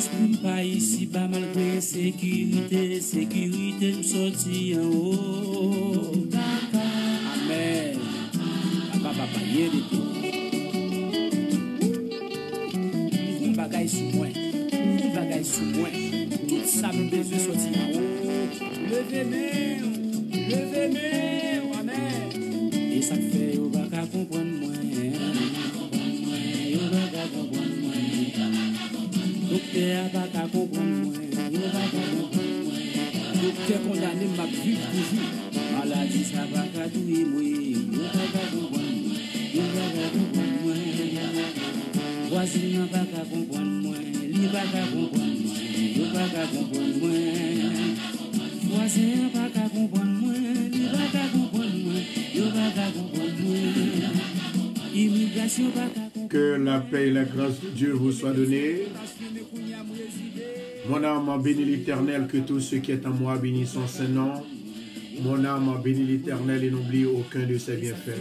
Esprit pas ici, pas malgré sécurité, sécurité me sorti en haut. Amen. Papa, yé de tout. Un bagage sous moi, un bagage sous moi. Tout ça me besoin sortir en haut. Levez-moi, amen. Et ça fait, au bac comprendre moi. Docteur pas qu'à comprendre moi, docteur condamné m'a vivre toujours. Maladie ça va qu'à tuer moi, pas qu'à comprendre moi, voisin pas qu'à comprendre moi, lui pas qu'à comprendre moi, pas qu'à comprendre moi, voisin pas qu'à comprendre moi, lui pas qu'à comprendre moi, pas qu'à comprendre moi, immigration pas qu'à. Que la paix et la grâce de Dieu vous soient données. Mon âme bénit l'Éternel, que tout ce qui est en moi bénisse son Saint-Nom. Mon âme bénit l'Éternel et n'oublie aucun de ses bienfaits.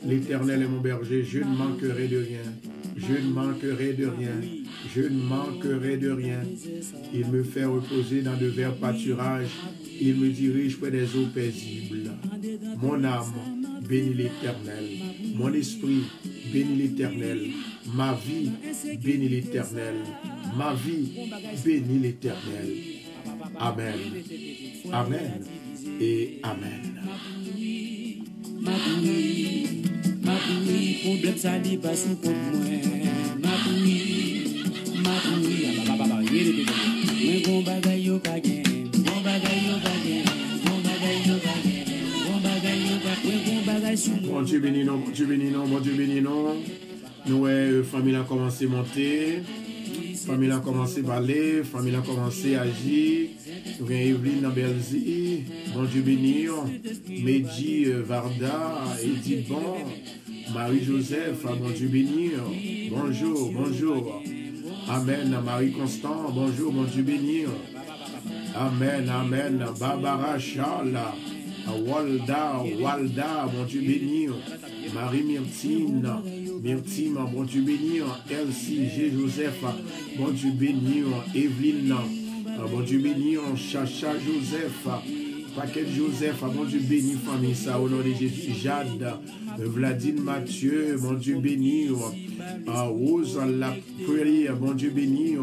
L'Éternel est mon berger, je ne manquerai de rien. Je ne manquerai de rien. Je ne manquerai de rien. Il me fait reposer dans de verts pâturages. Il me dirige près des eaux paisibles. Mon âme bénit l'Éternel. Mon esprit bénit l'Éternel. Ma vie bénit l'Éternel. Ma vie bénit l'Éternel. Amen. Amen et Amen. Problème ça dit pas sous pour moi. Bon bagay yo pa gen, bon bagay yo pa gen, bon bagay yo pa gen, bon bagay yo pa gen, bon bagay sous moi. Bon Dieu béni non, bon Dieu béni non, bon Dieu béni non. Nous, famille a commencé à monter, famille a commencé à parler, famille a commencé à agir. Nous avons Evelyne Nambelzi, bon Dieu béni, Mehdi Varda, Edith Bon, Marie-Joseph, bon Dieu béni, bonjour, bonjour. Amen, Marie-Constant, bonjour, bon Dieu béni. Amen, amen, Barbara Charles, Walda, bon Dieu béni. Marie-Myrtine, bon Dieu béni. Elsie, G. Joseph, bon Dieu béni. Evelyne, bon Dieu béni. Chacha Joseph, Paquet Joseph, bon Dieu béni, famille, ça au nom de Jésus. Jade, Vladine Mathieu, bon Dieu béni. Rose la prière, bon Dieu béni.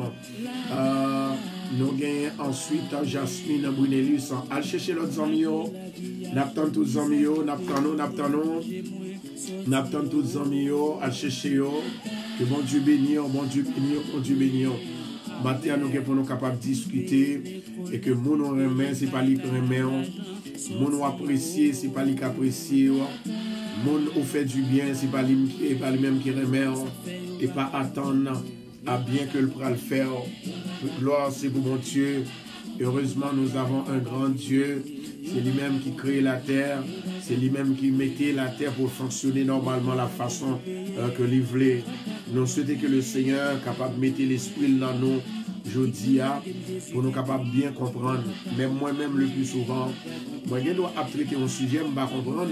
Nous gagnons ensuite Jasmine Brunelius. Allez chercher l'autre amis. N'attendons tous les amis. N'attendons tous les amis. Allez chercher. Que bon Dieu béni, bon Dieu béni, bon Dieu béni. Maintenant, nous sommes capables de discuter et que mon remet, ce n'est pas lui qui remet. Mon apprécié, ce n'est pas lui qui apprécie. Mon fait du bien, ce n'est pas lui-même qui remet. Et pas attendre à bien que le bras le faire. Gloire, c'est pour mon Dieu. Heureusement, nous avons un grand Dieu. C'est lui-même qui crée la terre. C'est lui-même qui mettait la terre pour fonctionner normalement la façon que l'il voulait. Nous souhaitons que le Seigneur capable de mettre l'esprit dans nous, je dis, pour nous capables de bien comprendre. Même moi-même, le plus souvent, moi, je dois traiter un sujet, je ne vais pas comprendre.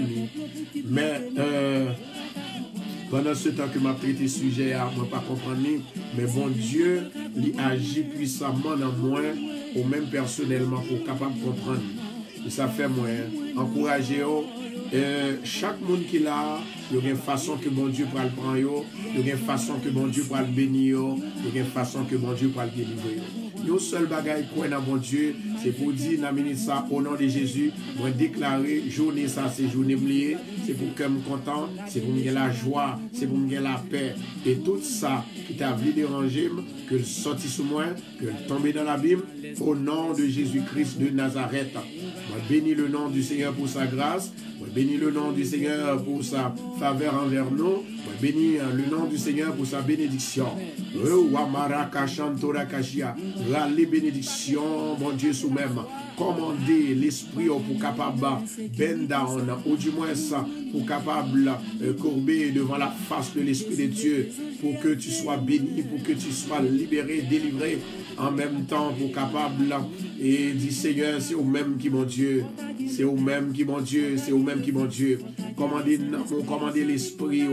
Mais pendant ce temps que je traité ce sujet, je ne vais pas comprendre. Mais bon Dieu, il agit puissamment dans moi, ou même personnellement, pour capable de comprendre. Et ça fait moi, encourager chaque monde qui l'a, il y a une façon que bon Dieu peut le prendre, il y a une façon que bon Dieu peut le bénir, il y a une façon que bon Dieu peut le délivrer. Nous seul bagaille quoi dans bon Dieu, c'est pour dire dans ça au nom de Jésus, moi déclarer journée ça c'est journée liée, c'est pour que je sois content, c'est pour me gagner la joie, c'est pour me gagner la paix et tout ça qui t'a voulu déranger, que le sorti sous moi, que le tombe dans l'abîme au nom de Jésus-Christ de Nazareth. Moi bénis le nom du Seigneur pour sa grâce, moi bénis le nom du Seigneur pour sa faveur envers nous, moi bénis le nom du Seigneur pour sa bénédiction. Les bénédictions, mon Dieu, sous même, commander l'esprit pour capable bend down, ou du moins ça, pour capable courber devant la face de l'Esprit de Dieu, pour que tu sois béni, pour que tu sois libéré, délivré, en même temps, pour capable, et dit Seigneur, c'est au même qui mon Dieu, c'est au même qui mon Dieu, c'est au même qui mon Dieu. Commander l'esprit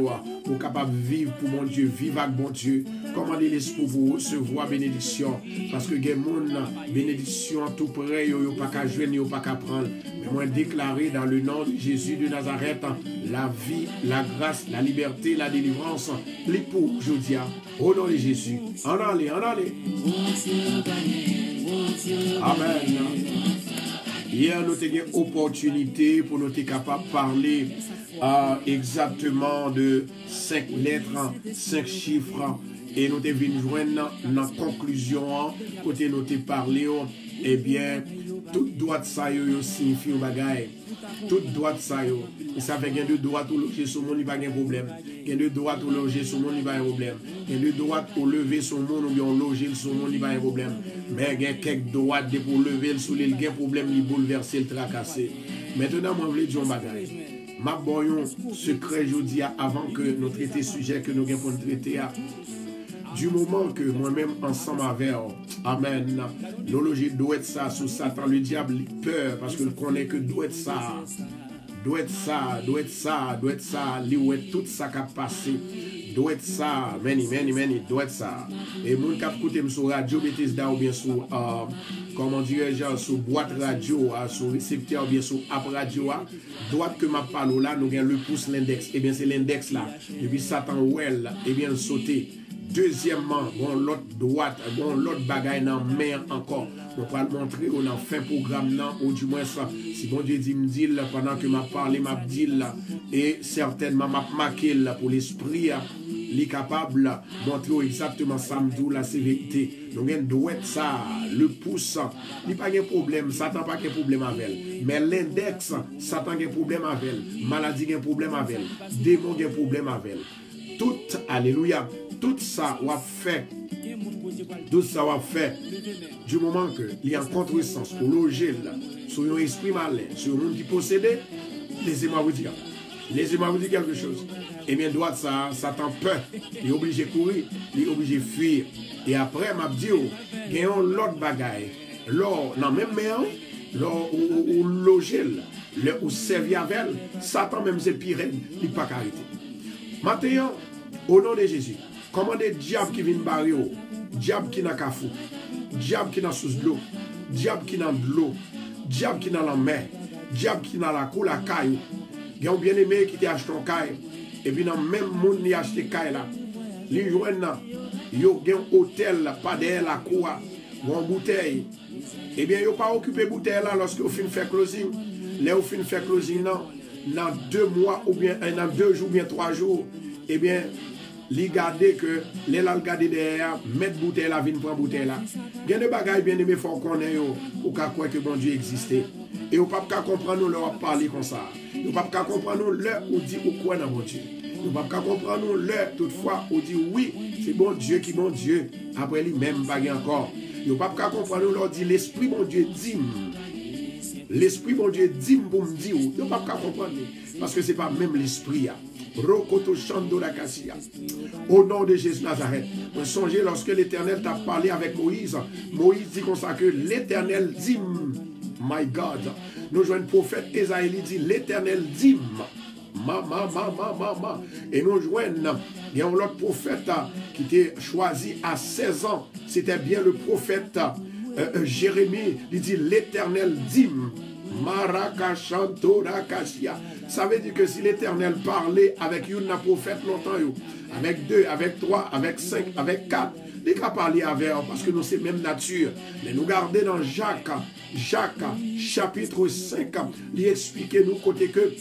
pour capable vivre pour mon Dieu, vivre avec mon Dieu, commandez l'esprit pour recevoir bénédiction. Parce que les gens, bénédiction tout près, ils n'ont pas qu'à jouer, ils n'ont pas qu'à prendre. Mais moi, déclarer dans le nom de Jésus de Nazareth, la vie, la grâce, la liberté, la délivrance, l'époux, je dis, au nom de Jésus. En allez, en allez. Amen. Hier, nous avons une opportunité pour nous être capables de parler exactement de 5 lettres, 5 chiffres. Et nous avons venu joindre dans la conclusion, côté nous avons parlé, eh bien, toute droite ça signifie un bagage. Toute droite ça yo. Ça fait qu'il y a de droite ou loger sur monde, il n'y a pas de problème. Il y a de droite ou loger sur monde, il n'y a pas de problème. Il y a de droite ou lever sur monde ou bien loger sur monde, il n'y a pas de problème. Mais il y a quelques droites pour lever sur l'île, il y a un problème, il bouleverser, le tracasser. Maintenant, moi, je veux dire un bagage. Ma boyon secret, je dis avant que nous traitions sujet que nous avons pour traiter. Du moment que moi-même, ensemble avec, amen, nous loger doit être ça, sous Satan, le diable, il peur, parce que connaît que doit être ça, doit être ça, doit être ça, doit être ça, lui, tout ça qui a passé, doit être ça, many, doit être ça. Et mon cap écouter sur radio, Bethesda, ou bien sur, comment dirais-je, sur boîte radio, sur récepteur, ou bien sur app radio, droite que ma parole là, nous avons le pouce, l'index, et bien c'est l'index là, et puis Satan, well, et bien sauter. Deuxièmement, bon l'autre droite, bon l'autre bagaille dans main encore. On va le montrer on a fait programme là ou du moins ça. Si bon Dieu dit me dit pendant que m'a parlé m'a dit là et certainement m'a marqué là pour l'esprit les capable montrer exactement samedi la sévérité. Donc on doit être ça le pouce, il pas de problème, Satan pas de problème avec elle. Mais l'index, Satan a un problème avec elle, maladie a un problème avec elle, démon a un problème avec elle. Tout alléluia. Tout ça va fait, du moment que il y a un contresens pour loger là, sur un esprit malin, sur un monde qui possède, laissez-moi vous dire quelque chose. Et bien, droit ça, Satan peur, il est obligé de courir, il est obligé de fuir. Et après, m'a dit, il y a l'autre bagaille, l'or, dans même main, l'or ou loger là, ou servir avec elle, Satan même c'est pire, il n'est pas arrêté. Maintenant, au nom de Jésus, commandez diable qui vient barrer, diable qui n'a qu'à fou, diable qui n'a sous l'eau, diable qui n'a de l'eau, diable qui n'a la mer, diable qui n'a la cour, la caille. Il y a un bien-aimé qui t'a acheté un caille, et puis dans le même monde, il a acheté caille là. Les joueurs, il y a un hôtel, pas derrière la cour, ou en bouteille. Eh bien, il n'y a pas occupé bouteille là lorsque vous finissez faire closing. Là, vous finissez faire closing dans 2 mois, ou bien dans 2 jours, ou bien 3 jours. Eh bien, li garder que les la garder derrière mettre bouteille la vinn prend bouteille là il y a des bagages bien aimé faut connaître yo ou ka croire que bon Dieu existait et ou pas ka comprendre nous leur parler comme ça ou pas ka comprendre nous leur ou dit ou quoi dans bon Dieu ou pas ka comprendre nous leur toutefois ou dit oui c'est bon Dieu qui bon Dieu après lui même bague encore ou pas ka comprendre nous leur dit l'esprit bon Dieu dit l'esprit bon Dieu dit pour me dire ou pas ka comprendre parce que c'est pas même l'esprit Rokoto Shando la Cassia. Au nom de Jésus Nazareth. Vous songez lorsque l'Éternel t'a parlé avec Moïse. Moïse dit comme ça que l'Éternel dit, my God. Nous jouons le prophète Esaïe dit, l'Éternel dit, ma. Et nous jouons, il y a un autre prophète qui était choisi à 16 ans. C'était bien le prophète Jérémie. Il dit, l'Éternel dit, Marakashantorakasia. Ça veut dire que si l'Éternel parlait avec une prophète longtemps, avec 2, avec 3, avec 5, avec 4, il n'a pas parlé avec eux parce que nous c'est même nature. Mais nous gardons dans Jacques chapitre 5, il explique nous côté que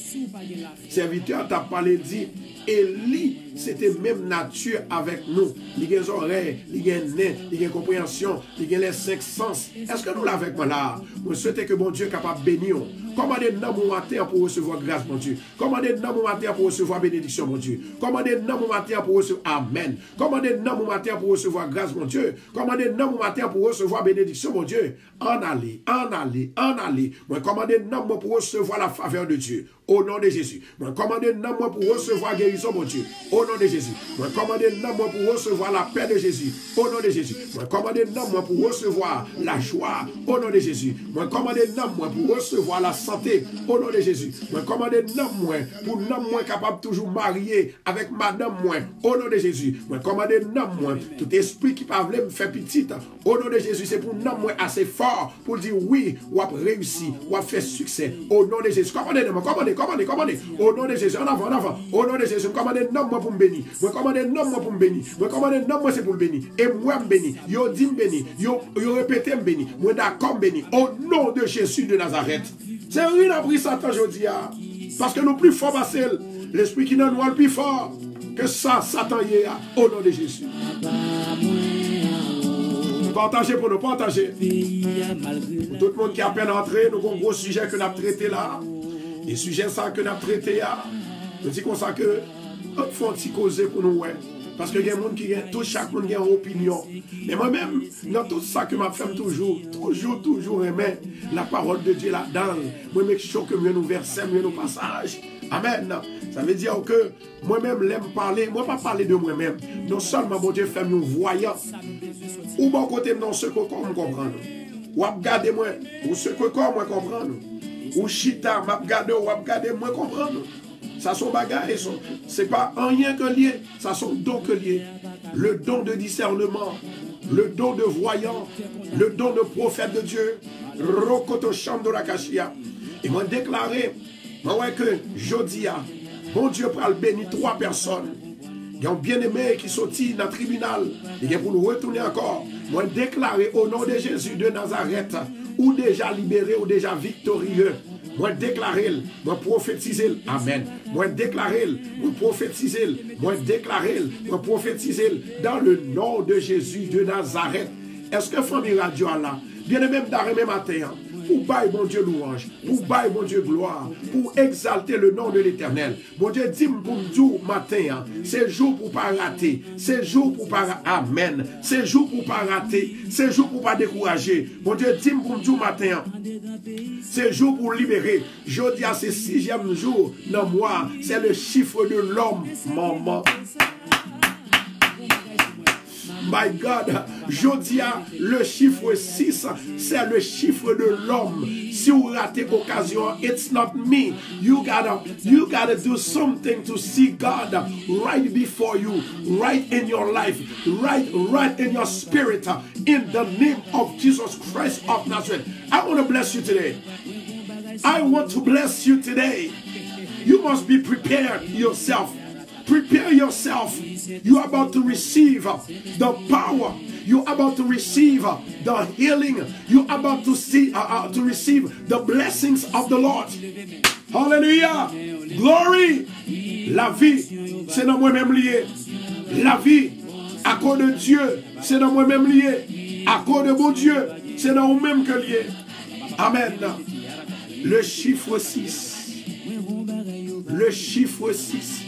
serviteur t'a parlé dit Élie, c'était même nature avec nous. Il y a des oreilles, il y a un nez, il y a une compréhension, il y a les 5 sens. Est-ce que nous l'avons avec moi là? Vous souhaitez que bon Dieu est capable de bénir. Commandez dans mon matin pour recevoir grâce, mon Dieu. Commandez dans mon matin pour recevoir bénédiction, mon Dieu. Commandez dans mon matin pour recevoir Amen. Commandez dans mon matin pour recevoir grâce, mon Dieu. Commandez dans mon matin pour recevoir bénédiction, mon Dieu. En aller. Moi, commandez dans moi pour recevoir la faveur de Dieu. Au nom de Jésus. Moi, commandez dans moi pour recevoir guérison. guérison, mon Dieu. Au nom de Jésus. Moi, commandez non moi pour recevoir la paix de Jésus. Au nom de Jésus. Moi, commandez non moi pour recevoir la joie. Au nom de Jésus. Moi, commandez non moi pour recevoir la santé. Au nom de Jésus. Moi, commandez non moi pour non moi capable toujours marier avec madame moi. Au nom de Jésus. Moi, commandez non moi tout esprit qui parle me faire petite. Au nom de Jésus, c'est pour non moi assez fort pour dire oui, ou à réussir, ou à faire succès. Au nom de Jésus. Commandez non, commandez. Au nom de Jésus. En avant. Au nom de Jésus. Commandez non moi pour me bénir. Moi, commandez non moi pour me bénir. Moi, commandez non moi c'est pour le bénir. Et moi me bénir. Yo dit me bénir. Yo répété me bénir. Moi d'accord me bénir. Au nom de Jésus de Nazareth. C'est rien à pris Satan aujourd'hui. Parce que nous plus forts passés. L'esprit qui nous le plus fort que ça, Satan y est. Au nom de Jésus. Partagez pour nous partager. Pour tout le monde qui a à peine entré, nous avons un gros sujet que nous avons traité là. Et sujet ça que nous avons traité là. Nous disons ça que nous faisons un petit causer pour nous. Parce que il y a des gens qui ont, tout chaque monde a une opinion. Mais moi-même, dans tout ça que je fais toujours aimer la parole de Dieu là-dedans. Moi, je suis que nous versons, nous passage. Amen. Ça veut dire que moi-même, l'aime parler. Moi, pas parler de moi-même. Non seulement, mon Dieu, fait nous voyant. Ou bon côté, non, ce que moi comprendre. Ou regarder moi, ou ce que moi comprendre. Ou chita, m'a regarder, ou regarder moi comprendre. Ça sont bagages, c'est pas rien que lié, ça sont dons que lié. Le don de discernement, le don de voyant, le don de prophète de Dieu, Rokoto Shandora-Kashia. Et moi déclaré, moi que Jodia, bon Dieu pral béni 3 personnes. Il y a un bien-aimé qui sortit dans le tribunal, et pour nous retourner encore. Moi déclaré au nom de Jésus de Nazareth, ou déjà libéré ou déjà victorieux. Moi déclarer, moi prophétiser, amen. Moi déclarer, moi prophétiser, moi déclarer, moi prophétiser dans le nom de Jésus de Nazareth. Est-ce que famille radio là, bien même d'arrêt matin, pour bailler mon Dieu louange, pour bailler mon Dieu gloire, pour exalter le nom de l'Éternel. Mon Dieu dit pour nous matin, c'est jour pour pas rater, c'est jour pour pas amen, c'est jour pour pas rater, c'est jour pour pas décourager. Mon Dieu dit pour nous matin, c'est jour pour libérer. Je dis à ce 6e jour dans moi, c'est le chiffre de l'homme, maman. My God, je dis à le chiffre 6, c'est le chiffre de l'homme. Si vous ratez l'occasion, it's not me. You gotta do something to see God right before you, right in your life, right in your spirit, in the name of Jesus Christ of Nazareth. I want to bless you today. I want to bless you today. You must be prepared yourself. Prepare yourself. You are about to receive the power. You are about to receive the healing. You are about to see to receive the blessings of the Lord. Hallelujah. Glory. La vie, c'est dans moi-même lié. La vie, à cause de Dieu, c'est dans moi-même lié. À cause de mon Dieu, c'est dans vous-même que lié. Amen. Le chiffre 6. Le chiffre 6.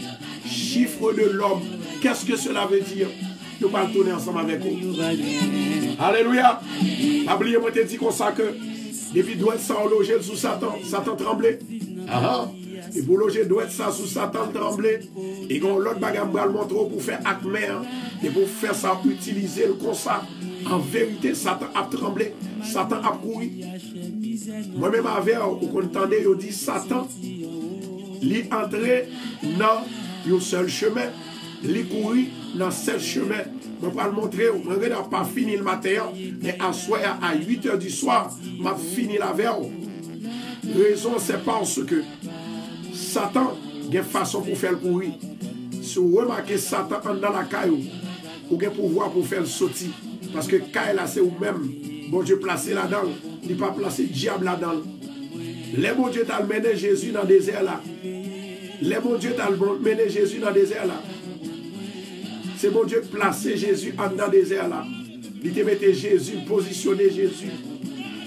Chiffre de l'homme. Qu'est-ce que cela veut dire? Nous allons tourner ensemble avec vous. Alléluia. Oubliez, moi, te dit comme ça que depuis doit être ça loger sous Satan, Satan tremblait. Et pour loger doit être ça sous Satan tremblait. Et quand l'autre bagage va le montrer pour faire acte mère, et pour faire ça, utiliser le comme ça. En vérité, Satan a tremblé. Satan a couru. Moi-même, avec, vous entendez, il dit Satan, il est entré dans un seul chemin. Les courir dans ce chemin. Je vais le montrer. Je n'ai pas fini le matin. Mais à 8 h du soir, je fini la veille. La raison, c'est parce que Satan a une façon pour faire le courir. Si vous remarquez Satan dans la caille, vous avez pouvoir pour faire le sortir. Parce que caille là, c'est vous-même. Bon Dieu placé là-dedans. Il n'est pas placé diable là-dedans. Les bon Dieu t'a mené Jésus dans le désert là. Les bon Dieu t'a mené Jésus dans le désert là. C'est bon Dieu placer Jésus en dans le désert là. Il te mettait Jésus, positionner Jésus.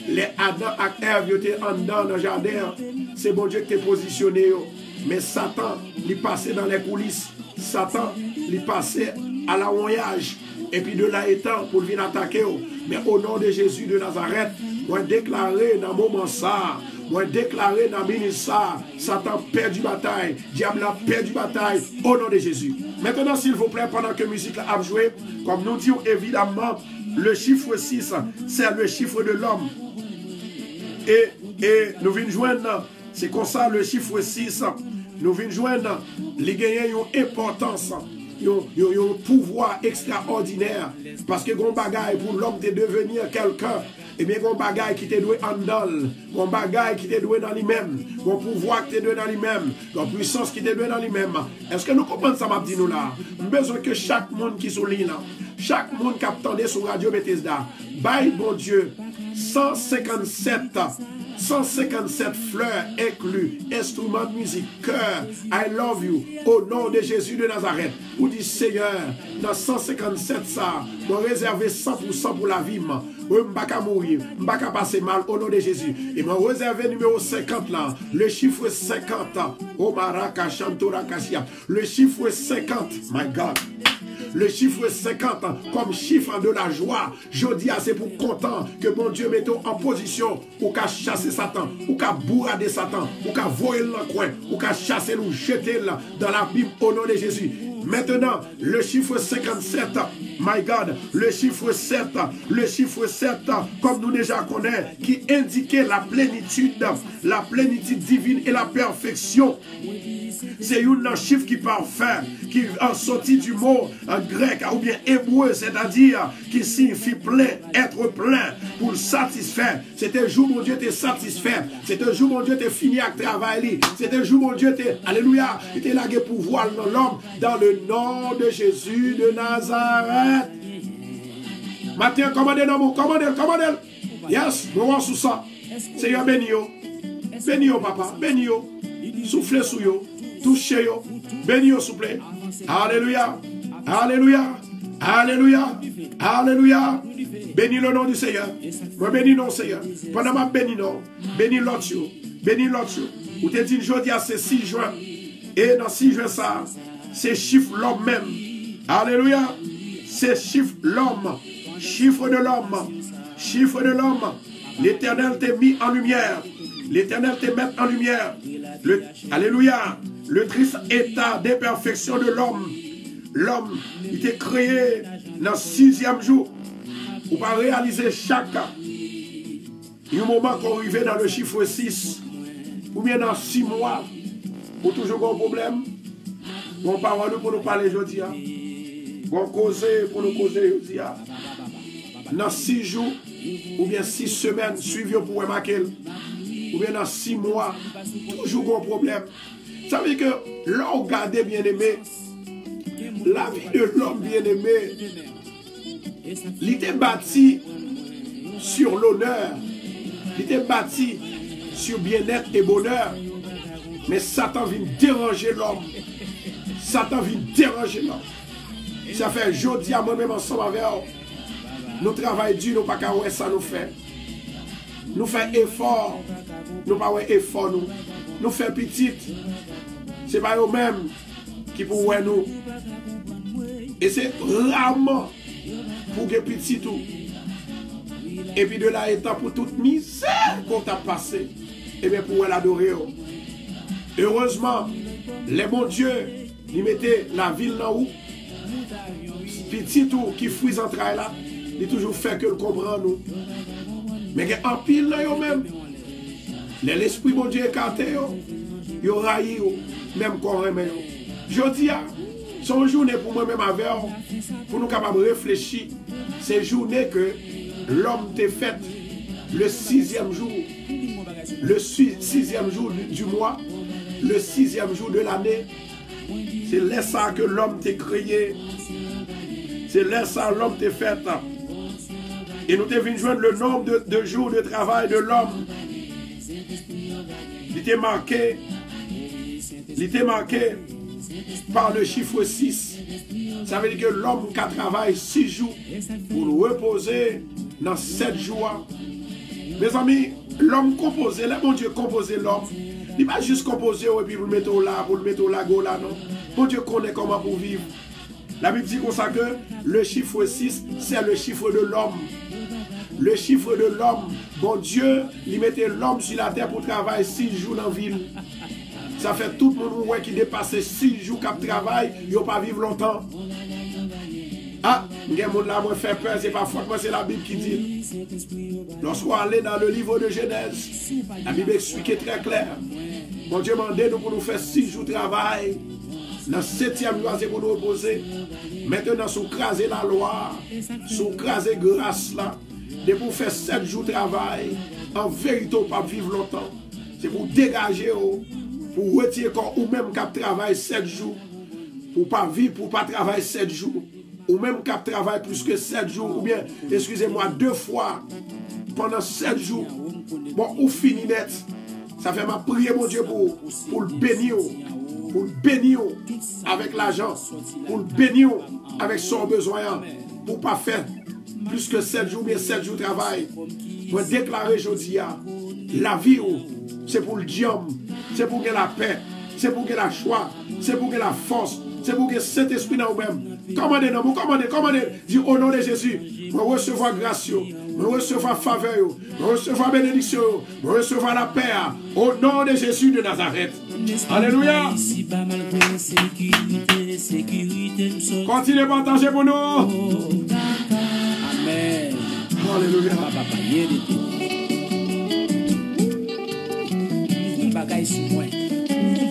Les Adam et Ève étaient en dans le jardin. C'est bon Dieu qui t'a positionné. Mais Satan, il passait dans les coulisses. Satan, il passait à la voyage. Et puis de là étant pour venir attaquer. Mais au nom de Jésus de Nazareth, on déclarer dans le moment ça, Moi déclarer dans le ministère, Satan perdu bataille, diable a perdu bataille au nom de Jésus. Maintenant, s'il vous plaît, pendant que la musique a joué, comme nous disons évidemment, le chiffre 6, c'est le chiffre de l'homme. Et nous venons joindre, c'est comme ça le chiffre 6, nous venons joindre, les gagnants ont une importance. Ils ont un pouvoir extraordinaire. Parce que gon bagaille pour l'homme de devenir quelqu'un. Et bien gon bagaille qui te doit en dol. Gon bagaille qui te doit dans lui-même. Gon pouvoir qui te doit dans lui-même. Gon puissance qui te doit dans lui-même. Est-ce que nous comprenons ça, m'a dit nous là? Nous avons besoin que chaque monde qui souligne là, chaque monde qui attendait sur Radio Bethesda, bye bon Dieu, 157 fleurs inclus, instruments de musique, cœur, I love you, au nom de Jésus de Nazareth. Vous dites Seigneur, dans 157 ça, vous réservez 100% pour la vie. Je ne vais pas mourir, je ne vais pas passer mal au nom de Jésus. Et je réservé numéro 50 là, le chiffre 50, le chiffre 50, my God. Le chiffre 50 comme chiffre de la joie. Je dis c'est pour content que mon Dieu mette en position pour qu'à chasser Satan, pour qu'à bourrader Satan, pour qu'à voyer le coin, pour qu'à chasser nous, jeter dans la Bible au nom de Jésus. Maintenant, le chiffre 57, my God, le chiffre 7, comme nous déjà connaissons, qui indiquait la plénitude divine et la perfection. C'est un chiffre qui est parfait, qui est sorti du mot grec ou bien hébreu, c'est-à-dire qui signifie plein, être plein, pour le satisfaire. C'était un jour, mon Dieu, t'es satisfait. C'était un jour, mon Dieu, t'es fini avec travail. C'était un jour, mon Dieu, t'es, alléluia, t'es lagué pouvoir dans l'homme, dans le nom de Jésus de Nazareth. Matin, commandez dans mon, commandez. Yes, nous allons sous ça. Seigneur, béni yo, papa, béni yo, soufflez sous yo. Touchez-yo, béni s'il vous plaît. Alléluia, alléluia, alléluia, alléluia. Bénis le nom du Seigneur. Moi bénis non Seigneur. Pendant ma bénis non, bénis l'autre. Bénis l'autre. Vous te dites aujourd'hui à ce 6 juin. Et dans 6 juin ça, c'est chiffre l'homme même. Alléluia. C'est chiffre l'homme. Chiffre de l'homme. Chiffre de l'homme. L'Éternel t'est mis en lumière. L'Éternel te met en lumière. Alléluia. Le triste état d'imperfection de l'homme. L'homme, il était créé dans le 6e jour. Pour pas réaliser chaque moment qu'on arrive dans le chiffre 6. Ou bien dans 6 mois. Pour toujours un problème. Bon parole pour nous parler aujourd'hui. Bon causer pour nous causer aujourd'hui. Dans 6 jours. Ou bien 6 semaines. Suivez pour remarquer. Ou bien dans 6 mois. Toujours un problème. Ça veut dire que l'homme regardé bien-aimé, la vie de l'homme bien-aimé, il était bâti sur l'honneur, il était bâti sur bien-être et bonheur. Mais Satan vient déranger l'homme. Satan vient déranger l'homme. Ça fait jeudi à moi-même ensemble avec nous travaillons dur, nous pas qu'à ouais ça nous fait. Nous faisons effort, nous pas ouais effort nous. Nous faisons petit. Ce n'est pas eux-mêmes qui pourraient nous. Et c'est rarement pour que petit tout. Et puis de là étant pour toute misère qu'on t'a passé. Et bien pour l'adorer. Heureusement, les bons dieux, ils mettaient la ville là où. Petit tout qui fouille en train là, il toujours fait que le comprend nous. Mais en pile là eux-mêmes. L'esprit bon Dieu écarté, il raillé, même qu'on remet. Je dis, c'est une journée pour moi-même avec, pour nous capables de réfléchir. C'est une journée que l'homme t'a fait le 6e jour. Le 6e jour du mois, le 6e jour de l'année. C'est là ça que l'homme t'a créé. C'est là ça que l'homme t'a fait. Et nous devons joindre le nombre de jours de travail de l'homme. Il était marqué par le chiffre 6. Ça veut dire que l'homme qui travaille 6 jours pour reposer dans 7 jours. Mes amis, l'homme composé, là, mon Dieu composé l'homme. Il n'est pas juste composé et puis vous le mettez là, vous le mettez là, go là, non. Mon Dieu connaît comment pour vivre. La Bible dit comme ça que le chiffre 6, c'est le chiffre de l'homme. Le chiffre de l'homme bon Dieu, il mettait l'homme sur la terre pour travailler 6 jours dans la ville. Ça fait tout le monde qui dépasse 6 jours qui travaille, il ne pas vivre longtemps. Ah, il y a des gens là qui fait peur, c'est pas faute, moi c'est la Bible qui dit. Lorsqu'on allait dans le livre de Genèse, la Bible explique très clair. Bon Dieu m'a demandé pour nous faire 6 jours de travail. Dans le 7e jour, c'est pour nous reposer. Maintenant, si vous crasez la loi, si vous crasez grâce là, de pour faire 7 jours de travail, en vérité, pas vivre longtemps. C'est pour dégager, pour retirer corps ou même qui travaille 7 jours, pour pas vivre, pour pas travailler 7 jours, ou même qui travaille plus que 7 jours, ou bien, excusez-moi, 2 fois pendant 7 jours. Bon, ou fini net. Ça fait ma prière, mon Dieu, pour le bénir. Pour le bénir avec l'argent, pour le bénir avec son besoin, pour ne pas faire plus que 7 jours, mais 7 jours de travail. Pour déclarer aujourd'hui, la vie, c'est pour le diable, c'est pour que la paix, c'est pour que la joie, c'est pour que la force, c'est pour que cet esprit dans vous-même. Commandez-nous, commandez. Dis au nom de Jésus, je recevoir grâce, je recevoir faveur, je recevoir bénédiction, je recevoir la paix. Au nom de Jésus de Nazareth. Alléluia. Continuez à partager pour nous. Amen. Alléluia. Bagaille sous moi.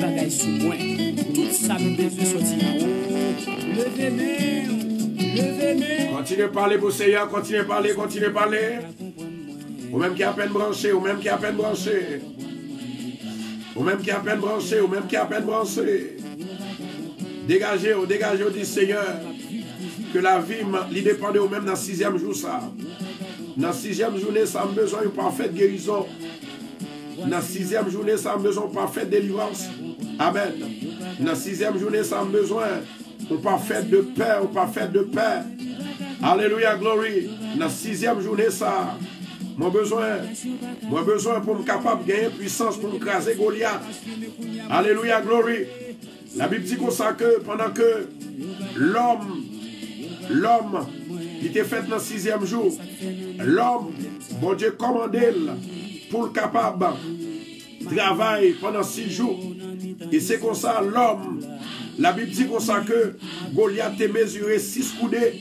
Bagaille sous moi. Tout ça me besoin sortir là-haut. Levez-moi. Continuez à parler pour Seigneur. Continuez à parler. Ou même qui a à peine branché. Ou même qui a à peine branché. Dégagez, dit Seigneur, que la vie, il dépend de vous-même dans le 6e jour. Ça. Dans la 6e journée, ça a besoin d'une parfaite guérison. Dans la 6e journée, ça a besoin d'une parfaite délivrance. Amen. Dans la 6e journée, ça a besoin d'une parfaite de paix, Alléluia, glory. Dans la 6e journée, ça. Moi besoin pour me capable de gagner puissance pour me craser Goliath. Alléluia, glory. La Bible dit comme ça que pendant que l'homme, il était fait dans le 6e jour, l'homme, bon Dieu commandé pour le capable de travailler pendant 6 jours. Et c'est comme ça l'homme, la Bible dit comme ça que Goliath a mesuré 6 coudées.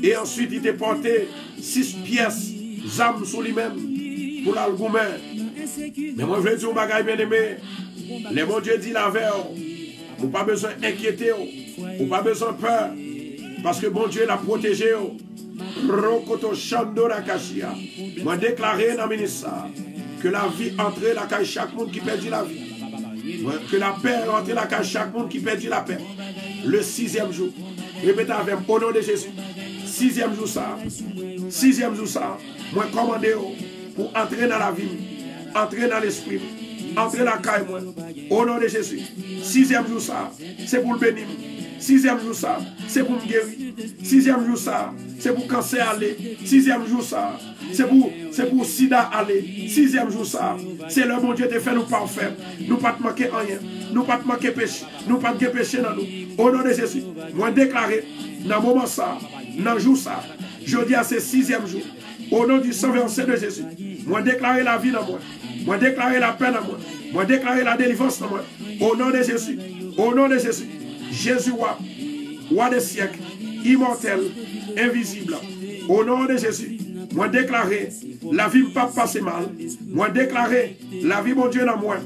Et ensuite il a porté 6 pièces. Zam sur lui-même pour l'algoumen. Mais moi je veux dire un bagage bien aimé. Les bon Dieu dit la veille. Vous n'avez pas besoin d'inquiéter. Vous n'avez pas besoin de peur. Parce que bon Dieu l'a protégé. Rokoto Shandora Kashia. Moi déclaré dans le ministère que la vie entre la caille chaque monde qui perdit la vie. Que la paix entre la caille chaque monde qui perdit la paix. Le 6e jour. Répétez avec moi au nom de Jésus. 6e jour ça. 6e jour ça. Moi commandé pour entrer dans la vie, entrer dans l'esprit, entrer dans la caille moi. Au nom de Jésus. 6e jour ça, c'est pour le bénir. 6e jour ça, c'est pour me guérir. 6e jour ça, c'est pour cancer aller. 6e jour ça, c'est pour sida aller. 6e jour ça, c'est le bon Dieu te fait nous parfaits. Nous pas te manquer rien. Nous pas te manquer péché. Nous pas te péché dans nous. Au nom de Jésus. Moi déclaré dans le moment ça, dans le jour ça, je dis à ce 6e jour. Au nom du sang versé de Jésus, moi déclarer la vie dans moi. Moi déclarer la paix dans moi. Moi déclarer la délivrance dans moi. Au nom de Jésus. Au nom de Jésus. Jésus, roi des siècles, immortel, invisible. Au nom de Jésus. Moi déclarer la vie ne pas passer mal. Moi déclarer la vie, mon Dieu, dans moi.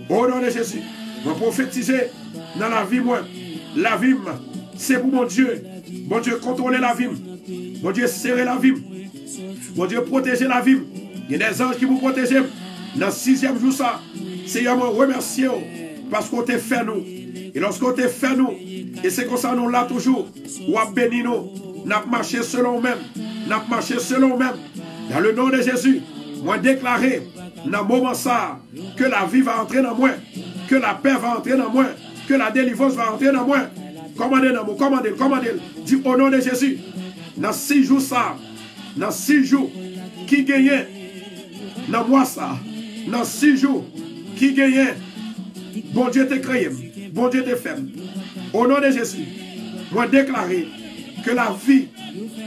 Au nom de Jésus. Moi prophétiser dans la vie, moi. La vie, c'est pour mon Dieu. Mon Dieu, contrôler la vie. Mon Dieu, serrer la vie. Mon Dieu, protéger la vie. Il y a des anges qui vous protègent. Dans le 6e jour, ça, Seigneur, moi remercie parce qu'on t'a fait nous. Et lorsqu'on t'a fait nous, et c'est comme ça nous là toujours, ou à bénir nous, nous marché selon nous-mêmes. Nous marché selon nous-mêmes. Dans le nom de Jésus, moi déclarer dans le moment ça, que la vie va entrer dans moi, que la paix va entrer dans moi, que la délivrance va entrer dans moi. Commandez dans moi, commandez. Dis au nom de Jésus, dans 6 jours ça, dans 6 jours, qui gagne dans moi ça, dans 6 jours, qui gagne, bon Dieu te créé, bon Dieu te fait. Au nom de Jésus, moi déclarer que la vie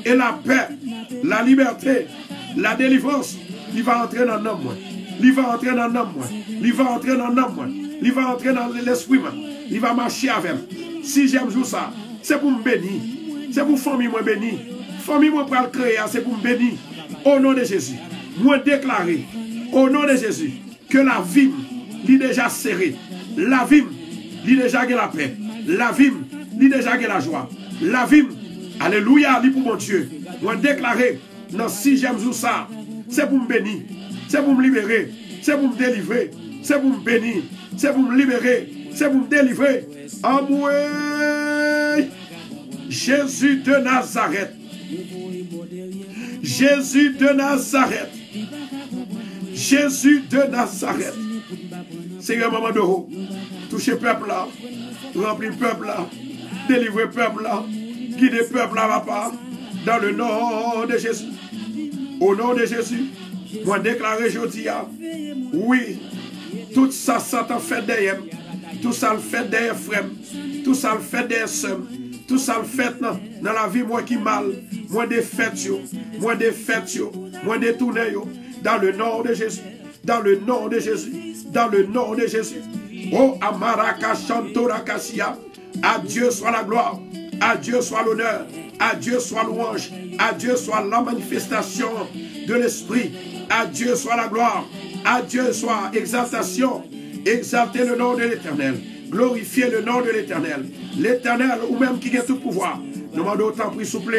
et la paix, la liberté La délivrance, il va entrer dans l'homme, moi. Il va entrer dans l'homme, moi. Il va entrer dans l'homme, moi. Il va entrer dans l'esprit, moi. Il va marcher avec. Si j'aime jouer ça, c'est pour me bénir. C'est pour famille moi bénir. Famille moi pour le créer, c'est pour me bénir. Au nom de Jésus, moi déclarer, au nom de Jésus, que la vie, est déjà serrée. La vie, est déjà la paix. La vie, est déjà la joie. La vie, alléluia, pour mon Dieu. Moi déclarer, dans 6e jour ça, c'est pour me bénir. C'est pour me libérer. C'est pour me délivrer. C'est pour me bénir. C'est pour me libérer. C'est pour me délivrer. Amoué. Jésus de Nazareth. Jésus de Nazareth. Jésus de Nazareth. Seigneur, maman de haut. Touchez peuple là. Remplir peuple là. Délivrer peuple là. Guider peuple là, papa. Dans le nom de Jésus. Au nom de Jésus. Moi déclarer aujourd'hui. Oui. Tout ça, Satan fait derrière. Tout ça le fait derrière frère. Tout ça le fait derrière soeur. Tout ça le fait dans la vie, moi qui mal. Moi défaite yo. Moi défaite yo. Moi détourné yo. Dans le nom de Jésus. Dans le nom de Jésus. Dans le nom de Jésus. Oh Amaraka Chantora Kassia. À Dieu soit la gloire. À Dieu soit l'honneur. À Dieu soit louange. À Dieu soit la manifestation de l'esprit. À Dieu soit la gloire. À Dieu soit exaltation. Exaltez le nom de l'Éternel. Glorifiez le nom de l'Éternel. L'Éternel, ou même qui a tout pouvoir. Nous demandons autant pris souple.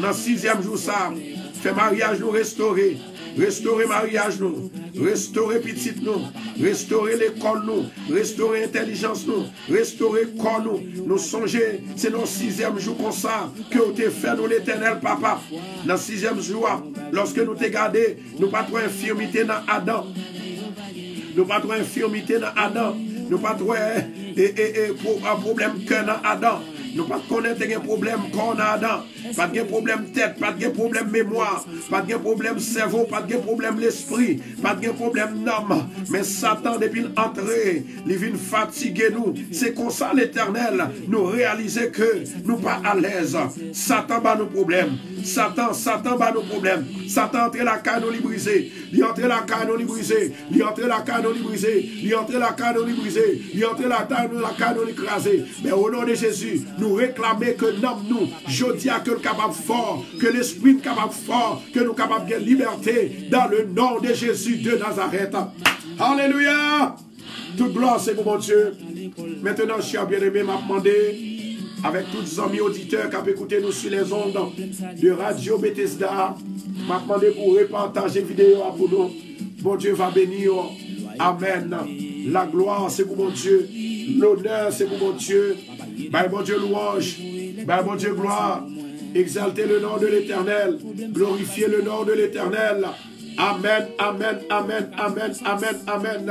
Dans 6e jour ça. Fait mariage nous restaurer. Restaurer mariage nous. Restaurer petit nous. Restaurer l'école nous. Restaurer intelligence nous. Restaurer corps nous. Nous songer. C'est dans 6e jour comme ça. Que vous t'es fait nous l'Éternel papa. Dans 6e jour. Lorsque nous t'es gardé. Nous pas trop infirmité dans Adam. Nous pas trop infirmité dans Adam. Nous pas trop un problème cœur dans Adam. Nous pas connaître un problème corps dans Adam. Pas de problème tête, pas de problème mémoire, pas de problème cerveau, pas de problème l'esprit, pas de problème âme. Mais Satan depuis l'entrée, il vient fatiguer nous. C'est comme ça l'Éternel nous réaliser que nous pas à l'aise. Satan bat nos problèmes. Satan bat nos problèmes. Satan entre la canne nous briser. Il entre la canne nous briser. Il entre la canne nous briser. Il entre la canne nous briser. Il entre la canne nous écraser. Mais au nom de Jésus, nous réclamer que nous, je dis à que le capable fort, que l'esprit capable fort, que nous capables de liberté dans le nom de Jésus de Nazareth. Alléluia. Toute gloire c'est pour mon Dieu. Maintenant, cher bien-aimé, m'a demandé avec tous les amis auditeurs qui ont écouté nous sur les ondes de Radio Bethesda, m'a demandé pour repartager vidéo pour nous. Bon Dieu va bénir. Amen. La gloire c'est pour mon Dieu. L'honneur c'est pour mon Dieu. By mon Dieu louange. By mon Dieu gloire. Exaltez le nom de l'Éternel. Glorifiez le nom de l'Éternel. Amen, amen, amen, amen, amen, amen.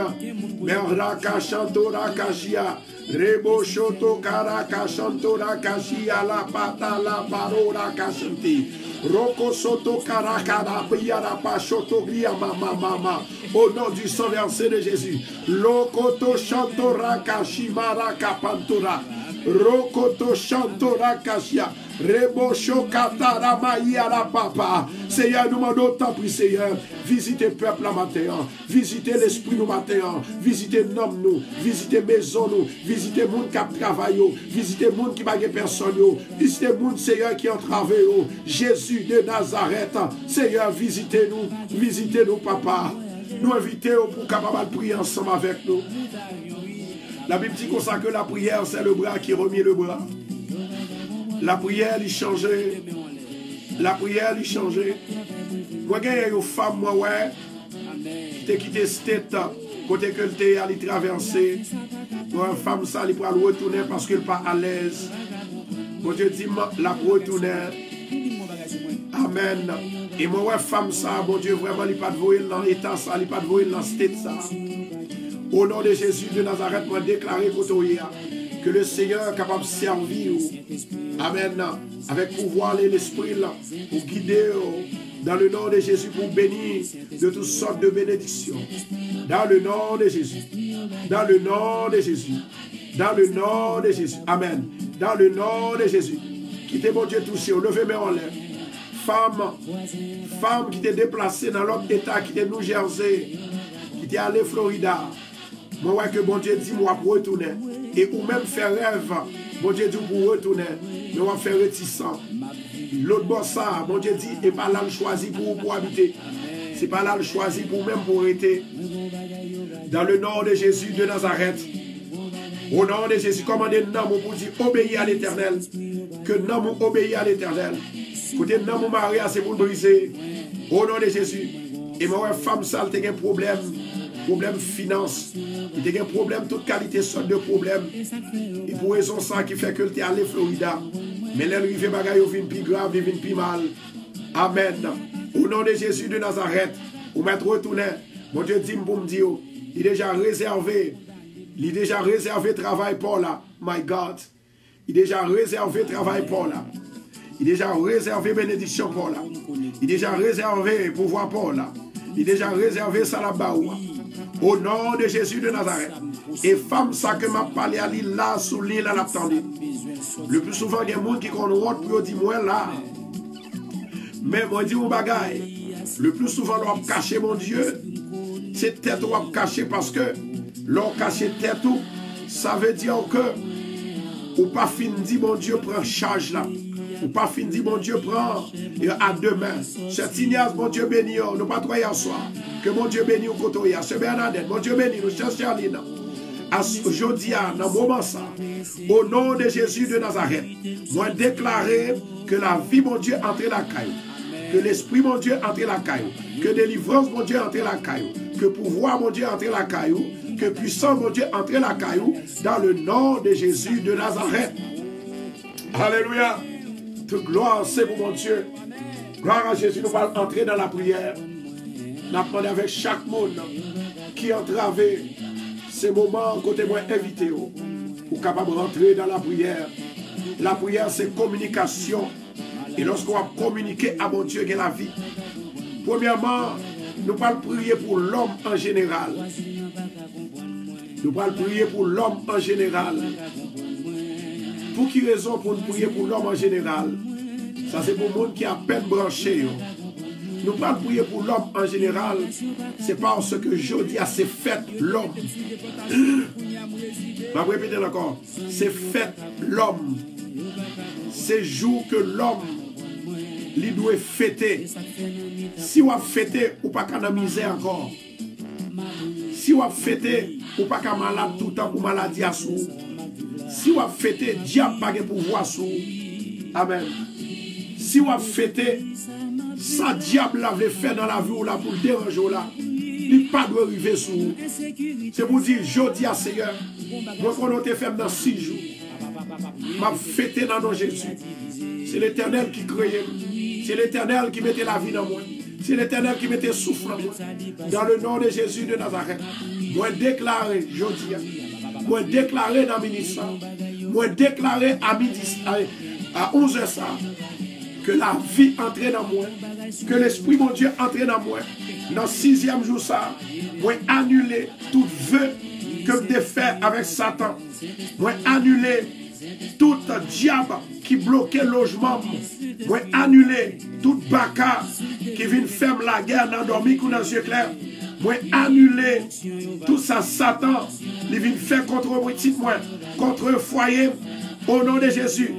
Meraka chantora kashia. Rebo shoto karaka chantora kashia la pata la parora kashanti. Roko soto karaka la priara pa shoto glia mama mama. Au nom du sang versé de Jésus. Lokoto chantora kashimara kapantora. Rokoto chantora kashia. Rebo shokatara maïa la papa. Seigneur, nous demandons tant pris, Seigneur. Visitez peuple la matin. Visitez l'esprit nous matin. Visitez l'homme nous. Visitez maison nous. Visitez monde qui travaille. Visitez monde qui n'a personne. Visitez monde, Seigneur, qui en travaille. Jésus de Nazareth. Seigneur, visitez-nous. Visitez-nous, papa. Nous invitons pour capable de prier ensemble avec nous. La Bible dit que la prière, c'est le bras qui remet le bras. La prière, il changeait. La prière, il changeait. Moi, il y a une femme, moi, ouais, qui a quitté cette tête, côté que elle allait traverser. Moi, une femme, ça, elle peut retourner parce qu'elle n'est pas à l'aise. Moi, je dis, la retourner. Amen. Et moi, ouais, femme, ça, bon Dieu, vraiment, il n'est pas de voyer dans l'état, ça, il n'est pas de voyer dans cette tête, ça. Au nom de Jésus de Nazareth, moi, déclarer que le Seigneur est capable de servir. Amen. Avec pouvoir et l'esprit là, pour guider dans le nom de Jésus, pour bénir de toutes sortes de bénédictions. Dans le nom de Jésus. Dans le nom de Jésus. Dans le nom de Jésus. Amen. Dans le nom de Jésus. Quittez mon Dieu touché. Levez-moi en l'air. femme qui t'est déplacée dans l'autre état, qui était New Jersey, qui t'est allé Florida. Moi, ouais, que bon Dieu dit, moi, pour retourner. Et ou même faire rêve, bon Dieu dit, pour retourner. Mais on va faire réticent. L'autre boss, ça, bon Dieu dit, et pas là le choisi pour habiter. C'est pas là le choisi pour même pour arrêter. Dans le nom de Jésus de Nazareth. Au nom de Jésus, commandez Namou pour dire obéir à l'Éternel. Que Namou obéit à l'Éternel. Côté Namou Maria, c'est pour briser. Au nom de Jésus. Et moi, femme sale, tu as un problème. Problème finance. Tu as un problème, toute qualité, sorte de problème. Et pour raison ça qui fait que tu es allé Florida. Mais l'arrivée bagaille vient plus grave, vient plus mal. Amen. Au nom de Jésus de Nazareth. Ou mettre retourner. Mon Dieu dit pour me dire, il est déjà réservé. Il est déjà réservé travail pour là. My God. Il est déjà réservé travail pour là. Il est déjà réservé bénédiction pour là. Il est déjà réservé pouvoir pour là. Il est déjà réservé salabaoua. Au nom de Jésus de Nazareth. Et femme ça que m'a parlé à l'île là, sous l'île à l'attendue. Le plus souvent, il y a des gens qui ont honte pour dire moi là. Mais moi je dis au bagaille. Le plus souvent, l'on caché mon Dieu. C'est tête ou à cacher parce que l'on cache tête ou, ça veut dire que ou pas fin dit mon Dieu prend charge là. Ou pas fin dit mon Dieu prend à demain. Cette Ignace, mon Dieu béni, nous pas trois hier soir. Que mon Dieu béni au côté hier. C'est Bernadette, mon Dieu béni, nous cherchons Charline. Aujourd'hui, dans ce moment ça, au nom de Jésus de Nazareth, moi déclarer que la vie, mon Dieu, entre la caille. Que l'esprit, mon Dieu, entre la caillou. Que délivrance, mon Dieu, entre la caillou. Que pouvoir, mon Dieu, entre la caillou. Que puissance, mon Dieu, entre la caillou. Dans le nom de Jésus de Nazareth. Alléluia. Toute gloire, c'est pour mon Dieu. Gloire à Jésus. Nous allons entrer dans la prière. Nous apprenons avec chaque monde qui entravé ces moments côté moi invité. Pour capable de rentrer dans la prière. La prière, c'est communication. Et lorsqu'on va communiquer à mon Dieu qui est la vie, premièrement, nous allons prier pour l'homme en général. Nous allons prier pour l'homme en général. Pour qui raison pour nous prier pour l'homme en général? Ça c'est pour le monde qui a peine branché. Nous allons prier pour l'homme en général. C'est parce que jeudi c'est fait l'homme. Je vais répéter encore. C'est fait l'homme. C'est jour que l'homme il doit fêter. Si on fêter, ou pas qu'à misère encore. Si on fêter, ou pas qu'à malade tout le temps pour maladie à sous. Si on fêter, diable pas de pouvoir sous. Amen. Si on fêter, ça diable l'avait fait dans la vie ou là pour le déranger là. Il pas doit arriver sous. C'est pour dire, jeudi à Seigneur, moi qu'on a fait dans 6 jours. M'a fêté dans nos Jésus. C'est l'Éternel qui créait. C'est l'Éternel qui mettait la vie dans moi. C'est l'Éternel qui mettait souffle dans moi. Dans le nom de Jésus de Nazareth. Moi déclaré, jeudi, moi déclaré dans le ministère. Moi déclaré à midi, à 11h ça, que la vie entrait dans moi. Que l'Esprit, mon Dieu, entrait dans moi. Dans le 6e jour ça, moi annulé tout vœu que je fait avec Satan. Moi annulé tout diable qui bloquait le logement. Moi annulé tout baka qui vient faire la guerre dans dormir ou dans les yeux clairs. Moi annulé tout ça Satan qui vient faire contre moi, contre le foyer. Au nom de Jésus.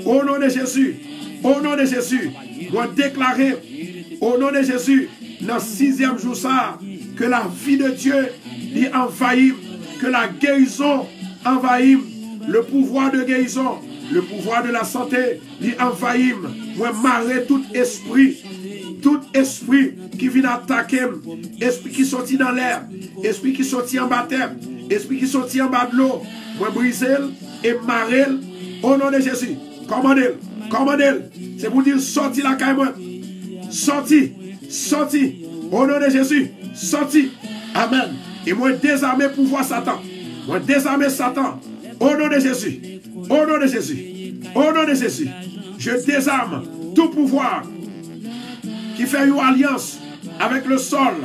Au nom de Jésus. Au nom de Jésus. Moi déclarer au nom de Jésus dans le 6e jour ça que la vie de Dieu est envahie, que la guérison envahit. Le pouvoir de guérison, le pouvoir de la santé, il envahit. Moi, marrer tout esprit qui vient attaquer, esprit qui sortit dans l'air, esprit qui sortit en bas terre, esprit qui sortit en bas de l'eau. Moi, briser et marrer au nom de Jésus. Commandez. C'est pour dire sorti la caille, moi. Sorti. Au nom de Jésus. Sorti. Amen. Et moi, désarmer pouvoir Satan. Moi, désarmer Satan. Au nom de Jésus, au nom de Jésus, au nom de Jésus, je désarme tout pouvoir qui fait une alliance avec le sol,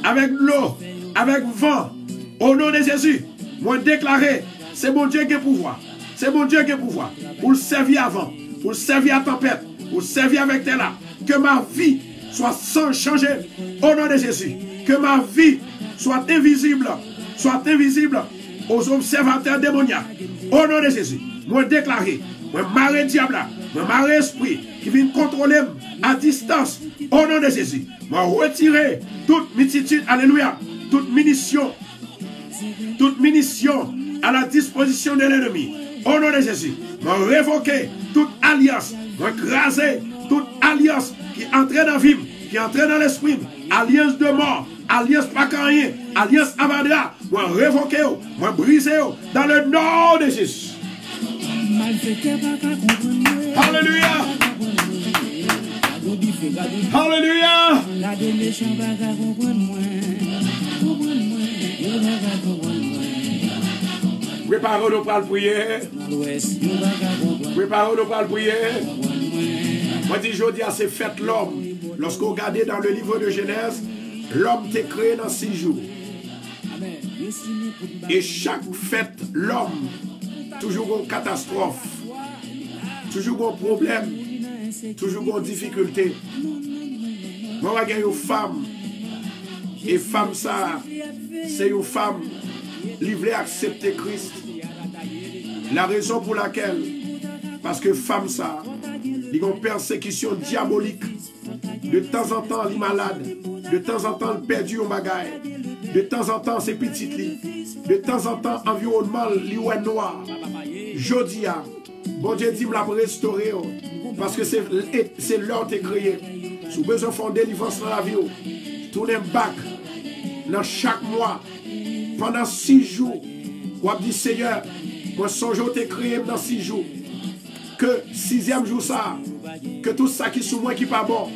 avec l'eau, avec le vent. Au nom de Jésus, moi déclarer, c'est mon Dieu qui est pouvoir. C'est mon Dieu qui est pouvoir. Pour le servir avant, pour le servir à tempête, pour le servir avec tes là. Que ma vie soit sans changer. Au nom de Jésus. Que ma vie soit invisible aux observateurs démoniaques. Au nom de Jésus. Moi déclaré, moi marre diable, moi marre esprit qui vient contrôler à distance. Au nom de Jésus. Moi retirer toute multitude, alléluia, toute munition à la disposition de l'ennemi. Au nom de Jésus. Moi révoquer toute alliance, moi craser toute alliance qui entre dans la vie, qui entre dans l'esprit, alliance de mort, alliance pas rien, alliance avadra, moi révoquer, moi briser dans le nom de Jésus. Alléluia. Alléluia. Préparez-nous pour le prier. Préparez-nous pour le prier. Moi, je dis, aujourd'hui, c'est fait l'homme. Lorsqu'on regarde dans le livre de Genèse, l'homme t'est créé dans 6 jours. Et chaque fête, l'homme, toujours une catastrophe, toujours un problème, toujours une difficulté. Moi, je regarde une femme. Et femme, ça, c'est une femme livrée à accepter Christ. La raison pour laquelle, parce que femme, ça, il y a une persécution diabolique. De temps en temps, elle est malade. De temps en temps, elle perdu un bagaille. De temps en temps, c'est petit lit. De temps en temps, environnement, l'ouest noir. Jodia, bon Dieu dit, me l'a restaurer. Parce que c'est l'heure de créer. Si vous avez besoin de faire délivrance dans la vie, tournez back dans chaque mois. Pendant 6 jours, vous avez dit, Seigneur, moi, son jour t'ai créé dans 6 jours. Que 6e jour, ça, que tout ça qui est sous moi qui n'est pas bon,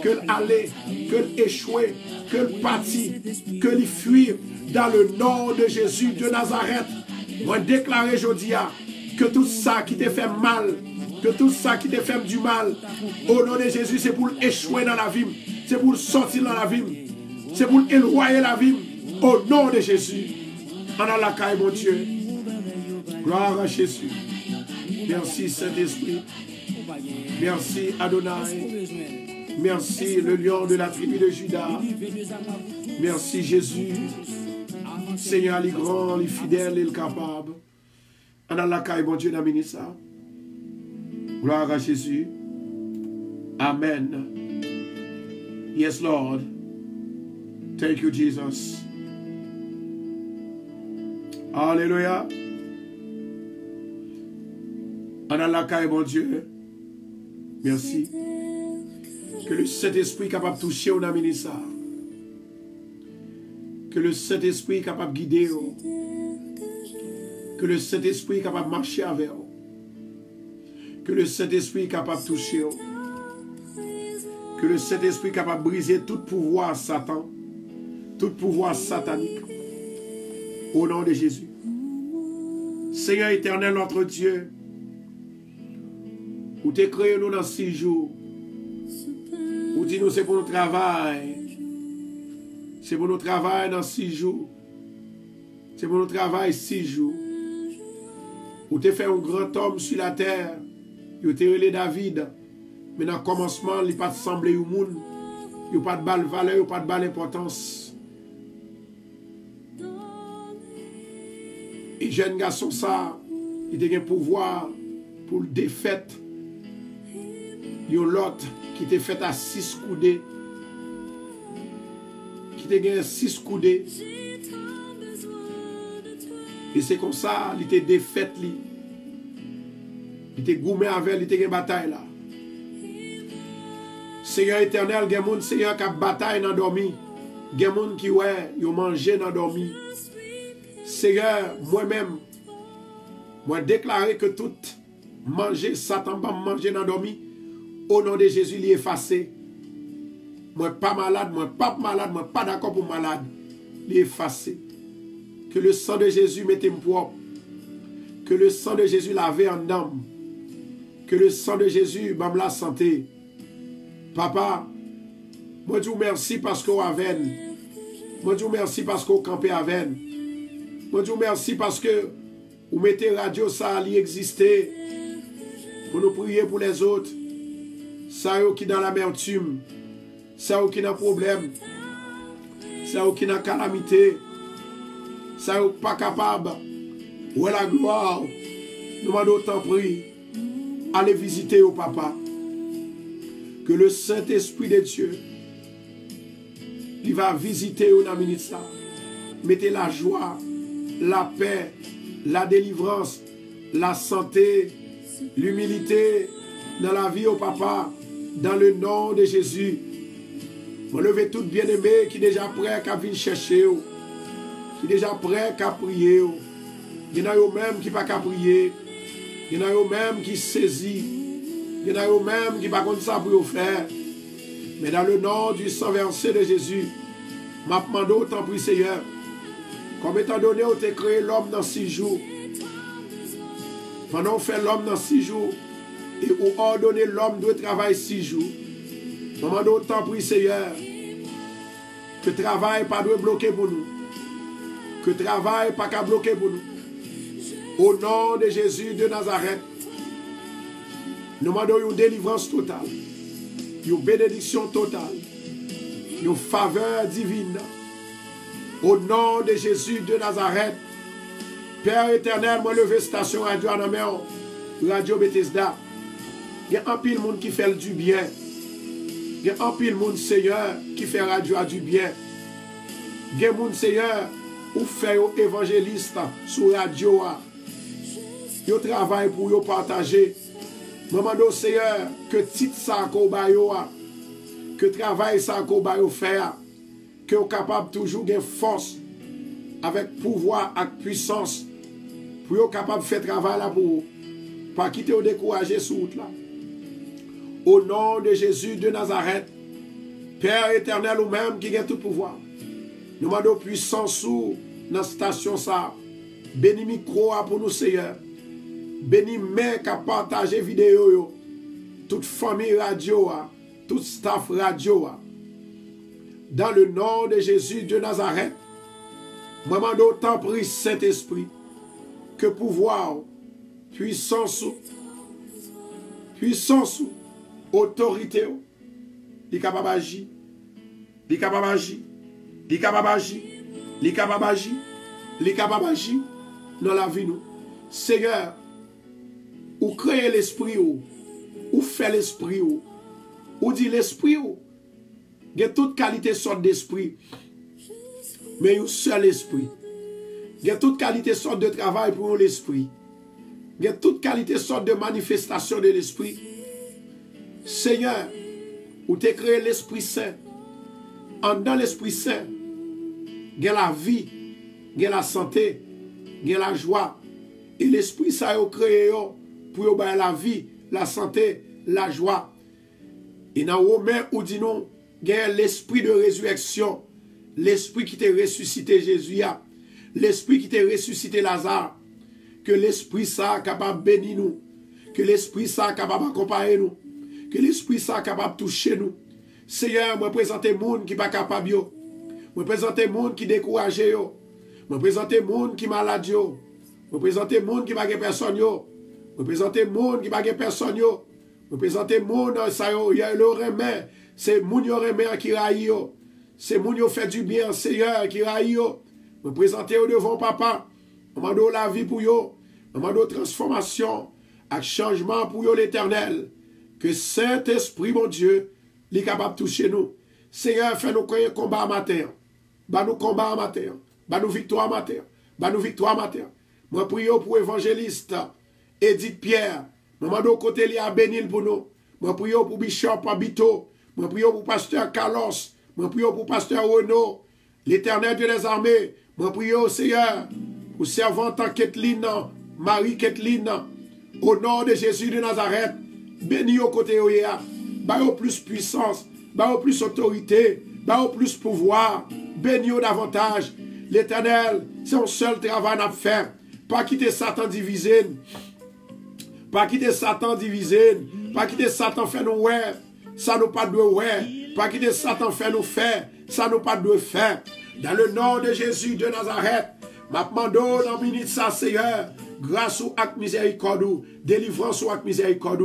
que l'aller, que l'échouer, que le parti, que le fuir dans le nom de Jésus de Nazareth. Moi, déclarer aujourd'hui que tout ça qui te fait mal, que tout ça qui te fait du mal, au nom de Jésus, c'est pour échouer dans la vie, c'est pour sortir dans la vie, c'est pour éloigner la vie, au nom de Jésus. En la caille, mon Dieu. Gloire à Jésus. Merci Saint-Esprit. Merci Adonai. Merci le lion de la tribu de Juda. Merci Jésus. Seigneur, les grands, les fidèles et les capables. En la caille, mon Dieu, d'amener ça. Gloire à Jésus. Amen. Yes, Lord. Thank you, Jesus. Alléluia. En la caille, mon Dieu. Merci. Que le Saint-Esprit capable de toucher au ami ça. Que le Saint-Esprit capable de guider. Que le Saint-Esprit capable de marcher avec vous. Que le Saint-Esprit capable de toucher. Que le Saint-Esprit capable de briser tout pouvoir Satan. Tout pouvoir satanique. Au nom de Jésus. Seigneur éternel, notre Dieu. Ou t'es créé nous dans 6 jours. Ou dis nous c'est pour notre travail. C'est pour notre travail dans 6 jours. C'est pour notre travail 6 jours. Ou t'es fait un grand homme sur la terre. Ou t'es relé David. Mais dans le commencement, il n'y a pas de semblé au monde. Il n'y a pas de balle valeur, il n'y a pas de balle importance. Et jeune garçon ça, il a un pouvoir pour le défaite. Il y a l'autre qui était fait à 6 coudées. Qui était gagné 6 coudées. Et c'est comme ça, il était défaite. Il était gourmé avec, il était une bataille là. Seigneur éternel, il y a des gens Seigneur qui a bataille dans dormi. Il y a des gens qui ont mangé dans dormi. Seigneur, moi-même, moi déclarer que tout manger, Satan va manger dans dormi. Au nom de Jésus, il est effacé. Moi pas malade, moi pas malade, moi pas d'accord pour malade. Il est effacé. Que le sang de Jésus mette moi propre. Que le sang de Jésus lave en âme. Que le sang de Jésus bam la santé. Papa, moi je vous remercie parce qu'on avec. Moi je vous remercie parce qu'on campait avec. Moi je vous remercie parce que vous mettez radio ça à y exister. Pour nous prier pour les autres. ça qui dans l'amertume, ça qui dans problème, ça qui dans calamité, ça pas capable, où est la gloire, nous demandons autant pris, allez visiter au papa, que le Saint-Esprit de Dieu, il va visiter au minute ça, mettez la joie, la paix, la délivrance, la santé, l'humilité dans la vie au papa, dans le nom de Jésus. Vous levez tout bien-aimé qui est déjà prêt à venir chercher, qui est déjà prêt à prier. Il y en a eux-mêmes qui ne peuvent pas prier. Il y en a eux-mêmes qui saisit. Il y en a eux-mêmes qui ne peuvent pas ça pour faire. Mais dans le nom du sang versé de Jésus, je demande autant pour Seigneur. Comme étant donné, on t'a créé l'homme dans 6 jours. Pendant qu'on fait l'homme dans 6 jours, et on ordonne l'homme de travailler 6 jours. Je demande autant pour Seigneur. Que le travail pas doit bloquer pour nous. Que le travail pas qu'à bloquer pour nous. Au nom de Jésus de Nazareth, nous demandons une délivrance totale, une bénédiction totale, une faveur divine. Au nom de Jésus de Nazareth, Père éternel, moi levé station radio en main, Radio Bethesda. Il y a un pile monde qui fait du bien. Il y a un pile monde, Seigneur, qui fait radio du bien. Il y a un monde, Seigneur, ou fait évangéliste sur radio. Yo travail pour yo partager. Maman Seigneur, que titre ça qu'on bayo, que travail ça qu'on bayo faire, que vous capable toujours de force avec pouvoir et puissance pour vous capable de faire travail là pour vous. Pas quitter ou décourager sur route là. Au nom de Jésus de Nazareth, Père éternel ou même qui a tout pouvoir. Nous demandons puissance sous dans la station ça. Bénis micro pour nous Seigneur. Bénis mec qui a partagé vidéo yo. Toute famille radio, tout staff radio. Dans le nom de Jésus de Nazareth, moi demande autant pris Saint-Esprit que pouvoir, puissance, autorité, li capable agir, li capable agir, li capable agir, li capable agir, li capable agir dans la vie nous. Seigneur, ou créer l'esprit ou fait l'esprit ou dit l'esprit il y a toute qualité sorte d'esprit, mais un seul esprit. Il y a toute qualité sorte de travail pour l'esprit. Il y a toute qualité sorte de manifestation de l'esprit. Seigneur, ou t'es créé l'Esprit Saint. En dans l'Esprit Saint, il y a la vie, il y a la santé, il y a la joie. Et l'Esprit Saint a créé pour y la vie, la santé, la joie. Et dans Romains, où dit nous, il y a l'esprit de résurrection, l'esprit qui t'a ressuscité Jésus, l'esprit qui t'a ressuscité Lazare, que l'esprit ça capable de bénir nous, que l'esprit ça capable d'accompagner nous, que l'esprit ça capable de toucher nous. Seigneur, moi présenter monde qui pas capable yo, moi présenter monde qui découragé yo, moi présenter monde qui malade yo, moi présenter monde qui pas personne yo, moi présenter monde qui pas personne yo, moi présenter monde ça yo, il y a le remède. C'est moun yo remè qui raille yo. C'est moun yo fait du bien, Seigneur, qui raille yo. Me présenter au devant papa. Demande la vie pour yo. Demande transformation, avec changement pour yo l'Éternel. Que Saint-Esprit, mon Dieu, est capable de toucher nous. Seigneur, fais-nous un combat matin. Ba nous combat matin. Ba nous victoire matin. Ba nous victoire matin. Moi prie pour évangéliste Edith Pierre. Demande au côté li a bénil pour nous. Moi prie pour Bishop Abito. Moi prie pour pasteur Carlos, moi prie pour pasteur Renaud, l'Éternel Dieu des armées, moi prie au Seigneur, pour servante Kathleen, Marie Kathleen, au nom de Jésus de Nazareth, bénis au côté où il y a, bah au plus puissance, bah au plus autorité, bah au plus pouvoir, bénis au davantage, l'Éternel, c'est un seul travail à faire, pas quitter Satan divisé, pas quitter Satan divisé, pas quitter Satan faire nous ouais. Ça nous pas de ouais, pas quitter Satan fait nous faire, ça nous pas de faire. Dans le nom de Jésus de Nazareth, m'a demandé dans minute ça Seigneur, grâce ou acte miséricorde, délivrance ou acte miséricorde.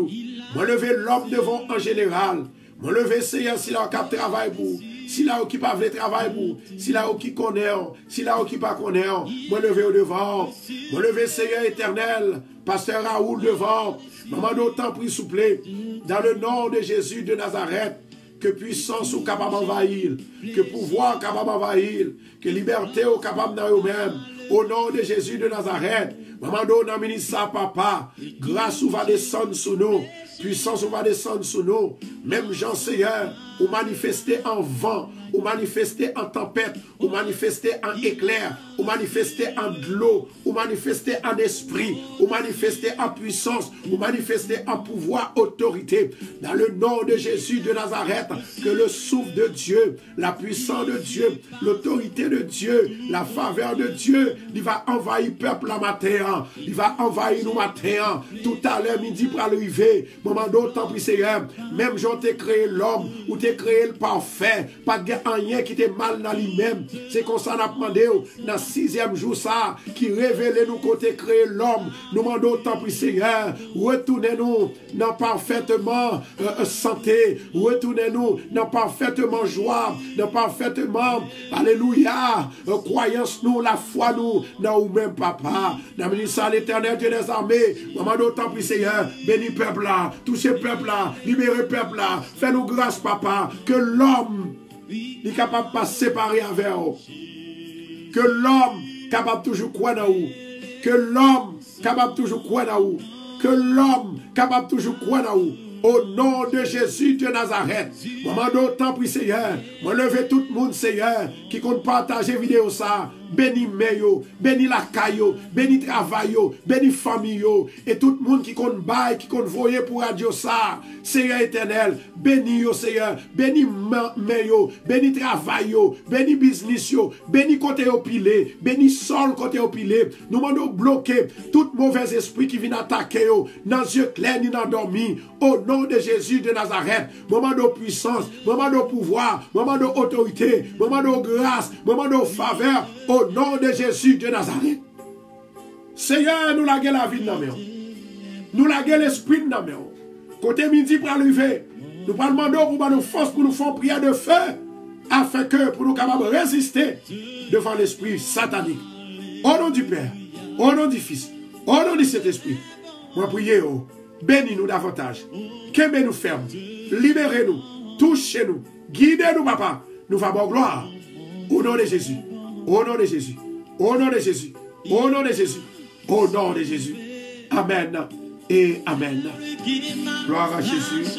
Moi lever l'homme devant en général. Moi lever Seigneur si là qui travaille pour. Si là qui pas veut travailler pour. Si là qui connaît. Si là qui pas connaît. Moi lever au devant. Moi lever Seigneur éternel. Pasteur Raoul devant. Maman d'autant prie souple. Dans le nom de Jésus de Nazareth. Que puissance ou capable d'envahir. Que pouvoir capable d'envahir. Que liberté ou capable d'envahir même. Au nom de Jésus de Nazareth. Maman d'autant ministre ça papa. Grâce ou va descendre sur nous. Puissance ou va descendre sur nous. Même Jean Seigneur. Ou manifester en vent. Ou manifester en tempête. Ou manifester en éclair. Ou manifester en de l'eau. Ou manifester en esprit. Ou manifester en puissance. Ou manifester en pouvoir, autorité. Dans le nom de Jésus de Nazareth. Que le souffle de Dieu. La puissance de Dieu. L'autorité de Dieu. La faveur de Dieu. Il va envahir le peuple la matin. Il va envahir nous matin. Tout à l'heure midi pour arriver. Moment d'autant plus Seigneur. Même Jean t'ai créé l'homme. Ou t'ai créé le parfait. Pas de rien qui était mal dans lui-même. C'est comme ça qu'on a demandé dans le 6e jour ça. Qui révèle nous côté créé l'homme. Nous demandons autant plus Seigneur. Retournez-nous dans parfaitement santé. Retournez-nous dans parfaitement joie. Dans parfaitement alléluia. Croyance nous, la foi nous. Dans nous-mêmes papa. Dans le ministère de l'Éternel Dieu des armées. Nous demandons autant plus Seigneur. Bénis peuple là. Touchez peuple là. Libérez peuple là. Fais-nous grâce papa. Que l'homme est capable de pas séparer avec vous. Que l'homme capable toujours croire dans vous. Que l'homme capable toujours croire dans vous. Que l'homme capable toujours croire dans vous. Au nom de Jésus de Nazareth. Moment d'autant pour Seigneur. Moi lever tout le monde Seigneur. Qui compte partager vidéo ça. Béni meyo. Béni la caillou. Béni travail. Béni famille. Et tout le monde qui compte bail. Qui compte voyer pour radio ça. Seigneur éternel. Béni yo Seigneur. Béni meyo. Béni travail. Béni business yo. Béni côté au pilé. Béni sol côté au pilé. Nous demandons bloquer tout mauvais esprit qui vient attaquer yo. Dans yeux clairs ni dans dormi. Au nom de Jésus de Nazareth, moment de puissance, moment de pouvoir, moment d'autorité, moment de grâce, moment de faveur, au nom de Jésus de Nazareth. Seigneur, nous laguons la vie dans nos mains. Nous laguons l'esprit dans nos mains. Côté midi pour lever, nous demandons pour nous force pour nous faire prière de feu, afin que pour nous capables de résister devant l'esprit satanique. Au nom du Père, au nom du Fils, au nom de cet esprit, moi prier. Bénis-nous davantage. Qu'aimez nous ferme. Libérez-nous. Touchez-nous. Guidez-nous, papa. Nous faisons gloire. Au nom de Jésus. Au nom de Jésus. Au nom de Jésus. Au nom de Jésus. Au nom de Jésus. Amen. Et Amen. Gloire à Jésus.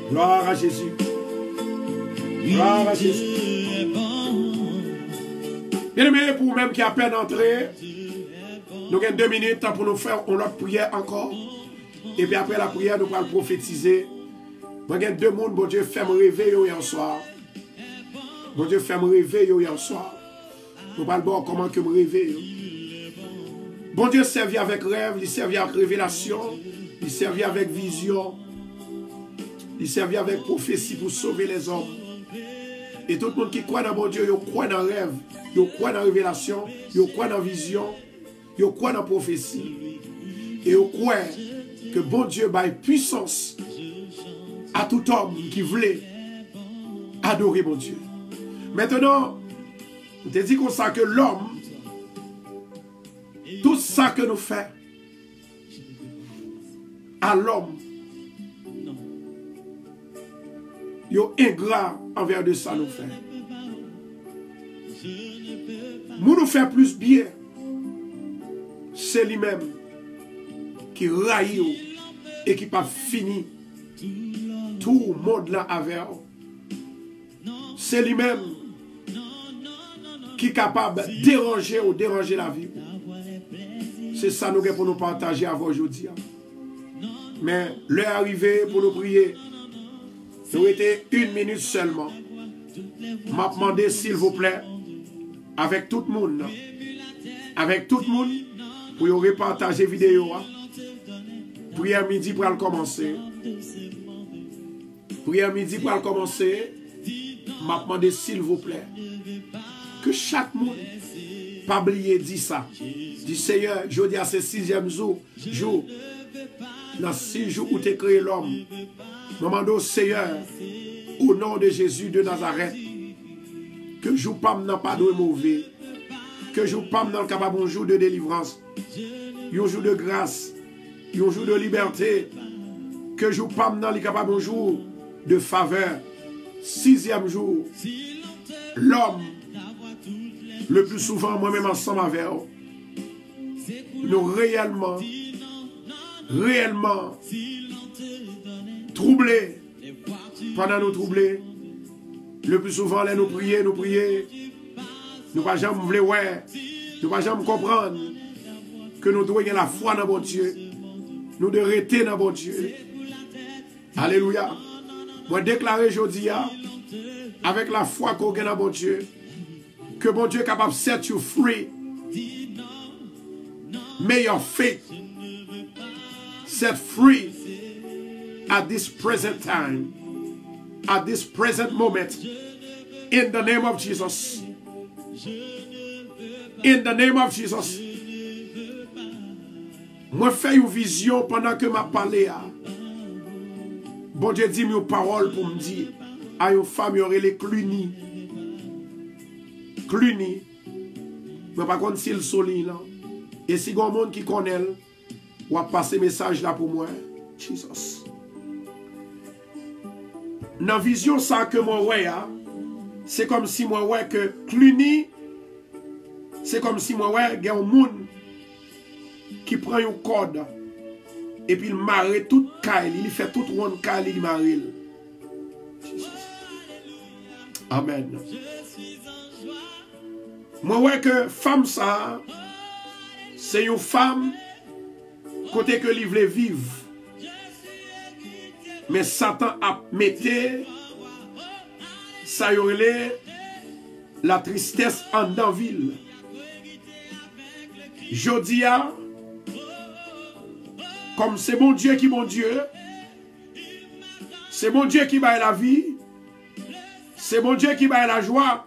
Gloire à Jésus. Gloire à Jésus. Bien-aimé, pour même qui a peine d'entrer, nous avons 2 minutes pour nous faire une autre prière encore. Et puis après la prière, nous allons prophétiser. Moi, j'ai 2 mondes, bon Dieu, fait me rêver hier soir. Bon Dieu, fait me rêver hier soir. Nous allons voir comment que me rêver. Bon Dieu servi avec rêve, il servi avec révélation, il servi avec vision, il servi avec prophétie pour sauver les hommes. Et tout le monde qui croit dans bon Dieu, il croit dans rêve, il croit dans révélation, il croit dans vision, il croit dans prophétie. Et il croit que bon Dieu baille puissance à tout homme qui voulait adorer mon Dieu. Maintenant, on te dit comme ça que l'homme, tout ça que nous faisons à l'homme, il est ingrat envers de ça nous fait. Nous fait plus bien, c'est lui-même qui raille et qui pas fini tout le monde là avec. C'est lui-même qui est capable de déranger ou déranger la vie. C'est ça nous pour nous partager avant aujourd'hui. Mais l'heure arrivée pour nous prier. Nous étions 1 minute seulement. M'a demandé s'il vous plaît, avec tout le monde, pour vous repartager la vidéo. Prière midi pour le commencer. Prière midi pour le commencer. M'a demandé s'il vous plaît, que chaque monde, pas oublier dit ça. Dit Seigneur, je dis à ce 6e jour, dans 6 jours où tu as créé l'homme. Nous demandons, Seigneur, au nom de Jésus de Nazareth, que je pas n'a pas de mauvais, que je pas dans capable un jour de délivrance, un jour de grâce, un jour de liberté, que je pas dans le capable un jour de faveur. 6e jour, l'homme, le plus souvent moi-même ensemble avec eux, nous réellement troublés, pendant nous troubler, le plus souvent, là, nous prier, nous ne pas jamais vouloir, ouais, nous pas jamais comprendre que nous devons avoir la foi dans bon Dieu, nous devons rester dans bon Dieu. Alléluia. Moi, déclarer aujourd'hui, avec la foi qu'on a dans bon Dieu, que bon Dieu est capable de set you free. May your faith set free at this present time, at this present moment, in the name of Jesus. In the name of Jesus. Moi, fais une vision pendant que je parle. Bon Dieu dit une parole pour me dire à une femme, il y aurait les Cluny. Cluny. Mais par contre, si le soleil là. Et si il y a un monde qui connaît, ou a passé message là pour moi. Jesus. Dans la vision ça que moi ouais, c'est comme si moi ouais que Cluny, c'est comme si moi ouais, il y a un monde qui prend un code et puis il marre tout caille, il fait tout one caille, il marre. Amen. Moi ouais que femme ça, c'est une femme côté que il veut vivre. Mais Satan a mis ça y aurait la tristesse en dans ville. Jodia, comme c'est mon Dieu qui est mon Dieu, c'est mon Dieu qui baille la vie, c'est mon Dieu qui baille la joie,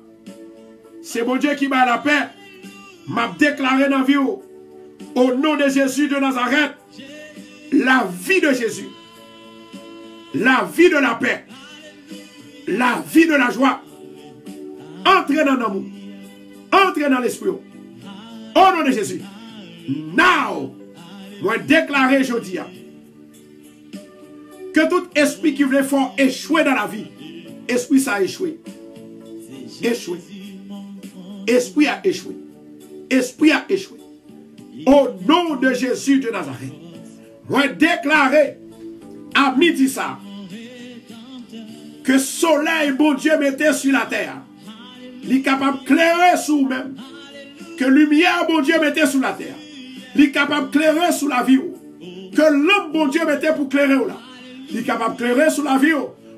c'est mon Dieu qui baille la paix. M'a déclaré dans la vie au nom de Jésus de Nazareth, la vie de Jésus, la vie de la paix, la vie de la joie, entrez dans l'amour, entrez dans l'esprit. Au nom de Jésus. Now, moi déclarer aujourd'hui que tout esprit qui voulait faire échouer dans la vie, esprit ça a échoué. Échoué. Esprit a échoué. Esprit a échoué. Au nom de Jésus de Nazareth, moi déclarer à midi ça que soleil bon Dieu mettait sur la terre, il est capable de clairer sur vous-même. Que lumière bon Dieu mettait sur la terre, il est capable de clairer sur la vie. Que l'homme bon Dieu mettait pour clairer là, il est capable de clairer sur la vie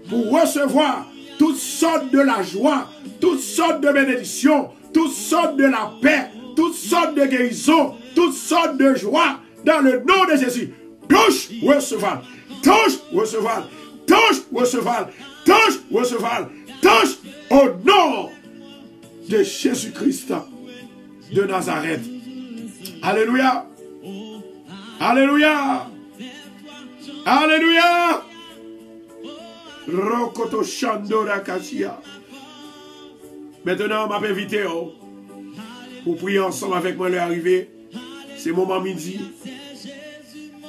pour recevoir toutes sortes de la joie, toutes sortes de bénédictions, toutes sortes de la paix, toutes sortes de guérison, toutes sortes de joie dans le nom de Jésus. Touche, recevoir. Touche, recevoir. Touche, recevoir. Touche, recevoir. Touche au nom de Jésus-Christ de Nazareth. Alléluia. Alléluia. Alléluia. Rokoto Shandora Kasia. Maintenant, je vais inviter pour prier ensemble avec moi l'arrivée. C'est moment midi.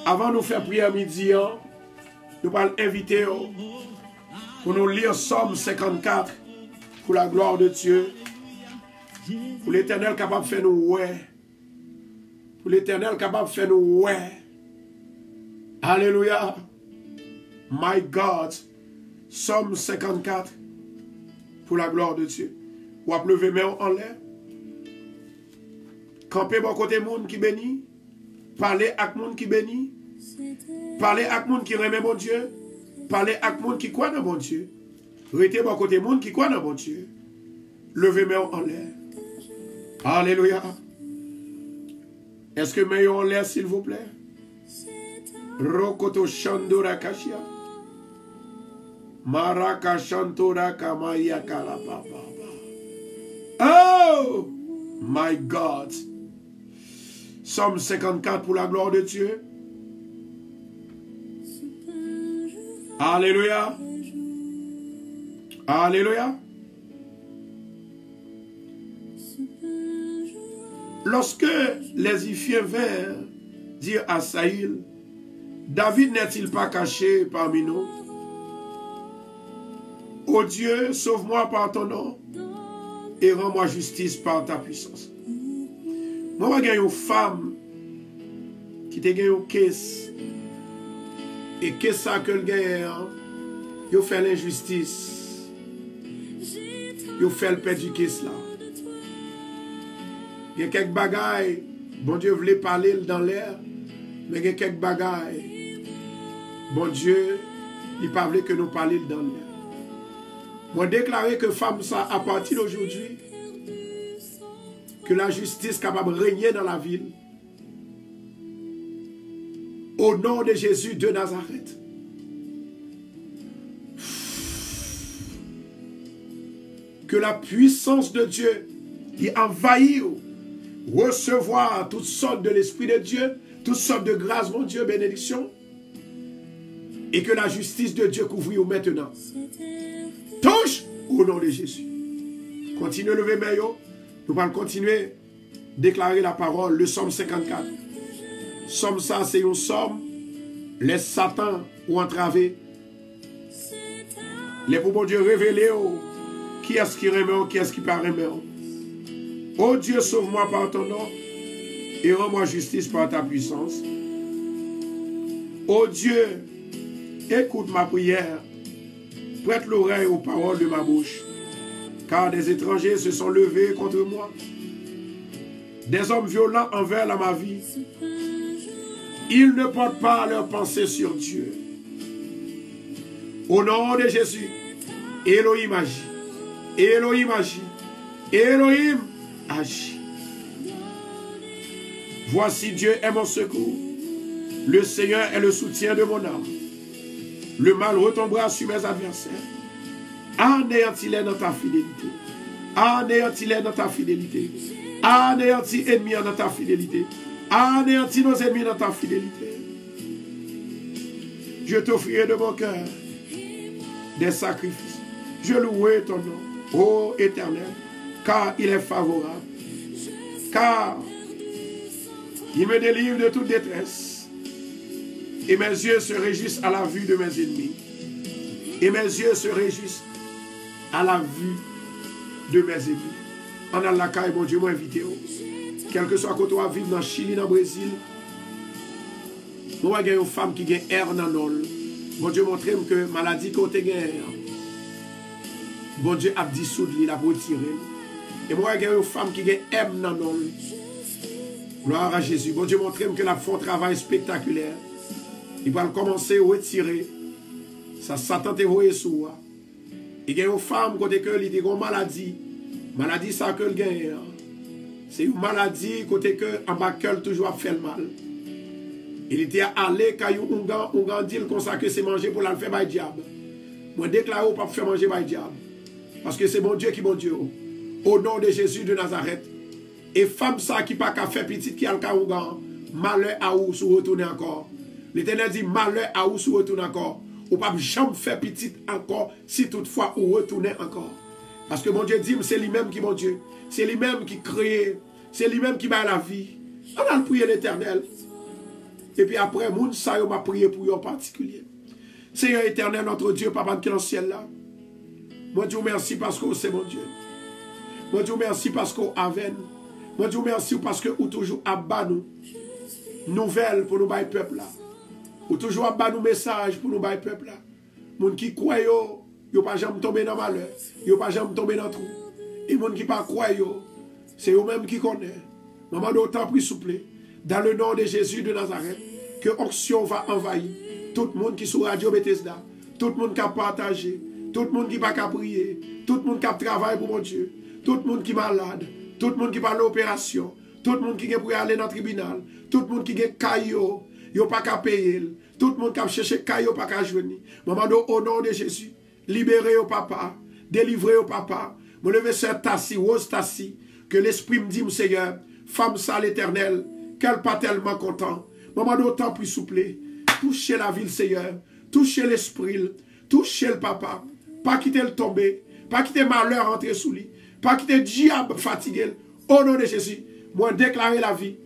Avant de nous faire prier à midi, nous allons inviter pour nous lire Somme 54 pour la gloire de Dieu. Pour l'Éternel capable de faire nous ouais. Pour l'Éternel capable de faire nous ouais. Alléluia. My God. Somme 54 pour la gloire de Dieu. Ou à lever main en l'air. Camper bon côté monde qui bénit. Parler avec monde qui bénit. Parler avec monde qui remet mon Dieu. Parler avec monde qui croit dans mon Dieu. Restez bon côté monde qui croit dans mon Dieu. Levez main en l'air. Alléluia. Est-ce que main en l'air s'il vous plaît? Rokoto Shandora Kashia. Maraka Shantora Kamaya Kalapapa. Oh my God. Somme 54 pour la gloire de Dieu. Alléluia. Alléluia. Lorsque les Iphiens vinrent dire à Saül, David n'est-il pas caché parmi nous? Ô Dieu, sauve-moi par ton nom et rends-moi justice par ta puissance. Moi, j'ai une femme qui te gagne une caisse. Et qu'est-ce ça que le gagne? Il fait l'injustice. Il fait le perdre du caisse là. Il y a quelques bagailles, bon Dieu voulait parler dans l'air, mais il y a quelques bagailles, bon Dieu, il ne parlait que nous parler dans l'air. Moi, déclarer que femme ça, à partir d'aujourd'hui, que la justice est capable de régner dans la ville, au nom de Jésus de Nazareth. Que la puissance de Dieu qui envahit, recevoir toutes sortes de l'Esprit de Dieu, toutes sortes de grâces, mon Dieu, bénédiction, et que la justice de Dieu couvre maintenant. Touche au nom de Jésus. Continuez à lever maillot. Nous allons continuer à déclarer la parole, le psaume 54. Somme ça, c'est une somme. Les Satan ou entravé. Les pour bon Dieu révéler qui est-ce qui remet, qui est-ce qui pas remet. Oh Dieu, sauve-moi par ton nom et rends-moi justice par ta puissance. Oh Dieu, écoute ma prière, prête l'oreille aux paroles de ma bouche, car des étrangers se sont levés contre moi, des hommes violents envers ma vie. Ils ne portent pas leur pensée sur Dieu. Au nom de Jésus, Elohim agit, Elohim agit, Elohim agit. Voici Dieu est mon secours. Le Seigneur est le soutien de mon âme. Le mal retombera sur mes adversaires. Anéantis-les dans ta fidélité. Anéantis-les dans ta fidélité. Anéantis ennemis dans ta fidélité. Anéantis nos ennemis dans ta fidélité. Je t'offrirai de mon cœur des sacrifices. Je louerai ton nom, ô Éternel, car il est favorable. Car il me délivre de toute détresse. Et mes yeux se réjouissent à la vue de mes ennemis. Et mes yeux se réjouissent à la vue de mes ennemis. En Allah, bon Dieu, m'a invité. Quel que soit côté où vivre dans le Chili, dans le Brésil, moi, j'ai une femme qui a air dans l'ol. Bon Dieu, montre que maladie côté gagne. Bon Dieu a dissout, il a retiré. Et moi, j'ai une femme qui a air dans l'ol. Gloire à Jésus. Bon Dieu, montre que la font un travail spectaculaire. Il va commencer à retirer. Ça, Satan te voyé sur moi. Il y a une femme côté que il a une maladie. Maladie, ça que le gagne. C'est une maladie côté que en bas toujours fait le mal. Il était allé quand on dit comme ça que c'est manger pour la faire par le diable. Moi déclare pas faire manger par le diable. Parce que c'est mon Dieu qui est mon Dieu. Au nom de Jésus de Nazareth. Et femme ça qui pas qu'à faire petite qui a le cas malheur à ou sous retourner encore. L'Éternel dit malheur à ou sous retourner encore. Ou pas jamais faire petite encore si toutefois ou retourner encore. Parce que mon Dieu dit c'est lui-même qui est mon Dieu. C'est lui-même qui crée. C'est lui-même qui bat la vie. On a prié l'Éternel. Et puis après, moun sa yo m'a prié pour eux en particulier. Seigneur éternel, notre Dieu, Papa qui est dans le ciel là. Moi, Dieu merci parce que c'est mon Dieu. Moi, Dieu merci parce qu'on avait nous. Moi, Dieu merci parce que ou toujours abat nous. Nouvelles pour nous bailler peuple là. Ou toujours abat nous messages pour nous bailler peuple là. Moun qui croit yo pas jamais tomber dans malheur. Yo pas jamais tomber dans trou. Et moun qui pas croit c'est eux-mêmes qui connaissent. Maman d'autant plus souple. Dans le nom de Jésus de Nazareth, que onction va envahir tout le monde qui est sur Radio Bethesda, tout le monde qui a partagé, tout le monde qui n'a pas prier, tout le monde qui a travaillé pour mon Dieu, tout le monde qui est malade, tout le monde qui va à l'opération, tout le monde qui est pour aller dans le tribunal, tout le monde qui est caillot, il n'a pas qu'à payer, tout le monde qui a cherché caillot, pas qu'à joindre. Maman, au nom de Jésus, libérez au papa, délivrez au papa, me levez cette tassi, rose tassi, que l'Esprit me dit, mon Seigneur, femme ça l'Éternel, qu'elle pas tellement content. Maman d'autant plus souple. Touchez la ville, Seigneur. toucher l'esprit, toucher le papa, pas quitter le tomber, pas quitter malheur entrer sous lui, pas quitter le diable fatigué. Au nom de Jésus, moi déclarer la vie,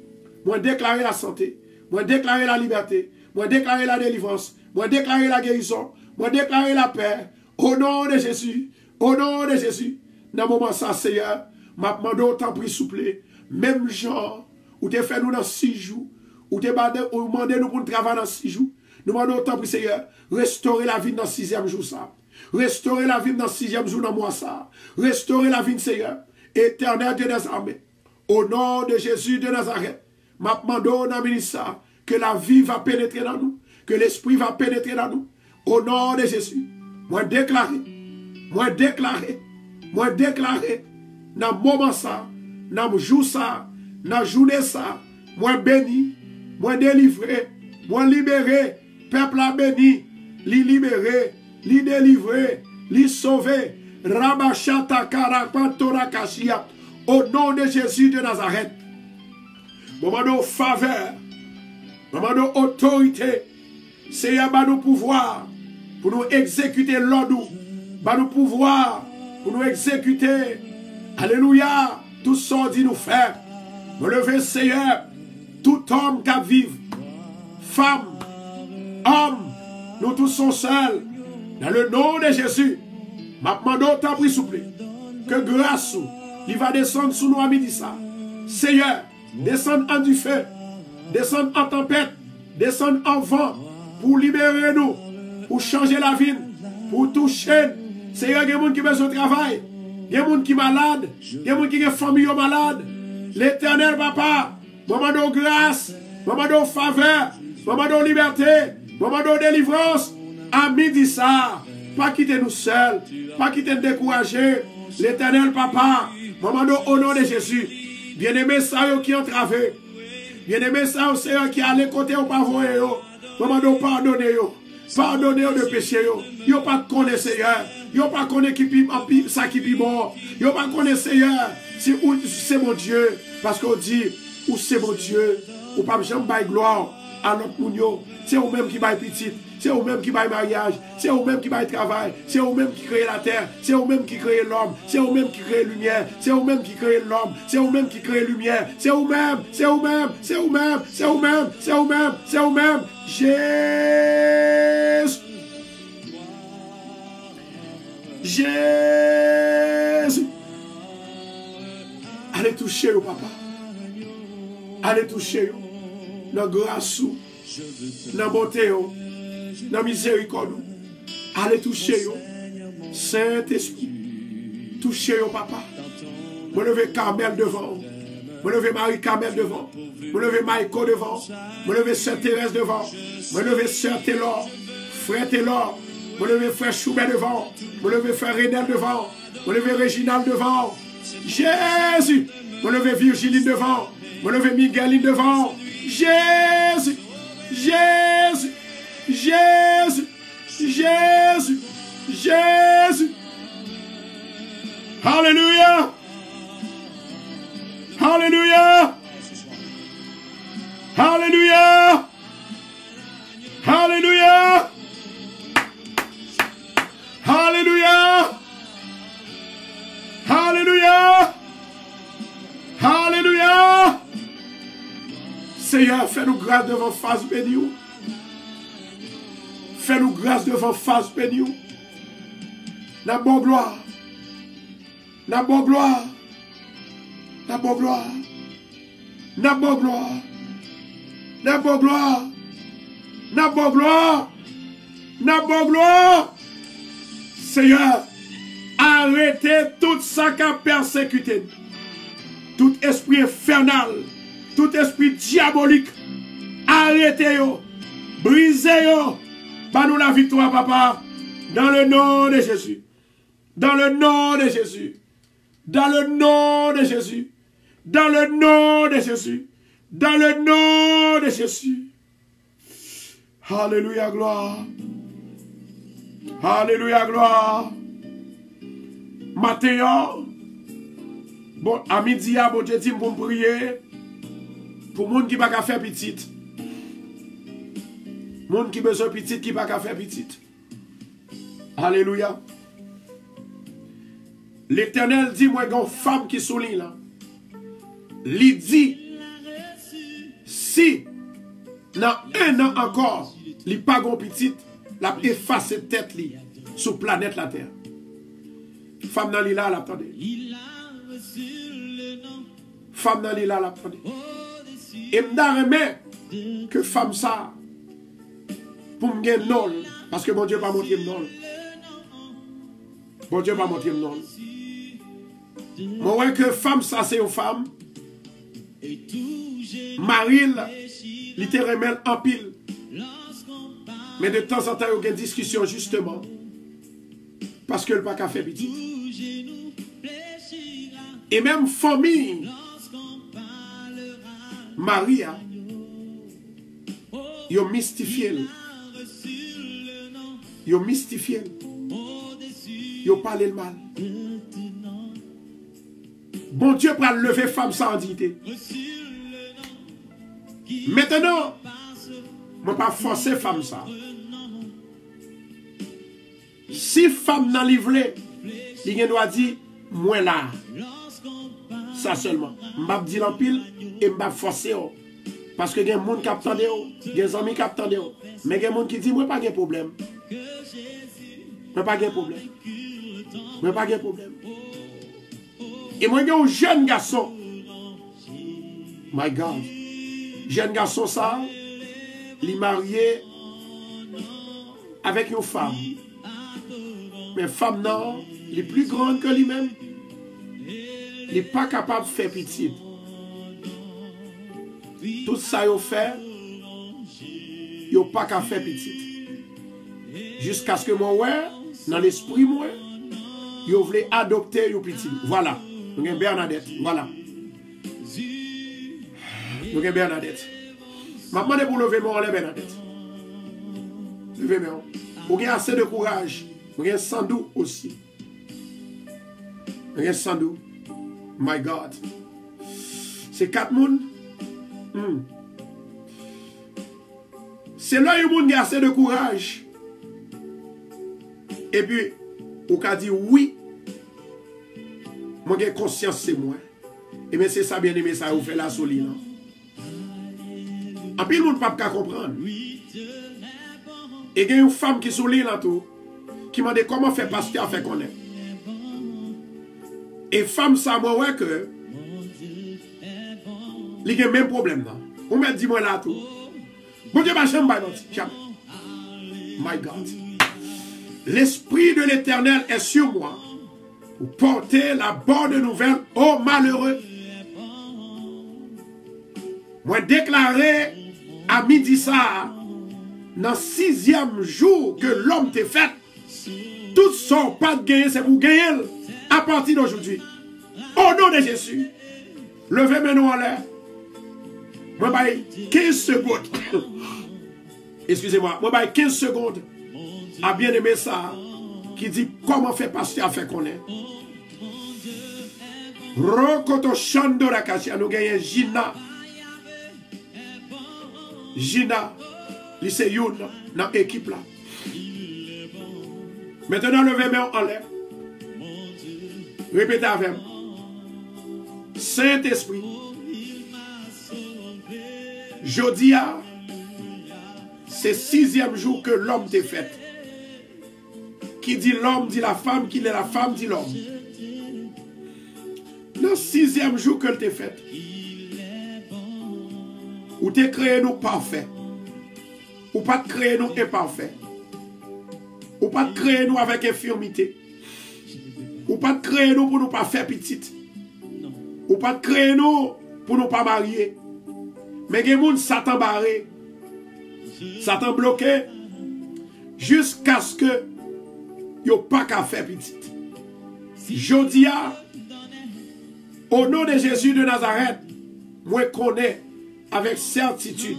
moi déclarer la santé, moi déclarer la liberté, moi déclarer la délivrance, moi déclarer la guérison, moi déclarer la paix. Au nom de Jésus, au nom de Jésus, dans le moment ça, Seigneur, m'a demandé autant pris souple, même genre, ou t'es fait nous dans 6 jours, ou t'es demandé nous pour travailler dans 6 jours, nous demandons autant pris Seigneur, restaurer la vie dans le 6e jour ça, restaurer la vie dans le 6e jour dans le mois ça, restaurer la vie Seigneur, éternel Dieu des armées, au nom de Jésus de Nazareth, m'a demandé dans le ministère, que la vie va pénétrer dans nous, que l'esprit va pénétrer dans nous, au nom de Jésus, moi déclarer, dans le moment ça, dans le jour ça, dans la journée ça, moi béni, moi délivré, moi libéré, peuple a béni, li libéré, li délivré, li sauvé, Rabachata Karapantora Kashia, au nom de Jésus de Nazareth. Moment de faveur, moment d'autorité, Seigneur, va nous pouvoir pour nous exécuter l'ordre, va nous pouvoir pour nous exécuter, alléluia, tout ce dit nous faire. Me lever, Seigneur, tout homme qui vive, femme, homme, nous tous sommes seuls, dans le nom de Jésus. Ma demande autant pris souple, que grâce, il va descendre sous nous à midi ça. Seigneur, descendre en du feu, descendre en tempête, descendre en vent, pour libérer nous, pour changer la vie, pour toucher. Seigneur, il y a des gens qui ont besoin de travail, il y a des gens qui sont malades, il y a des gens qui ont une famille malade. L'éternel papa, moment de grâce, moment de faveur, moment de liberté, moment de délivrance, à midi ça, pas quitter nous seuls, pas quitter nous décourager. L'éternel papa, moment de au nom de Jésus, bien-aimé ça qui ont travé, bien-aimé ça Seigneur qui allait côté au pavot, moment de pardonner, pardonner de péché, yo pas connaître Seigneur, yo pas connaître qui ça qui bon, yo pas connaître Seigneur, c'est mon Dieu, parce qu'on dit, ou c'est mon Dieu, ou pas jamais bail gloire à notre mounio, c'est vous même qui bail petit, c'est vous même qui bail mariage, c'est vous même qui bail travail, c'est vous même qui crée la terre, c'est vous même qui crée l'homme, c'est vous même qui crée lumière, c'est vous même qui crée l'homme, c'est vous même qui crée lumière, c'est vous même, c'est vous même, c'est vous même, c'est vous même, c'est vous même, c'est vous même, Jésus. Jésus. Allez toucher au papa. Allez toucher dans la grâce, dans la bonté, dans la miséricorde. Allez toucher Saint-Esprit. Touchez au papa. Me lever Carmel devant. Me lever Marie-Carmel devant. Me lever Maïko devant. Me lever Sœur Thérèse devant. Me lever Sœur Taylor. Frère Taylor. Me lever Frère Choubert devant. Me lever Frère Renel devant. Me lever Réginald devant. Jésus. Me lever Virginie devant. Me lever Migueline devant. Jésus. Jésus. Jésus. Jésus. Jésus. Alléluia. Alléluia. Alléluia. Alléluia. Alléluia. Alléluia. Alléluia. Seigneur, fais-nous grâce devant face bénie. Fais-nous grâce devant face bénie. La bonne gloire. La bonne gloire. La bonne gloire. La bonne gloire. La bonne gloire. La bonne gloire. La bonne gloire. Seigneur, arrêtez tout ça qui a persécuté. Tout esprit infernal, tout esprit diabolique, arrêtez-yo, brisez-yo. Pas-nous la victoire, papa, dans le nom de Jésus. Dans le nom de Jésus. Dans le nom de Jésus. Dans le nom de Jésus. Dans le nom de Jésus. Alléluia, gloire. Alléluia, gloire. Matin, bon, à midi, bon Dieu dit pour me prier pour les gens qui ne peuvent pas faire petit. Monde qui besoin petit qui pas qu'à faire petit. Alléluia. L'Éternel dit, moi, une femme qui souligne là. Il dit, si dans un an encore, il pas gon petit, la efface tête li sur planète la terre. Femme dans l'île là, l'attendez. Femme dans l'île là, l'attendez. Et m'darreme que femme ça pour me gagner non parce que mon Dieu pas montré non. Bon Dieu pas montré non. Moi que femme ça c'est une femme. Maril littéralement en pile. Mais de temps en temps il y a une discussion justement parce que le pas qu'à faire petit. Et même famille Maria yo mystifié. Yo mystifié. Yo parlé le mal. Bon Dieu pour lever femme sans dignité. Maintenant, je ne vais pas forcer femme ça. Si femme n'a livré, il doit dire, moi là. Ça seulement. Je ne vais pas dire en pile et je ne vais pas forcer. Parce que il y a des gens qui attendent, il y a des amis qui attendent. Mais il y a des gens qui disent, moi pas de problème. Moi pas de problème. Moi pas de problème. Et moi, il y a un jeune garçon. My God. Jeune garçon, ça, il est marié avec une femme. Mais femme, non, il est plus grande que lui-même. Il n'est pas capable de faire pitié. Tout ça, il fait, il n'est pas capable de faire pitié. Jusqu'à ce que moi, ouais, dans l'esprit, moi, il voulait adopter une petite. Voilà. Nous avons Bernadette. Voilà. Nous avons Bernadette. Je demande pour lever mon enlève Bernadette. Levez moi. Vous avez assez de courage. Vous avez Sandou aussi. Vous avez Sandou. My God. C'est 4 personnes. C'est là où vous avez assez de courage. Et puis, vous avez dit oui. Moi, j'ai conscience, c'est moi. Et bien, c'est ça, bien aimé, ça vous fait la soline. En plus, le monde ne peut pas comprendre. Et il y a une femme qui souligne là tout, qui m'a dit comment faire pasteur fait qu'on est. Et femme, ça, moi, ouais, que. Il y a le même problème là. On m'a dit, moi là tout. Bon Dieu, ma chambre, jamais. My God. L'Esprit de l'Éternel est sur moi. Pour porter la bonne nouvelle aux malheureux. Moi déclaré à midi ça, dans 6e jour que l'homme t'est fait, tout son pas de gagner, c'est pour gagner à partir d'aujourd'hui. Au nom de Jésus, levez mes mains en l'air. Moi, 15 secondes. Excusez-moi, moi, 15 secondes à bien aimer ça. Qui dit comment faire passer à faire qu'on est. Rokoto Chandora Kasia, nous gagnons Gina. Gina, lycée Youn, dans l'équipe là. Maintenant, levez-moi en l'air. Répétez avec moi. Saint-Esprit, Jodia, c'est 6e jour que l'homme t'est fait. Qui dit l'homme, dit la femme, qui est la femme, dit l'homme. Dans 6e jour que t'es fait, ou t'es créé nous parfaits, ou pas te créer nous imparfaits, ou pas te créer nous avec infirmité, ou pas te créer nous pour nous pas faire petite, ou pas te créer nous pour nous pas marier. Mais il y a des gens Satan barré, Satan bloqué, jusqu'à ce que yo pas qu'à faire petite. Jodia, au nom de Jésus de Nazareth, moi connais avec certitude.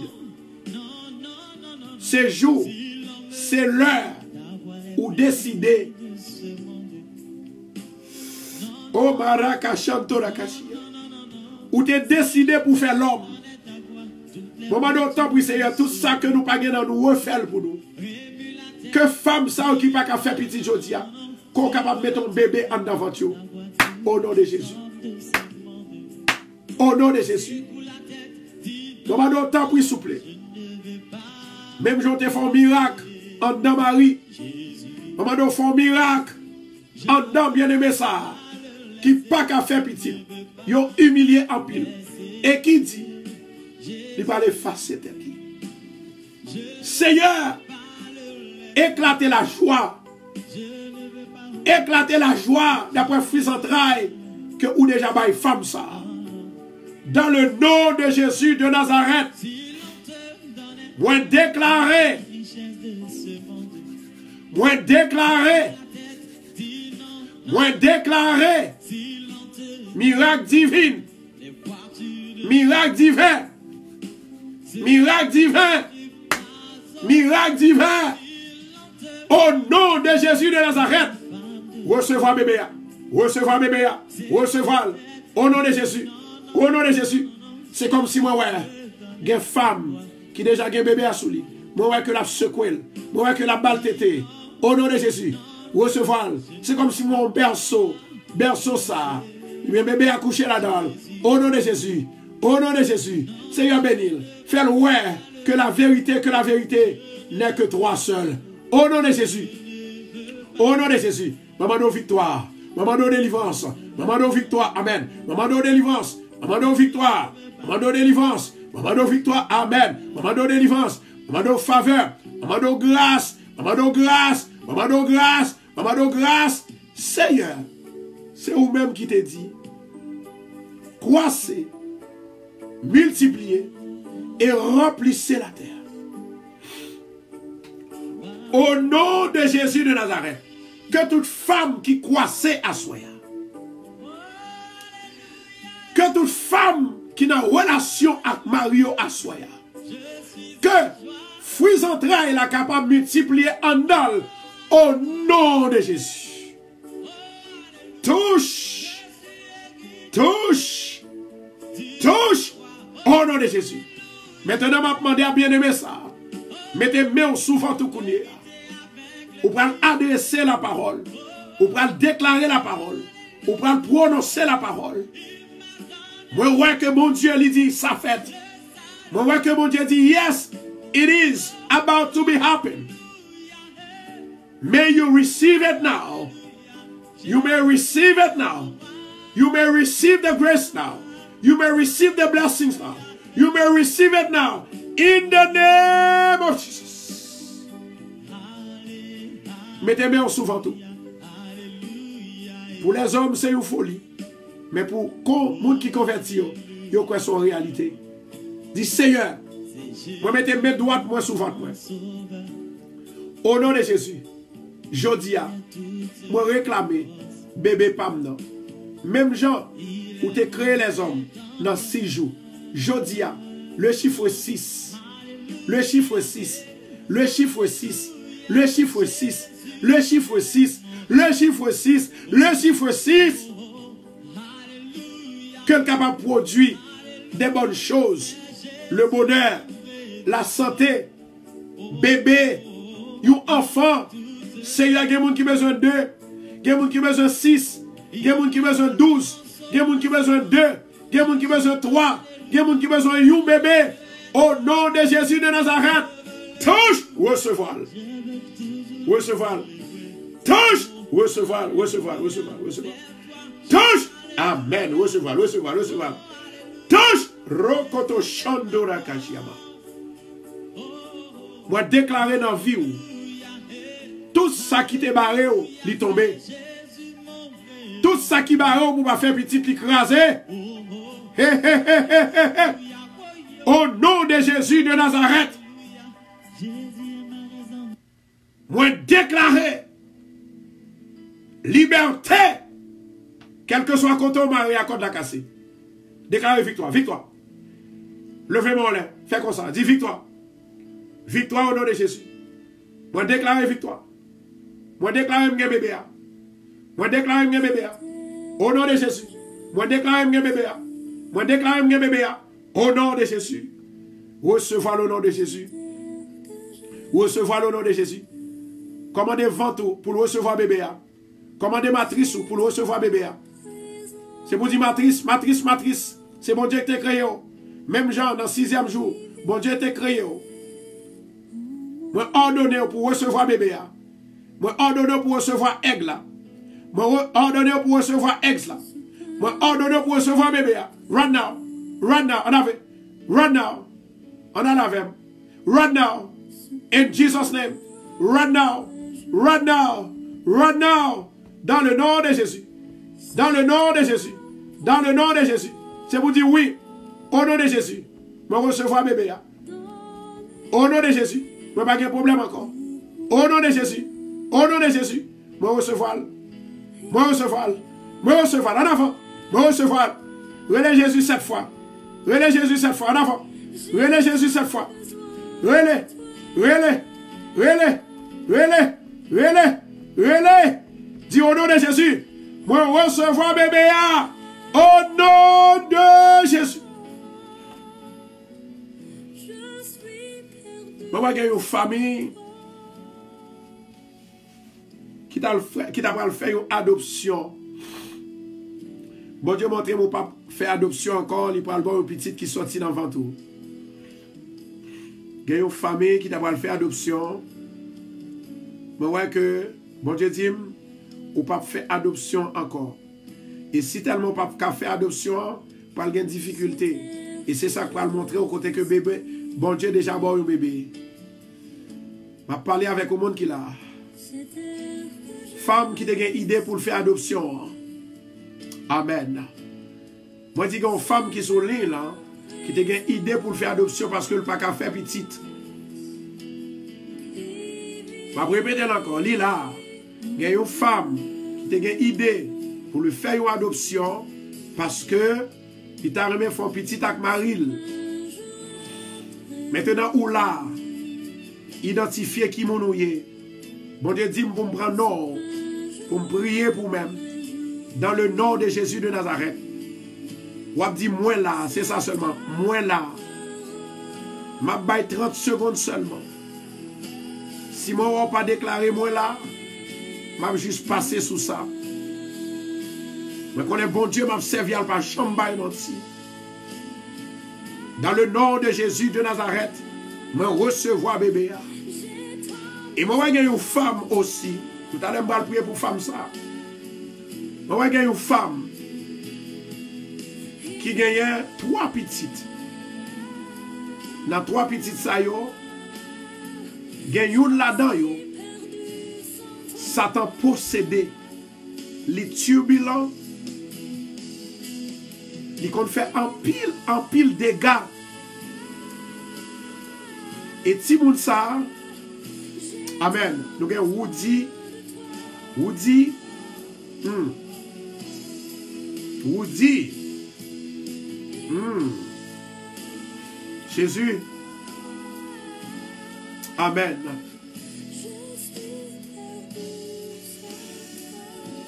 Ce jour, c'est l'heure où décider. Oh Maraka Chantora Kashia. Où tu décidé pour faire l'homme. Moment d'autant pour Seigneur, tout ça que nous pas dans nous refaire pour nous. Que femme ça qui pas qu'à faire petit jodia, qu'on capable mettre un bébé en devant vous. Au nom de Jésus. Au nom de Jésus. Moment d'autant pour souple. Même j'en te fait un miracle en dedans Marie. Moment d'autant fait un miracle en dedans bien-aimé ça. Qui pas qu'à faire petit. Ils ont humilié en pile. Et qui dit, il va l'effacer tête. Seigneur, éclatez la joie. Éclatez la joie d'après fils entrailles que ou déjà baille femme ça. Dans le nom de Jésus de Nazareth, moi déclarer, miracle divin, miracle divin, miracle divin, miracle divin, au nom de Jésus de Nazareth, recevoir bébé, recevoir bébé, recevoir, au nom de Jésus, au nom de Jésus. C'est comme si moi, ouais, une femme qui déjà a un bébé à soulier, moi, ouais, que la secouée, moi, ouais, que la balle tété, au nom de Jésus, recevoir. C'est comme si moi, un berceau ça, un bébé a couché là-dedans, au nom de Jésus, au nom de Jésus, Seigneur bénil, fais-le ouais, que la vérité n'est que toi seul. Au nom de Jésus. Au nom de Jésus. Maman de victoire. Maman de délivrance. Maman de victoire. Amen. Maman de délivrance. Maman de victoire. Maman de délivrance. Maman de victoire. Amen. Maman de délivrance. Maman de faveur. Maman de grâce. Maman de grâce. Maman de grâce. Maman de grâce. Seigneur, c'est vous-même qui te dit. Croissez, multipliez et remplissez la terre. Au nom de Jésus de Nazareth, que toute femme qui croissait à soi, que toute femme qui n'a relation avec Mario à soi, que fruits entrailles la capable de multiplier en elle, au nom de Jésus. Touche, touche, touche, au nom de Jésus. Maintenant, je vais demander à bien-aimé ça. Mettez main souvent tout connaît. Vous pouvez adresser la parole. Vous pouvez déclarer la parole. Vous pouvez prononcer la parole. Moi, vois que mon Dieu lui dit, ça fait. Moi, vois que mon Dieu dit, yes, it is about to be happen. May you receive it now. You may receive it now. You may receive the grace now. You may receive the blessings now. You may receive it now. In the name of Jesus. Mettez bien souvent tout. Pour les hommes, c'est une folie. Mais pour les gens qui convertissent, ils ont son réalité. Dis Seigneur, moi mettez mes droites moi souvent. Au nom de Jésus, je dis à moi réclamer bébé Pam non. Même gens où tu créé les hommes dans 6 jours. Je dis à le chiffre 6. Le chiffre 6. Le chiffre 6. Le chiffre 6. Le chiffre 6. Le chiffre 6. Le chiffre 6. Qu'elle est capable de produire des bonnes choses. Le bonheur. La santé. Bébé. Un enfant. C'est il y a des gens qui ont besoin de 2. Il y a des gens qui ont besoin de 6. Il y a des gens qui ont besoin de 12. Il y a des gens qui ont besoin de 2. Il y a des gens qui ont besoin de 3. Il y a des gens qui ont besoin de un bébé. Au nom de Jésus de Nazareth. Touche. Recevoir. Recevoir. Touche. Recevoir. Recevoir. Recevoir. Recevoir. Touche. Amen. Recevoir. Recevoir. Recevoir. Touche. Rokoto Shandora Kashiyama. Moi déclarer dans la vie. Tout ça qui te barré, il tombe. Tout ça qui barré, pour pas faire petit, l'écraser. Au nom de Jésus de Nazareth, moi déclarer liberté, quel que soit côté au mari à côté de la cassée. Déclarer victoire, victoire. Levez-moi là, fais comme ça, dis victoire. Victoire au nom de Jésus. Moi déclarer victoire. Moi déclare mon bébé. Moi déclare mon bébé. Au nom de Jésus. Moi déclare mon bébé. Moi déclare mon bébé. Au nom de Jésus. Recevoir le nom de Jésus. Recevoir le nom de Jésus. Commandez ventre pour le recevoir bébé. Commandez matrice pour le recevoir bébé. C'est pour dire matrice, matrice, matrice. C'est bon Dieu qui t'a créé. Même Jean, dans le 6e jour, bon Dieu t'a créé. Moi ordonné pour recevoir bébé. Moi ordonné pour recevoir aigle. Moi ordonné pour recevoir aigle. Moi ordonné pour recevoir bébé. Right now. Right now. On avait. Right now. On a la même. Right now. In Jesus' name. Right now. Right now. Right now. Dans le nom de Jésus. Dans le nom de Jésus. Dans le nom de Jésus. C'est pour dire oui. Au nom de Jésus. Moi recevoir bébé. Au nom de Jésus. Moi pas de problème encore. Au nom de Jésus. Au nom de Jésus. Moi recevoir. Moi recevoir. Moi recevoir. En avant. Moi recevoir. Relais Jésus 7 fois. Relais Jésus 7 fois. En avant. Relais Jésus 7 fois. Relais. Relais. Relais. Relais. Relais. Relais. Dis au nom de Jésus. Moi recevoir bébé. Au nom de Jésus. Moi, j'ai une famille qui t'a fait une adoption. Bon Dieu montre mon papa fait adoption encore, il parle bon une petite qui sortit dans le ventre. J'ai une famille qui t'a fait adoption. Moi, ouais que bon Dieu dit, ou pas fait adoption encore. Et si tellement pas fait adoption, pas de difficulté. Et c'est ça que va le montrer au côté que bébé, bon Dieu déjà bon un bébé. Je vais parler avec le monde qui l'a. Femme qui a une idée pour faire adoption. Amen. Moi je dis qu'il y a une femme qui est sur l'île, qui a une idée pour faire adoption parce qu'elle n'a pas qu'à faire petite. Je vais répéter encore. Il y a une femme qui a une idée pour lui faire une adoption parce que il t'a remis faire petite avec Maril. Maintenant, où là, identifier qui mon ouïe. Bon Dieu dit pour me prendre nom, pour me prier pour même. Dans le nom de Jésus de Nazareth. Ou a dit moi là, c'est ça seulement. Moi là. M'a baille 30 secondes seulement. Si moi n'a pas déclaré moi là, m'a juste passé sous ça. Mais qu'on est bon Dieu m'a servi à pas chambaille menti. Dans le nom de Jésus de Nazareth, me recevoir bébé. Et moi j'ai une femme aussi. Tout à l'heure je vais prier pour femme ça. Moi j'ai une femme qui gagne 3 petites. Dans 3 petites ça yo, gagne une là-dedans yo. Satan possédé les turbulents. Il compte faire en pile dégâts. Et si moun ça, amen. Nous avons Woody, Jésus, amen.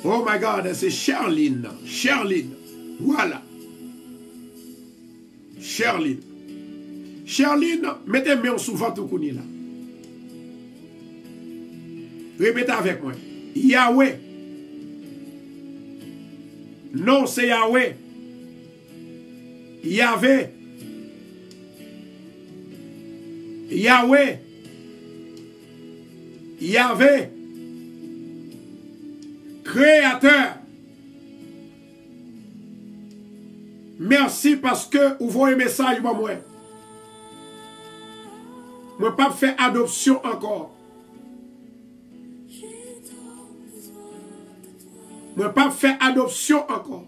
Oh my God, c'est Charline, voilà. Charline, mettez main souvent tout kouni là. Répétez avec moi. Yahweh. Non, c'est Yahweh. Yahvé. Yahweh. Yahvé. Créateur. Merci parce que vous voyez un message pour moi. Je ne peux pas faire adoption encore. Je ne peux pas faire adoption encore.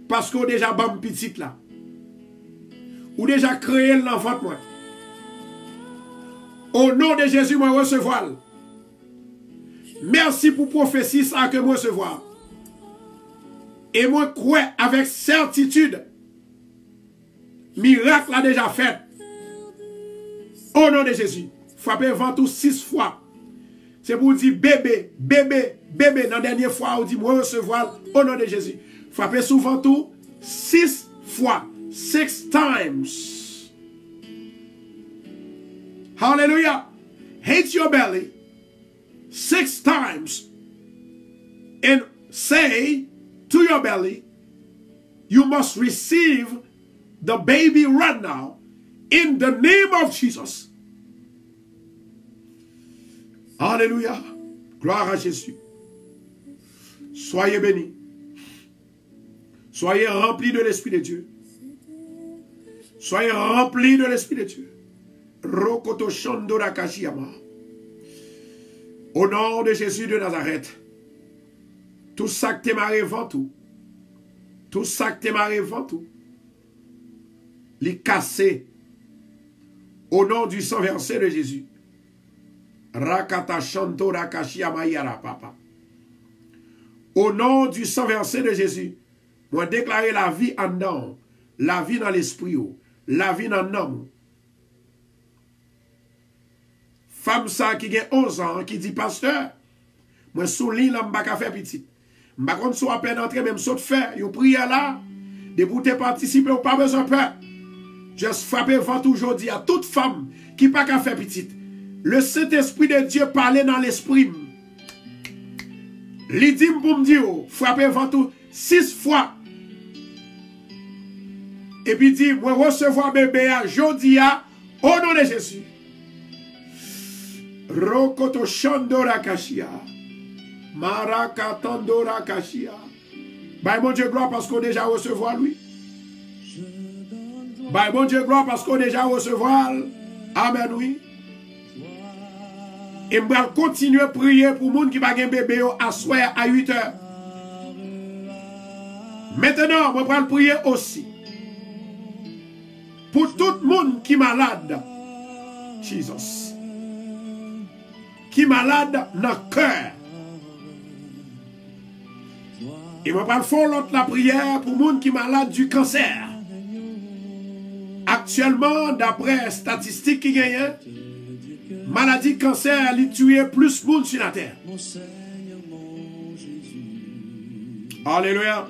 Parce que vous déjà bon petite là. Ou déjà créé l'enfant moi. Au nom de Jésus, moi recevoir. Merci pour prophétie ça que moi recevoir. Et moi crois avec certitude. Miracle a déjà fait. Au nom de Jésus. Frappez ventre 6 fois. C'est pour dire bébé. Dans la dernière fois, on dit moi recevoir au nom de Jésus. Frappez souvent tout 6 fois. 6 times. Hallelujah. Hate your belly 6 times and say to your belly, you must receive the baby right now in the name of Jesus. Alléluia. Gloire à Jésus. Soyez bénis. Soyez remplis de l'Esprit de Dieu. Soyez remplis de l'Esprit de Dieu. Rokoto Shandora Kashiyama. Au nom de Jésus de Nazareth, tout ça que t'es marré vent tout, tout ça que t'es marré vent tout, les casser au nom du sang versé de Jésus. Rakata Shandora Kashiyama Yara Papa. Au nom du sang versé de Jésus, moi déclarer la vie en dedans, la vie dans l'esprit, la vie dans l'homme. Femme ça qui a 11 ans, qui dit, pasteur, moi sous l'île, je ne vais pas faire petit. Je ne vais pas faire à peine entrer, même saut de faire. Vous priez là, de vous participer, vous pas besoin de peur. Juste frapper vent aujourd'hui à toute femme qui n'a pas qu'à faire petit. Le Saint-Esprit de Dieu parlait dans l'esprit. Il dit pour me dire, frapper vent tout 6 fois. Et puis dit, moi recevoir bébé aujourd'hui au nom de Jésus. Rokoto Shandora Kashia. Maraka Tandora Kashia. Bah mon Dieu gloire parce qu'on déjà recevoir lui. Bah mon Dieu gloire parce qu'on déjà recevoir. Amen oui. Et je vais continuer à prier pour les gens qui n'ont pas un bébé à soir à 8 heures. Maintenant, je vais prier aussi pour tout le monde qui est malade. Jesus. Qui est malade dans le cœur. Et je vais faire l'autre la prière pour les gens qui sont malades du cancer. Actuellement, d'après les statistiques qui gagnent, maladie cancer, elle tue plus de monde sur la terre. Alléluia.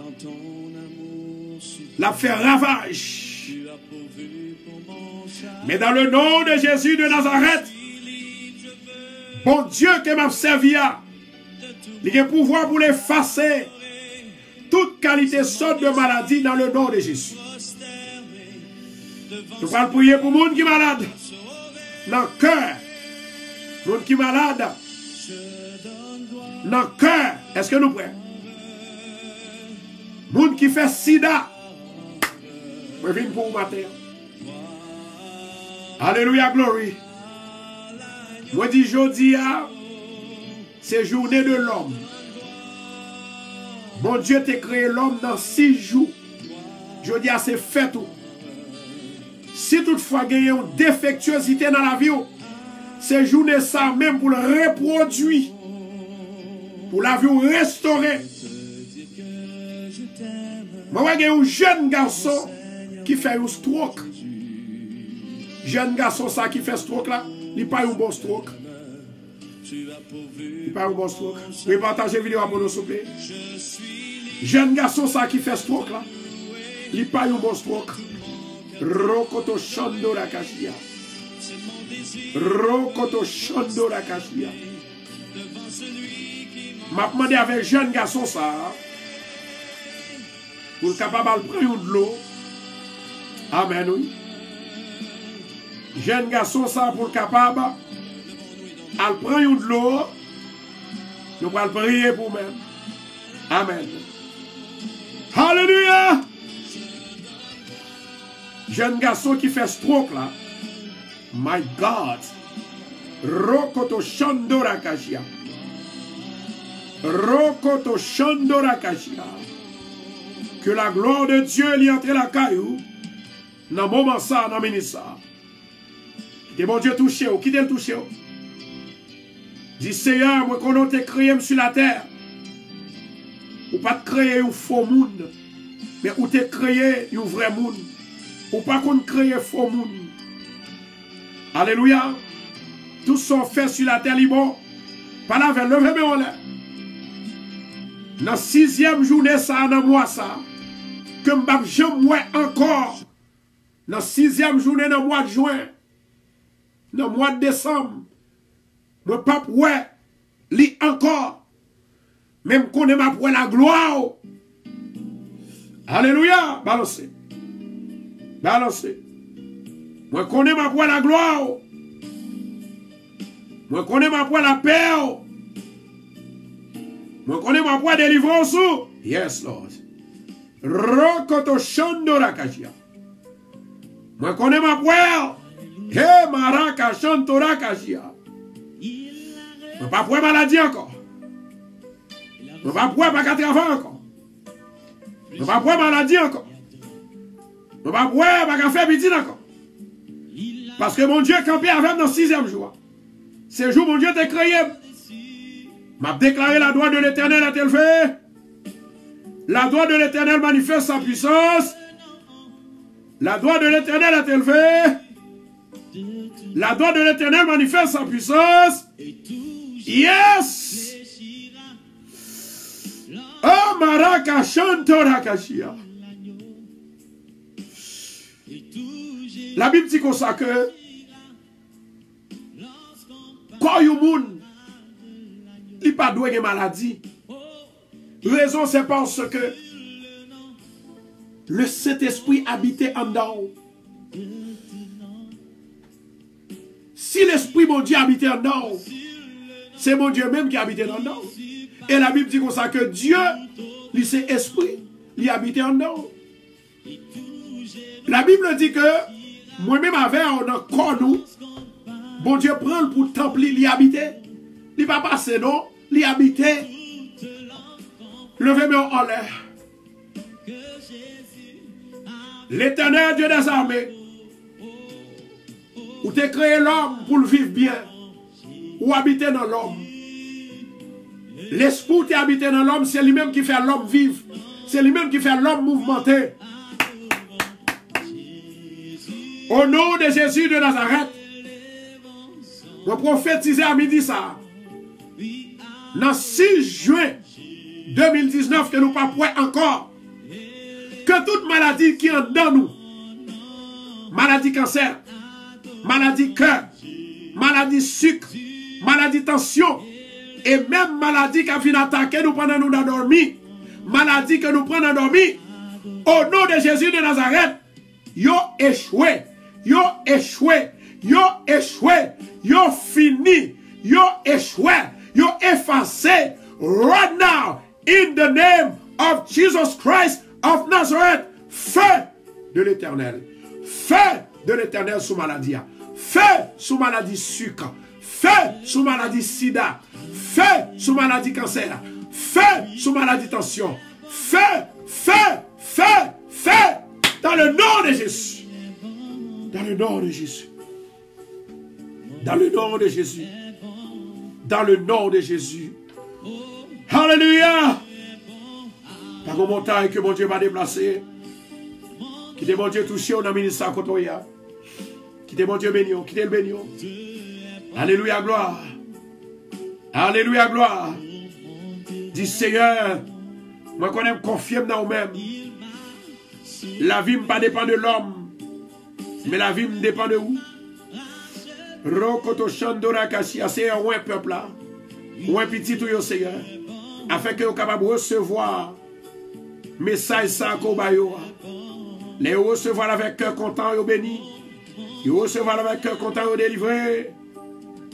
La fait ravage. Mais dans le nom de Jésus de Nazareth, bon Dieu qui m'a servi, il a le pouvoir pour l'effacer toute qualité sorte de maladie dans le nom de Jésus. Je vais prier pour les gens qui sont malades dans le cœur. Les gens qui sont malades dans le cœur. Est-ce que nous prêts? Les gens qui font sida. Je viens pour vous matin. Alléluia, glory. Moi dis jeudi, c'est journée de l'homme. Bon Dieu t'a créé l'homme dans 6 jours. Jeudi, c'est fait tout. Si toutefois il y a une défectuosité dans la vie, c'est journée ça même pour le reproduire. Pour la vie restaurer. Moi, il y a un jeune garçon qui fait un stroke. Jeune garçon ça qui fait stroke là, il n'a pas un bon stroke. Il n'a pas un bon stroke. Vous pouvez partager la vidéo pour nous, s'il vous plaît. Jeune garçon ça qui fait stroke là, il n'a pas un bon stroke. Rokoto Shandora Kashia. Rokoto Shandora Kashia. M'a demandé avec jeune garçon ça pour le capable de prendre de l'eau. Amen oui. Jeune garçon ça pour le capable de prendre de l'eau. Nous allons prier pour même. Amen. Alléluia. Jeune garçon qui fait stroke là. My God. Rokoto Shandora Kashia. Rokoto Shandora Kashia. Que la gloire de Dieu lui entre la caillou. Dans le moment ça, dans le ministre ça. Que mon Dieu touche, qui t'a touché? Dis Seigneur, moi qu'on t'a créé sur la terre. Ou pas te créer un faux monde. Mais ou t'es créé un vrai monde. Ou pas qu'on crée un faux monde. Alléluia. Tout sont faits sur la terre libre. Pas la veille, levez moi là. Dans 6e journée ça, dans mois ça. Que je moi encore. Dans 6e journée dans mois de juin. dans le mois de décembre, moi pas ouais, li encore. Même qu'on est ma pour la gloire. Alléluia, balancez. Balancez. Moi connais ma pour la gloire. Moi connais ma pour la paix. Moi connais ma pour la délivrance. Yes, Lord. Rokoto Shandora Kashia. Moi connais ma pour. He Maraka Shantora Kashia. Moi pas pour maladie encore. Moi pas pour pas qu'à travailler encore. Moi pas pour maladie encore. Moi pas pour pas qu'à faire petit encore. Parce que mon Dieu campé avec dans le 6e jour. Ce jour, mon Dieu t'a créé. M'a déclaré la droite de l'Éternel a élevé. La droite de l'Éternel manifeste sa puissance. La droite de l'Éternel a élevé. La droite de l'Éternel manifeste sa puissance. Yes! Oh, Maraka Shantora Kashia. La Bible dit comme ça que quand il y a un monde, il n'y a pas de maladie. Raison, c'est parce que le Saint-Esprit habitait en dedans. Si l'Esprit mon Dieu habitait en dedans, c'est mon Dieu même qui habitait en dedans. Et la Bible dit comme ça que Dieu, lui c'est Esprit, il habitait en dedans. La Bible dit que moi-même avec on a corps nous, bon Dieu prend pour temple, il y habitait. Il ne va pas passer, non? Il y habitait. Levez-moi en l'air. L'Éternel Dieu des armées, où tu as créé l'homme pour le vivre bien, ou habiter dans l'homme. L'esprit qui habite dans l'homme, c'est lui-même qui fait l'homme vivre. C'est lui-même qui fait l'homme mouvementer. Au nom de Jésus de Nazareth, je prophétise à midi ça. Dans 6 juin 2019, que nous ne pas point encore, que toute maladie qui est dans nous, maladie cancer, maladie cœur, maladie sucre, maladie tension, et même maladie qui a fini d'attaquer nous pendant nous dormir, maladie que nous prenons dormir, au nom de Jésus de Nazareth, yo échoué, yo échoué, yo échoué, yo fini, yo échoué, yo effacé, right now, in the name of Jesus Christ of Nazareth, feu de l'Éternel, feu de l'Éternel sous maladie, feu sous maladie sucre, feu sous maladie sida, feu sous maladie cancer, feu sous maladie tension, feu, feu, feu, feu, dans le nom de Jésus. Dans le nom de Jésus. Dans le nom de Jésus. Dans le nom de Jésus. Alléluia. Par une montagne que mon Dieu va déplacer. Qui est mon Dieu touché au ministère Kotoya. Qui est mon Dieu béni. Qui est le béni. Alléluia, gloire. Alléluia, gloire. Dis Seigneur, moi qu'on aime confirme dans nous-mêmes. La vie ne dépend pas de l'homme. Mais la vie me dépend de où? Rokoto Shandora Kashia, c'est un peuple là. Ou un petit tout, Seigneur. Afin que vous soyez capable de recevoir message ça qu'on va les recevoir avec cœur content et béni. Les recevoir avec cœur content et délivré.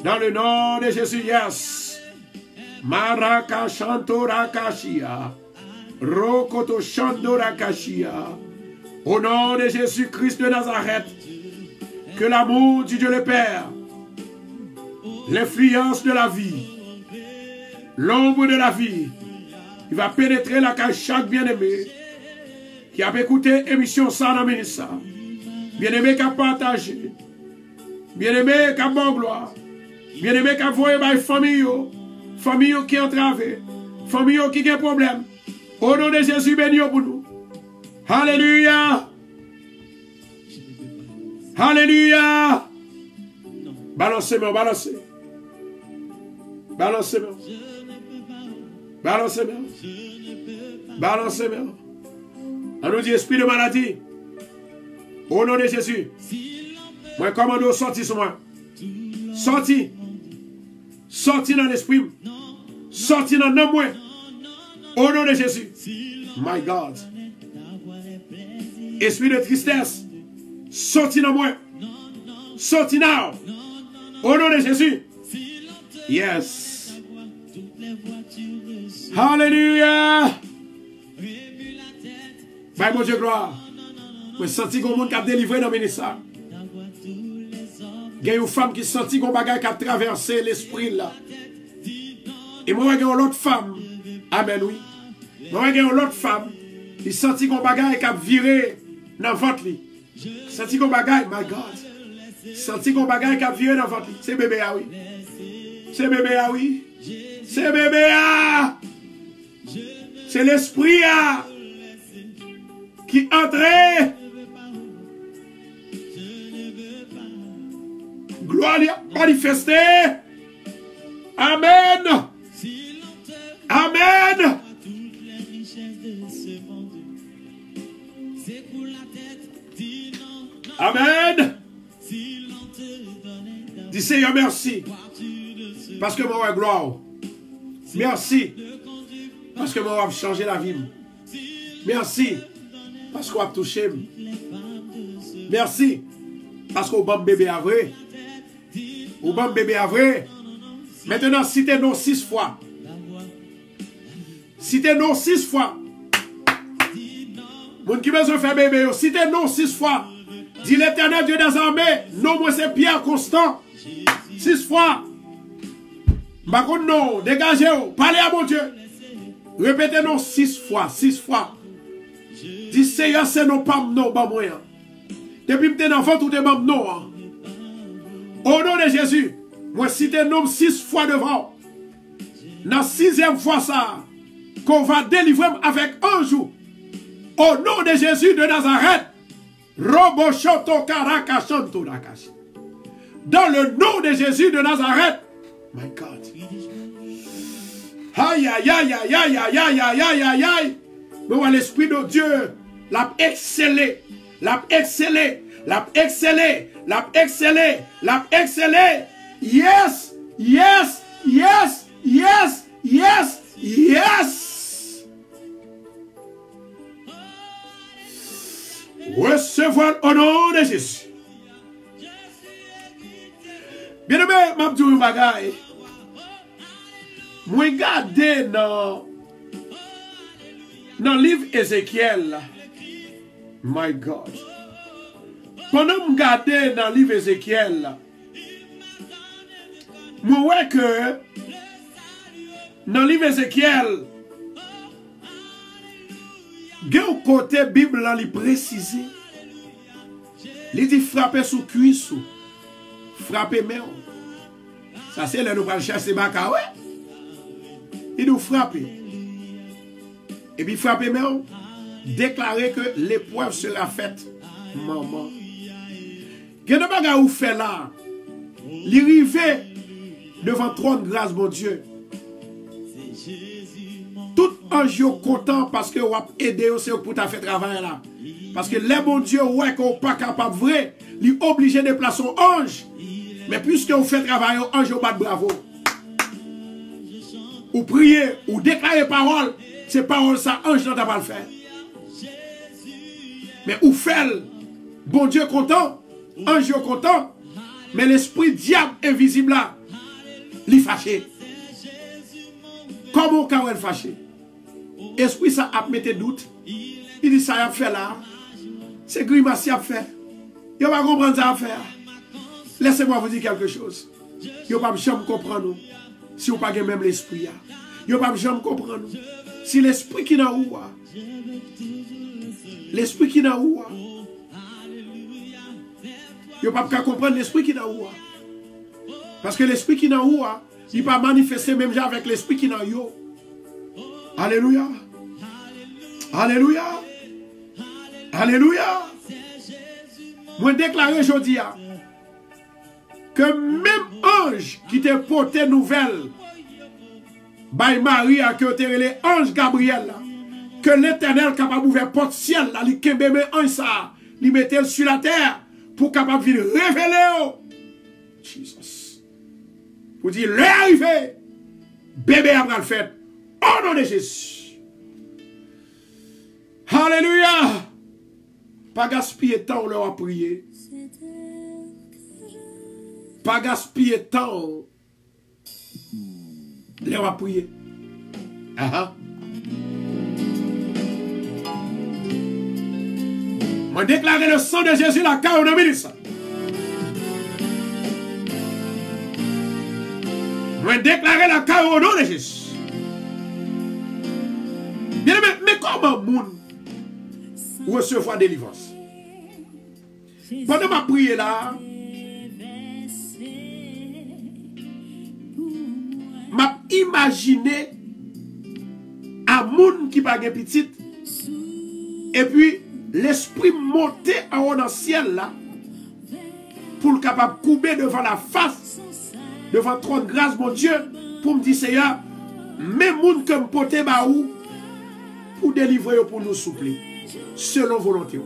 Dans le nom de Jésus, yes. Maraka Shantora Kashia. Rokoto Shandora Kashia. Au nom de Jésus-Christ de Nazareth, que l'amour du Dieu le Père, l'influence de la vie, l'ombre de la vie, il va pénétrer la cage chaque bien-aimé qui a écouté l'émission ça dans le ça. Bien-aimé qui a partagé, bien-aimé qui a bon gloire, bien-aimé qui a voyé par famille, famille qui est entravée, famille qui a un problème. Au nom de Jésus, béni pour nous. Alléluia. Alléluia. Balancez-moi, balancez. Balancez-moi. Balancez-moi. Balancez-moi. On nous dit esprit de maladie. Au nom de Jésus. Moi, commande au sorti sur moi. Sorti. Sorti dans l'esprit. Sorti dans le moi. Au nom de Jésus. My God. Esprit de tristesse. Sorti dans moi. Sorti now. Au nom de Jésus. Yes. Hallelujah. Bye, mon Dieu, gloire. Je sens que monde qui a délivré dans le ministère. Il y a une femme qui sentit qu'on bagaille qui a traversé l'esprit là. Et moi, il y a une autre femme. Amen, oui. Moi, il y a une autre femme qui sentit qu'on bagaille qui a viré dans votre lit. Senti qu'on bagaille, my God. Senti qu'on bagaille qui a viré dans votre lit. C'est bébé, ah oui. C'est bébé, ah oui. C'est bébé, ah. C'est l'esprit, ah. Qui entrait. Gloire manifestée. Amen. Amen. Amen. Dis Seigneur merci. Parce que moi, gloire. Merci. Parce que moi, je changer la vie. Merci. Parce qu'on a touché. Merci. Parce qu'on a bébé à vrai. Ou bon bébé à vrai. Maintenant, citez-nous 6 fois. Citez-nous 6 fois. Moun qui besoin faire bébé, citez-nous 6 fois. Dis l'Éternel Dieu des armées, non, moi c'est Pierre Constant. 6 fois. Bakon non, dégagez-vous. Parlez à mon Dieu. Répétez-nous 6 fois. 6 fois. Dis Seigneur, c'est non pas non, pas moyen. Depuis que tu es dans votre ou tu es non. Au nom de Jésus, moi citez nom 6 fois devant. Dans 6e fois ça, qu'on va délivrer avec un jour. Au nom de Jésus de Nazareth. Dans le nom de Jésus de Nazareth. My God. Aïe, aïe, aïe, aïe, aïe, aïe, aïe, aïe, aïe, aïe, aïe. Mais l'Esprit de Dieu l'a excellé. L'a excellé. L'a excellé. L'a excellé. L'a excellé. Yes. Yes. Yes. Yes. Yes. Yes. Recevoir au nom de Jésus. Bien-aimé, je vais vous dire moi regarde dans le livre Ézéchiel. My God. Pendant que je regarde dans le livre Ézéchiel, je vois que dans le livre Ézéchiel, il y a un côté Bible qui précise. Il dit frapper sous cuisse, frapper main. Ça c'est là nous allons chercher baka, ouais. Il nous frappe. Et puis frapper main, déclarer que l'épreuve sera faite. Maman. Il y a des bagages où fait là. L'arrivée devant le trône de grâce, mon Dieu. Tout ange est content parce que vous avez aidé pour ta fait travail là. Parce que les bon Dieu, ouais, qu'on n'est pas capable vrai, il est obligé de déplacer un ange. Mais puisque vous faites travail, ange, vous bat bravo. Ou prier, ou déclarer parole, c'est parole ça, ange n'a pas le faire. Mais ou fait, bon Dieu content, ange content, mais l'esprit diable invisible là, il est fâché. Comment on est fâché? Esprit ça a mis doute. Il dit ça a fait là. C'est grimace a fait. Il ne va pas comprendre ça à faire. Laissez-moi vous dire quelque chose. Il ne va pas jamais comprendre si vous n'avez pas même l'esprit. Il ne va pas jamais comprendre si l'esprit qui est dans vous. L'esprit qui est dans vous. Il ne va pas comprendre l'esprit qui est dans vous. Parce que l'esprit qui est dans vous, il ne va pas manifester même avec l'esprit qui est dans vous. Alléluia. Alléluia. Alléluia. Moi déclare aujourd'hui que même ange qui te porté nouvelle, by Marie a que te relé ange Gabriel, que l'Éternel capable ouvrir porte ciel, il kembe ange ça, il mettait sur la terre pour capable venir révéler. Jesus. Pour dire, l'heure arrivée, bébé a le fait. Au nom de Jésus. Alléluia. Pas gaspiller temps, on leur a prié. Pas gaspiller temps, on leur a prié. Moi déclarer le sang de Jésus la car on a mis ça. Moi déclarer la car au nom de Jésus. Bien mais comment moun recevoir délivrance? Pendant ma prière là, m'a imaginé un moun qui pas petit et puis l'esprit monté en haut dans le ciel là pour le capable de couper devant la face devant le trône de grâce mon Dieu pour me dire Seigneur même moun que me porter ba ou pour délivrer pour nous soupler selon volonté.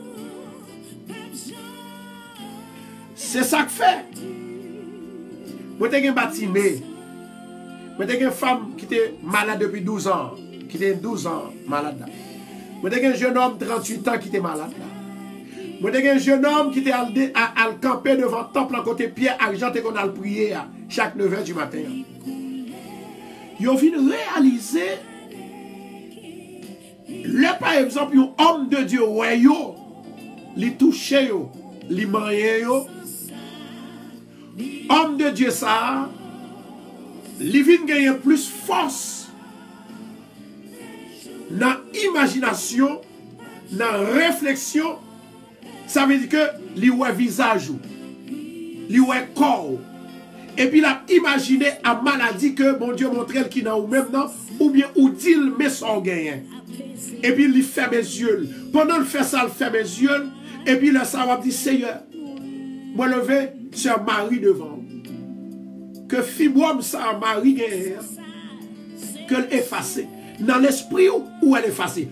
C'est ça que fait. Moi j'ai un bâtiment. Moi j'ai une femme qui était malade depuis 12 ans, qui était 12 ans malade. Moi j'ai un jeune homme 38 ans qui était malade. Moi j'ai un jeune homme qui était à camper devant le temple en côté Pierre Argent et qu'on a prié chaque 9h du matin. Ils ont venu réaliser le par exemple un homme de Dieu ouais yo li touché yo li manye yo homme de Dieu ça li vin gagner plus force dans imagination dans réflexion ça veut dire que li ouais visage li ouais corps et puis la imaginer à maladie que mon Dieu montre qui dans ou même non ou bien ou dit mais son gain. Et puis il ferme les yeux. Pendant qu'il fait ça, il ferme les yeux. Et puis là, ça va dire, Seigneur, moi lever, c'est un mari devant. Que fibrom ça, un mari guerre. Que l'effacer. Dans l'esprit ou elle effacée.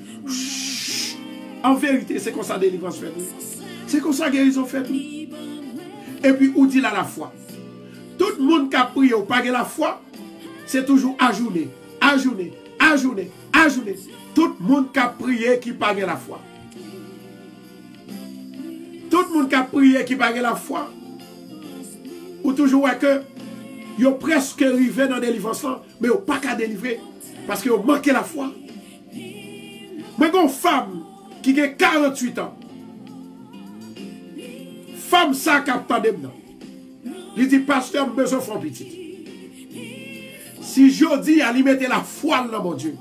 En vérité, c'est comme ça délivrance fait. C'est comme ça guérison fait. Et puis, ou dit là la foi. Tout le monde qui a prié ou pas la foi, c'est toujours ajourné, ajourné, ajourné, ajourné. Tout le monde qui a prié qui pague la foi. Tout le monde qui a prié qui pague la foi. Ou toujours que ils ont presque arrivé dans la délivrance, mais ils n'ont pas qu'à délivrer parce qu'ils ont manqué la foi. Mais une femme qui a 48 ans, femme ça qui a pas de dedans, il dit pasteur, j'ai besoin de faire petit. Si je dis à lui mettre la foi dans mon Dieu,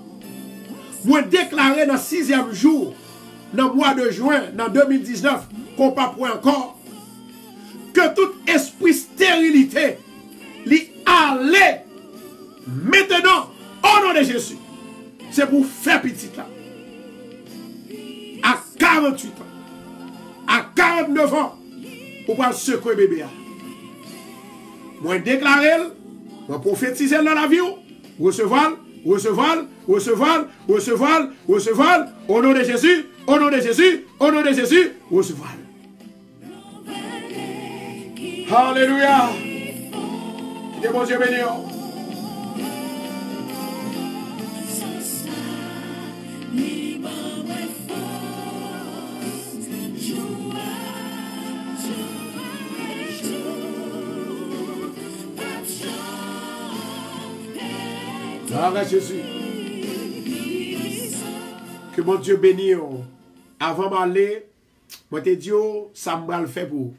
moi déclarer dans le 6e jour, dans le mois de juin, dans 2019, qu'on pas pour encore, que tout esprit stérilité, lui allait maintenant au nom de Jésus. C'est pour faire petit là. À 48 ans, à 49 ans, pour pouvoir secouer bébé. Moi déclarer, moi prophétiser dans la vie, recevoir, recevoir, recevoir, recevoir, recevoir, au nom de Jésus, au nom de Jésus, au nom de Jésus, recevoir. Alléluia. Que mon Dieu béni. Gloire Jésus. Que mon Dieu bénisse. Avant d'aller, moi te dis, ça me va le faire pour.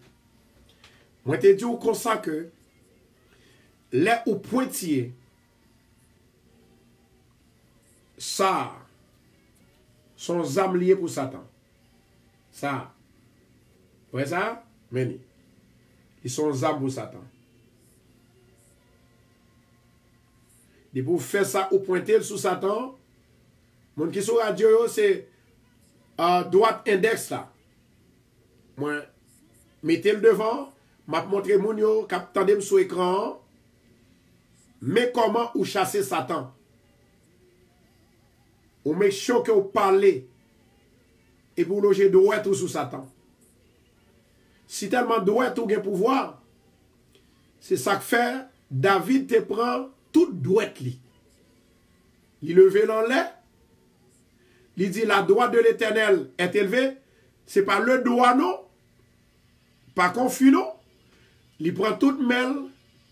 Moi te dis comme ça que les ou pointiers, ça, sont âmes liées pour Satan. Ça. Vous voyez ça? Mais ils sont âmes pour Satan. Et pour faire ça ou pointer sous Satan, mon qui sur radio, c'est droite index là. Moi, mettez le devant, m'a montré mon yo, captandem sur écran, mais comment ou chasser Satan. Ou me choquer ou parler, et pour loger droite ou sous Satan. Si tellement droite ou gen pouvoir, c'est ça que fait, David te prend toute droite li. Il levé dans l'air. Il dit la droite de l'Éternel est élevée. C'est pas le doigt non. Pas confus non. Il prend toute mêle,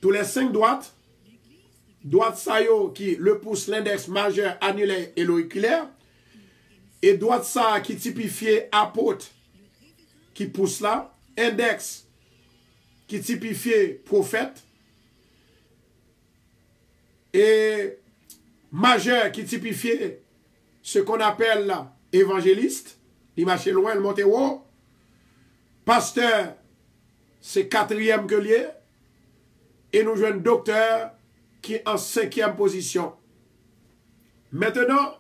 tous les 5 droites. Droite sayo qui le pouce, l'index majeur, annulaire et l'auriculaire. Et droite ça qui typifie apôtre qui pousse là. Index qui typifie prophète. Et majeur qui typifie ce qu'on appelle là, évangéliste. Il marche loin, le monte haut. Pasteur, c'est 4e que lié. Et nous jouons un docteur qui est en 5e position. Maintenant,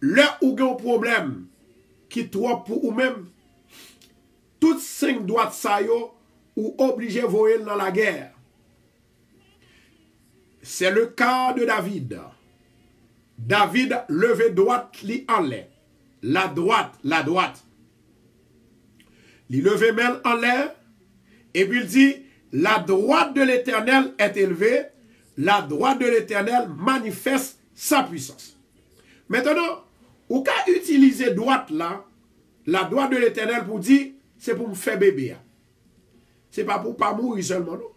là où il y a un problème qui trop pour ou même, toutes 5 droites ça yo, ou obligé de voyer dans la guerre. C'est le cas de David. David levé droite li en l'air. La droite. Il levé mêle en l'air. Et puis il dit, la droite de l'Éternel est élevée. La droite de l'Éternel manifeste sa puissance. Maintenant, ou ka utiliser droite là, la droite de l'Éternel pour dire, c'est pour me faire bébé. C'est pas pour pas mourir seulement, non.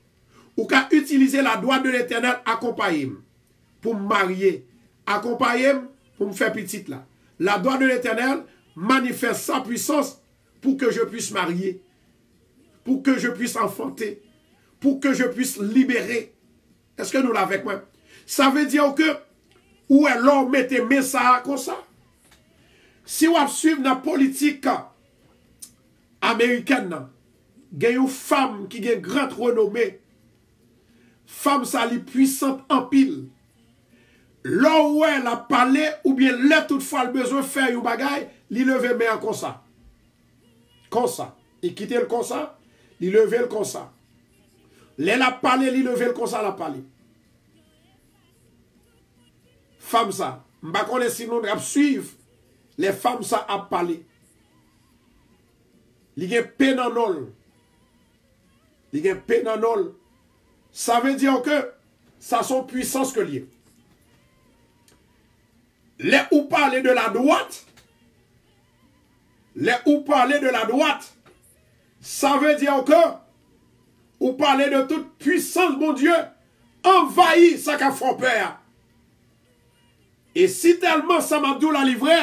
Ou ka utiliser la droite de l'Éternel accompagner pour me marier, accompagner pour me faire petite là. La droite de l'Éternel manifeste sa puissance pour que je puisse marier, pour que je puisse enfanter, pour que je puisse libérer. Est-ce que nous l'avons avec moi? Ça veut dire que où est l'homme mettez mais ça comme ça? Si on suit la politique américaine, il y a une femme qui a une grande renommée. Femme ça li puissante en pile. Là où elle a parlé, ou bien là toutefois le besoin de faire un bagay, li lever main comme ça. Comme ça. Il quitte le comme ça, li lever le comme ça. Elle a parlé, li lever le comme ça, la parlé. Femme ça. M'ba connaît si nous suivre les femmes ça a parlé. Li gen pénanol. Li gen pénanol. Ça veut dire que ça son puissance que lié. Les ou parler de la droite, ça veut dire que ou parler de toute puissance, mon Dieu, envahit ça qu'a fait peur. Et si tellement ça m'a dit la livré,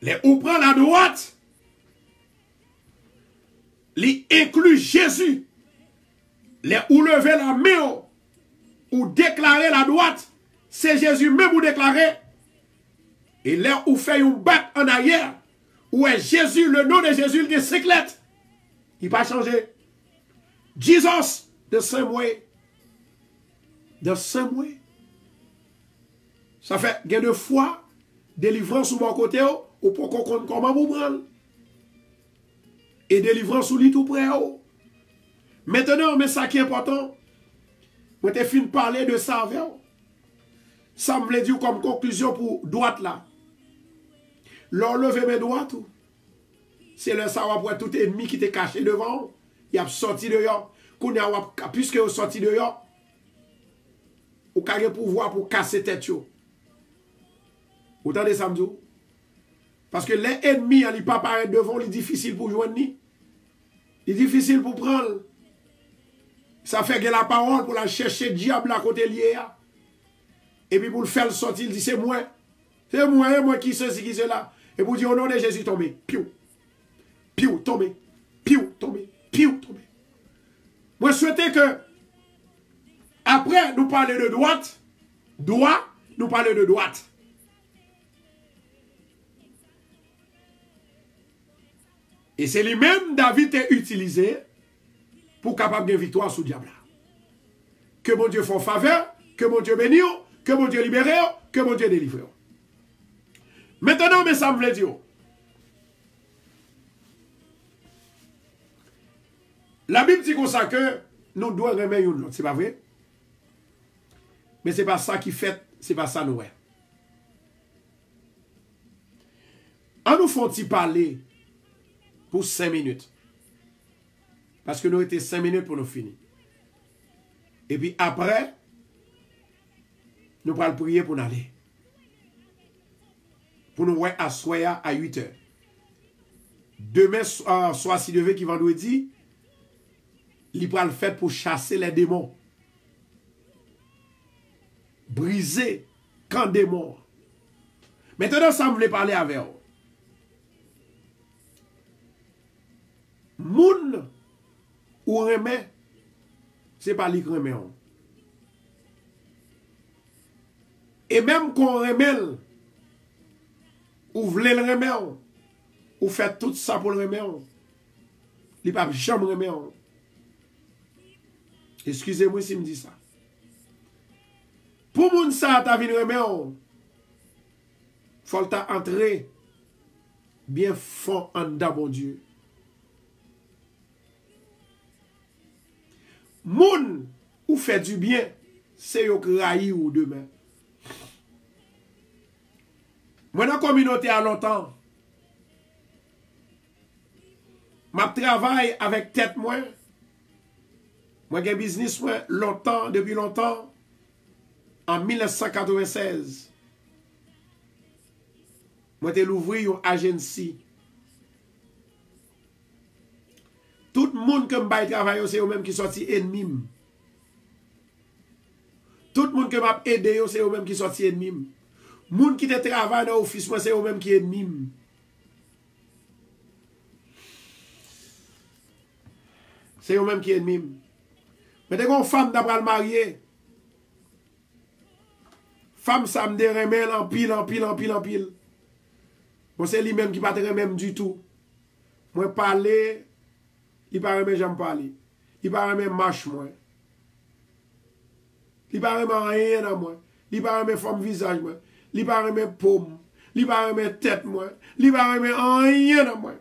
les ou prend la droite, les inclut Jésus, les ou lever la main ou déclarer la droite, c'est Jésus même ou déclarer. Et là où fait un bac en arrière, où est Jésus, le nom de Jésus, il est seclette. Il n'a pas changé. Jesus, the same way. The same way. Ça fait gain de foi, délivrance sur mon côté, ou pour qu'on compte comment vous prendre. Et délivrance sur lui tout près. Maintenant, mais ça qui est important, moi te fin parler de ça avec vous. Ça me veut dire comme conclusion pour droite là. L'enlever mes droites, c'est le savoir pour tout ennemi qui t'est caché devant, il a sorti dehors. Puisque vous sorti dehors, vous avez le pouvoir pour casser tête. Vous entendez ça, m'dou? Parce que les ennemis, ils ne pas paraître devant, c'est difficile pour joindre ni. C'est difficile pour prendre. Ça fait que la parole pour la chercher diable à côté lié. Et puis pour le faire sortir, il dit c'est moi. C'est moi qui ceci, qui cela. Et pour dire au nom de Jésus, tombez. Piou. Piou, tombez. Piou, tombez. Piou, tombez. Moi, je souhaitais que, après nous parler de droite, nous parler de droite. Et c'est lui-même, David, a utilisé pour capable de victoire sous le diable. Que mon Dieu fasse faveur, que mon Dieu bénisse, que mon Dieu libère, que mon Dieu délivre. Maintenant, mais ça me veut dire. La Bible dit comme ça que nous devons remettre une autre. C'est pas vrai? Mais c'est pas ça qui fait, c'est pas ça nous. On nous faut-il parler pour 5 minutes. Parce que nous étions 5 minutes pour nous finir. Et puis après, nous allons prier pour nous aller. Pour nous voir à soya à 8 heures. Demain soir, si devait qui vendredi, il va le faire pour chasser les démons. Briser camp démons. Maintenant, ça me voulait parler avec vous. Moun ou remet, c'est pas lui qui remet. Et même qu'on remet, ou voulez le remet, ou fait tout ça pour le remet, il ne peut pas jamais remettre. Excusez-moi si je me dis ça. Pour moun ça, ta vie remettre, faut entrer bien fort en dedans, bon Dieu. Moun ou fait du bien, c'est yo kraï ou demain. Moi dans la communauté à longtemps, je travaille avec tête moi. Moi j'ai business moi longtemps, depuis longtemps, en 1996. Moi j'ai ouvert une agency. Tout le monde qui m'a travaillé, c'est eux-mêmes qui sorti ennemi. Tout le monde qui m'a aidé, c'est eux-mêmes qui sorti ennemi. Moun qui te travaille dans l'office, c'est eux-mêmes qui ennemi. C'est eux-mêmes qui ennemi. Mais dès qu'on femme d'après le marié, femme ça me déremet en pile, en pile, en pile, en pile. Bon, c'est lui-même qui ne pas te remettre du tout. Moi parler, il ne pas jamais parler. Il ne pas jamais marche moi. Il ne pas jamais rien dans moi. Il ne pas jamais forme visage moi. Il ne pas jamais paume. Il ne pas jamais tête moi. Il ne pas jamais rien dans moi.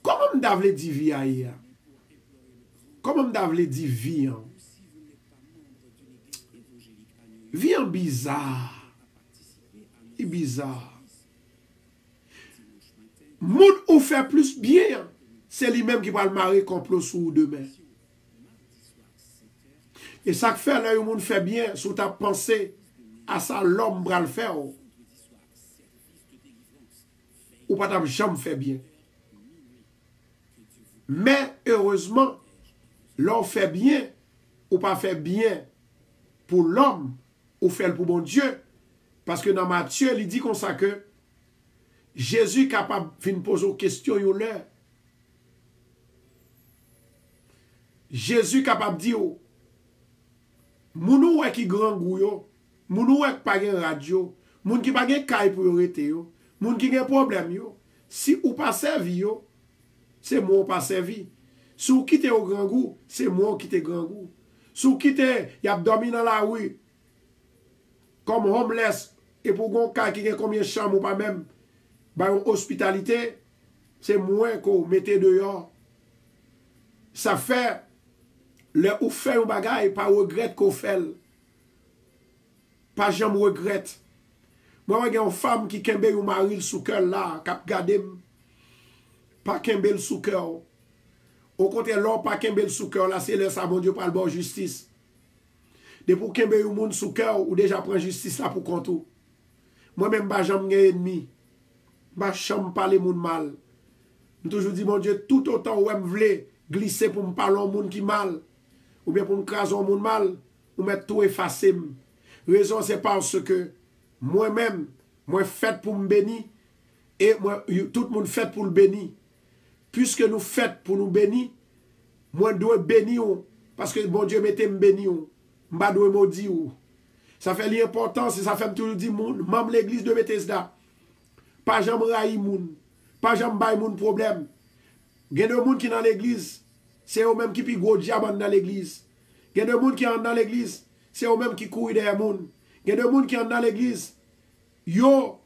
Comment me d'avle dit vie ailleurs? Comment me d'avle dit vie? Vie en bizarre. Il bizarre. Moun ou fait plus bien, c'est lui-même qui va le marier complot sous demain. Et ça fait là, le monde fait bien, sous ta pensée, à ça l'homme va le faire. Ou pas ta jambe fait bien. Mais heureusement, l'on fait bien, ou pas fait bien pour l'homme, ou fait pour bon Dieu. Parce que dans Matthieu, il dit comme ça que Jésus est capable de poser une question. Jésus est capable de dire, moun ou qui grand goût yo, moun ou qui pas gen radio, moun qui pas gen kay pour rete yo, moun qui gen problème yo, si ou pas servi yo, c'est moi ou pas servi. Si ou quitte au grand goût, c'est moi qui te grand goût. Si ou quitte y a dormi dans la rue comme homeless et pour gon kay qui gen combien de chambres ou pas même ba hospitalité, c'est moi qu'on mette dehors. Ça fait le ou fait un bagay, pas regret qu'on fait. Pas jamais regret. Moi, j'ai une femme qui kembe ou mari sous cœur là, kap gade pas kembe le sous cœur. Au contraire, l'homme pas kembe le sous cœur là, c'est le ça bon Dieu par le bon justice. De pour kembe ou moun sous cœur ou déjà prend justice là pour compte. Moi même pas jamais gen ennemi. Pas jamais parler moun mal. Je toujours dit mon Dieu tout autant où me vle glisser pour me parler au monde qui mal. Ou bien pour me craser au monde mal, ou mettre tout effacé. Raison c'est parce que moi-même, moi fait pour me bénir, et moi, tout le monde fait pour le bénir. Puisque nous fait pour nous bénir, moi dois bénir, parce que bon Dieu mettez me bénir, m'ba dois maudire. Ça fait l'importance, et ça fait toujours dire, même l'église de Bethesda, pas jamais raï moun, pas jamais bay moun problème. Il y a des gens qui sont dans l'église, c'est eux-mêmes qui pi gros diamant dans l'église. Il y a des gens qui sont dans l'église, c'est eux-mêmes qui courent derrière moun. Il y a des gens qui sont dans l'église, yo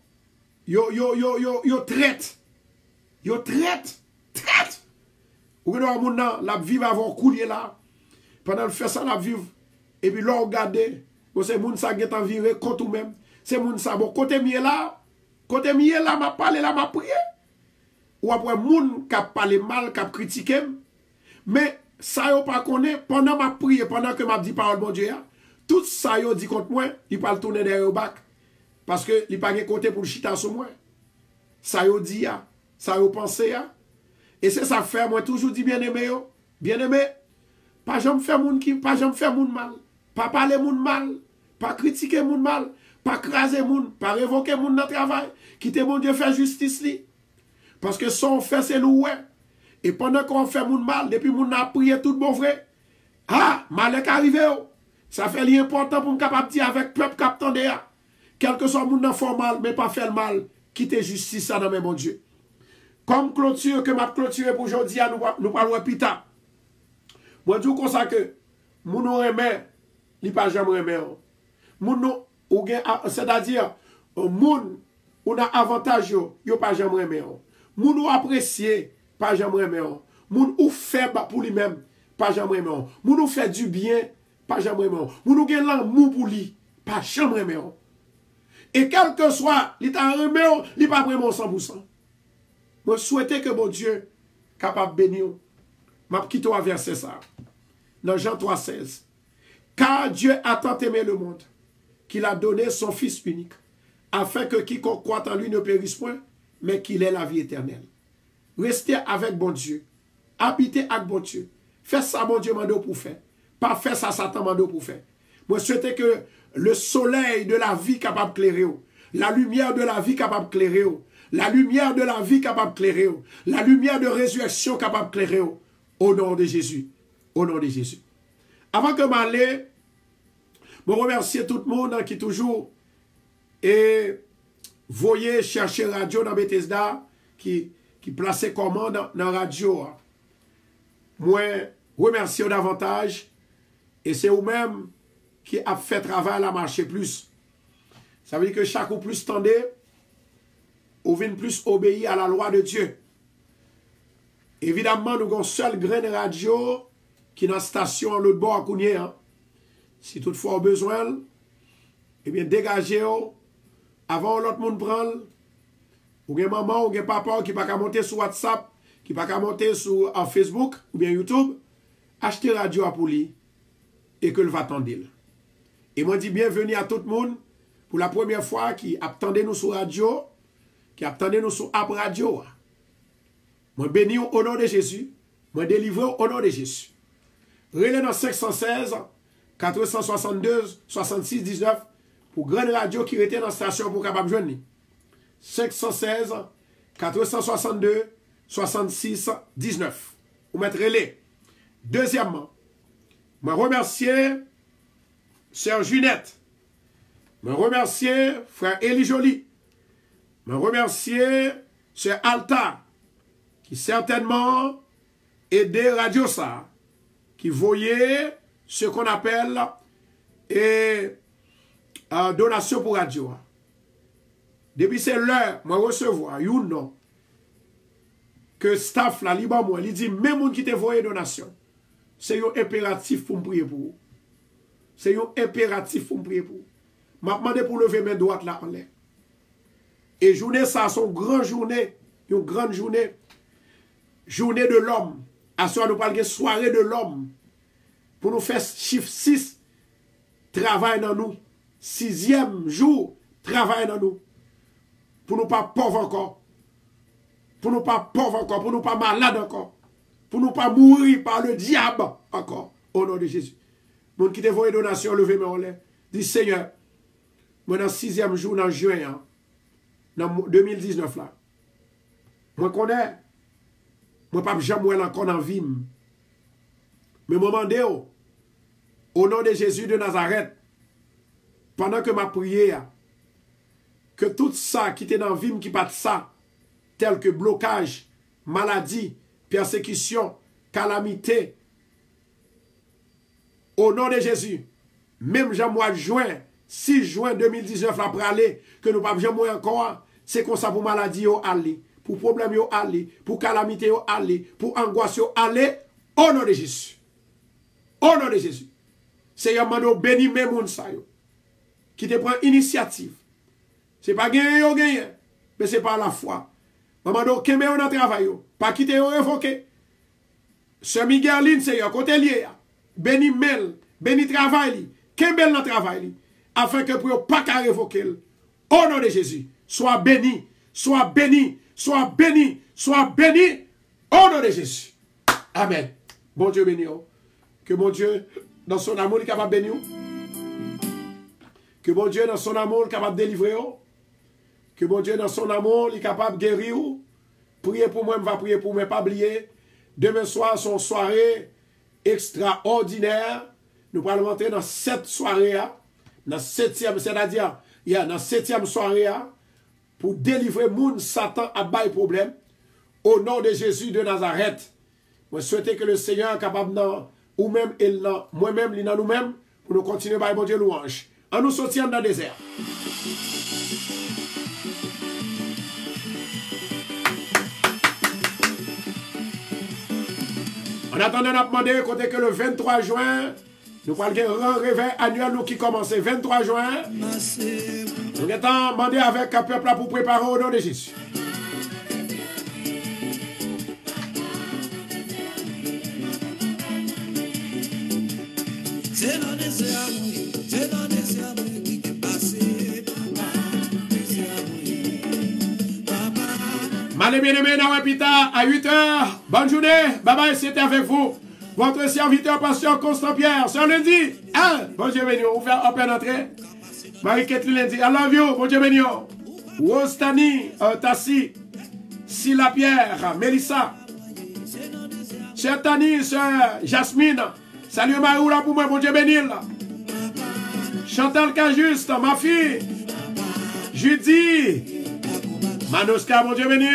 traite. Yo traite. Ou que nous avons la vivre avant couler là. Pendant le faire ça, la vivre. Et puis là, regarder. C'est moun sa qui est viré contre ou même. C'est moun sa bon. Côté mieux là, m'a parlé là, m'a prié. Ou après moun qui a parlé mal, qui a critiqué. Mais ça yo pas connaît, pendant ma prière, pendant que m'a dit parole bon Dieu, tout ça yo dit contre moi, il pas le tourner derrière au bac. Parce que il pas côté pour le chita sur moi. Ça yo dit, ça yo pensé. Et c'est ça fait, moi toujours dit bien-aimé, bien-aimé, pas jamais faire moun qui, pas jamais faire moun mal, pas parler moun mal, pas critiquer moun mal, pas craser moun, pas révoquer moun dans le travail, quitter mon Dieu faire justice li. Parce que son fait c'est nous ouais. Et pendant qu'on fait moun mal, depuis moun a prié tout bon vrai, malek arrivé, ça fait l'important pour me capable dire avec peuple captant de quel que soit moun nan fort mal, mais pas faire le mal, quitter justice ça dans mes mon Dieu. Comme clôture que m'a clôturé pour aujourd'hui, nous parlons pita. Moi, je dis comme ça que, moun nou remet, li pas jamais remet. Moun nou, c'est-à-dire, moun, ou a avantage yo pas jamais remet. Moun ou apprécié, pas jamais remet. Moun ou faible pour lui-même, pas jamais remet. Moun ou fait du bien, pas jamais remet. Moun ou gen l'amour pour lui, pas jamais remet. Et quel que soit, li ta remet, li pas vraiment 100%. Moi, souhaite que mon Dieu capable de bénir. Je vais quitter un verset ça. Dans Jean 3,16. Car Dieu a tant aimé le monde qu'il a donné son Fils unique, afin que quiconque croit en lui ne périsse point, mais qu'il ait la vie éternelle. Restez avec bon Dieu. Habitez avec bon Dieu. Faites ça, bon Dieu, mando pour faire. Pas faire ça, Satan, mando pour faire. Moi, souhaite que le soleil de la vie capable de clairer, la lumière de la vie capable de clairer, la lumière de la vie capable de clairer, la lumière de résurrection capable de clairer, au nom de Jésus. Au nom de Jésus. Avant que m'aller, je remercie tout le monde qui toujours et voyez chercher radio dans Bethesda, qui plaçait commande dans la radio. Moi, remercie davantage et c'est vous-même qui a fait travail à marcher plus. Ça veut dire que chaque ou plus tendez, ou vient plus obéir à la loi de Dieu. Évidemment, nous avons seul grain de radio qui est dans la station à l'autre bord à Kounye. Si toutefois au besoin, eh bien, dégagez-vous avant l'autre monde prend. Ou bien maman, ou bien papa qui ne peut pas monter sur WhatsApp, qui ne peut pas monter sur Facebook ou bien YouTube, achetez radio à pour lui et que le va attendre. Et moi, dis bienvenue à tout le monde pour la première fois qui attendait nous sur radio, qui attendait nous sur app radio. Moi, bénis au nom de Jésus, moi, délivré au nom de Jésus. Relais dans 516 462 66 19 pour grande radio qui était dans la station pour capable joindre. 516 462 66 19. Vous mettre relais. Deuxièmement, je remercie Sœur Junette. Je remercie Frère Eli Joly. Je remercie Sœur Alta qui certainement aidait Radio Ça, qui voyait ce qu'on appelle donation pour radio. Depuis c'est l'heure, moi recevoir, you know, que staff là, libre moi, il dit, même moun qui te voyé donation, c'est un impératif pour me prier pour vous. C'est un impératif pour me prier pour vous. M'a demandé pour lever mes droites là en l'air. Et journée ça, son grande journée, une grande journée, journée de l'homme. À soir, nous parlons de soirée de l'homme. Pour nous faire chiffre 6, travail dans nous. 6e jour, travail dans nous. Pour nous pas pauvres encore. Pour nous pas pauvres encore. Pour nous pas malades encore. Pour nous pas mourir par le diable encore. Au nom de Jésus. Moun qui te voye donation, levez moi en l'air. Dis Seigneur, moi dans 6e jour, dans juin, dans 2019 là, moi connais, moi pas jamais encore dans vie. Mais moment de au nom de Jésus de Nazareth, pendant que ma prière, que tout ça qui était dans la vie, qui pas de ça, tel que blocage, maladie, persécution, calamité, au nom de Jésus, même Jean mois de juin, 6 juin 2019, après aller, que nous ne pouvons jamais encore, c'est comme ça pour maladie, aller, pour problème, aller, pour calamité, aller, pour angoisse, aller, au nom de Jésus. Au nom de Jésus. Seigneur, mando béni mes moun sa yo, qui te prend initiative. Ce n'est pas gagner, mais c'est par la foi. Mando keme yo dans travail yo, pas quitter yo révoquer. Ce Migueline, Seigneur, côté lié, béni Mel, béni travail, Kembel dans travail, afin que pour pas qu'à révoquer. Au nom de Jésus, sois béni, sois béni, sois béni, sois béni, au nom de Jésus. Amen. Bon Dieu béni. Que mon Dieu, dans son amour, il est capable de bénir. Que mon Dieu, dans son amour, il est capable de délivrer. Que mon Dieu, dans son amour, il est capable de guérir. Priez pour moi, je vais prier pour moi, pas oublier. Demain soir, son soirée extraordinaire. Nous allons rentrer dans cette soirée, dans 7e, c'est-à-dire, dans 7e soirée, pour délivrer moun Satan à bail problème. Au nom de Jésus de Nazareth. Je souhaite que le Seigneur est capable de ou même moi-même, nous-mêmes, pour nous continuer par mon Dieu louange. En nous sortant dans le désert. En attendant, on a demandé côté que le 23 juin, nous allons avoir un réveil annuel nous qui commence le 23 juin. Nous allons demander avec un peuple pour préparer au nom de Jésus. C'est dans les amours qui t'est passé, Malé bien-aimé, Nawapita, à 8h. Bonne journée. Bye bye, c'était avec vous. Votre serviteur, pasteur Constant Pierre. Ce lundi, bon Dieu béni. On fait open entrée. Marie-Catherine lundi. I love you. Bon Dieu béni. Wostani, Tassi, Silla Pierre, Mélissa. Chère Tani, sœur Jasmine. Salut Maroula pour moi, bon Dieu béni. Chantal Cajuste, ma fille. Judy. Manoska, mon Dieu béni.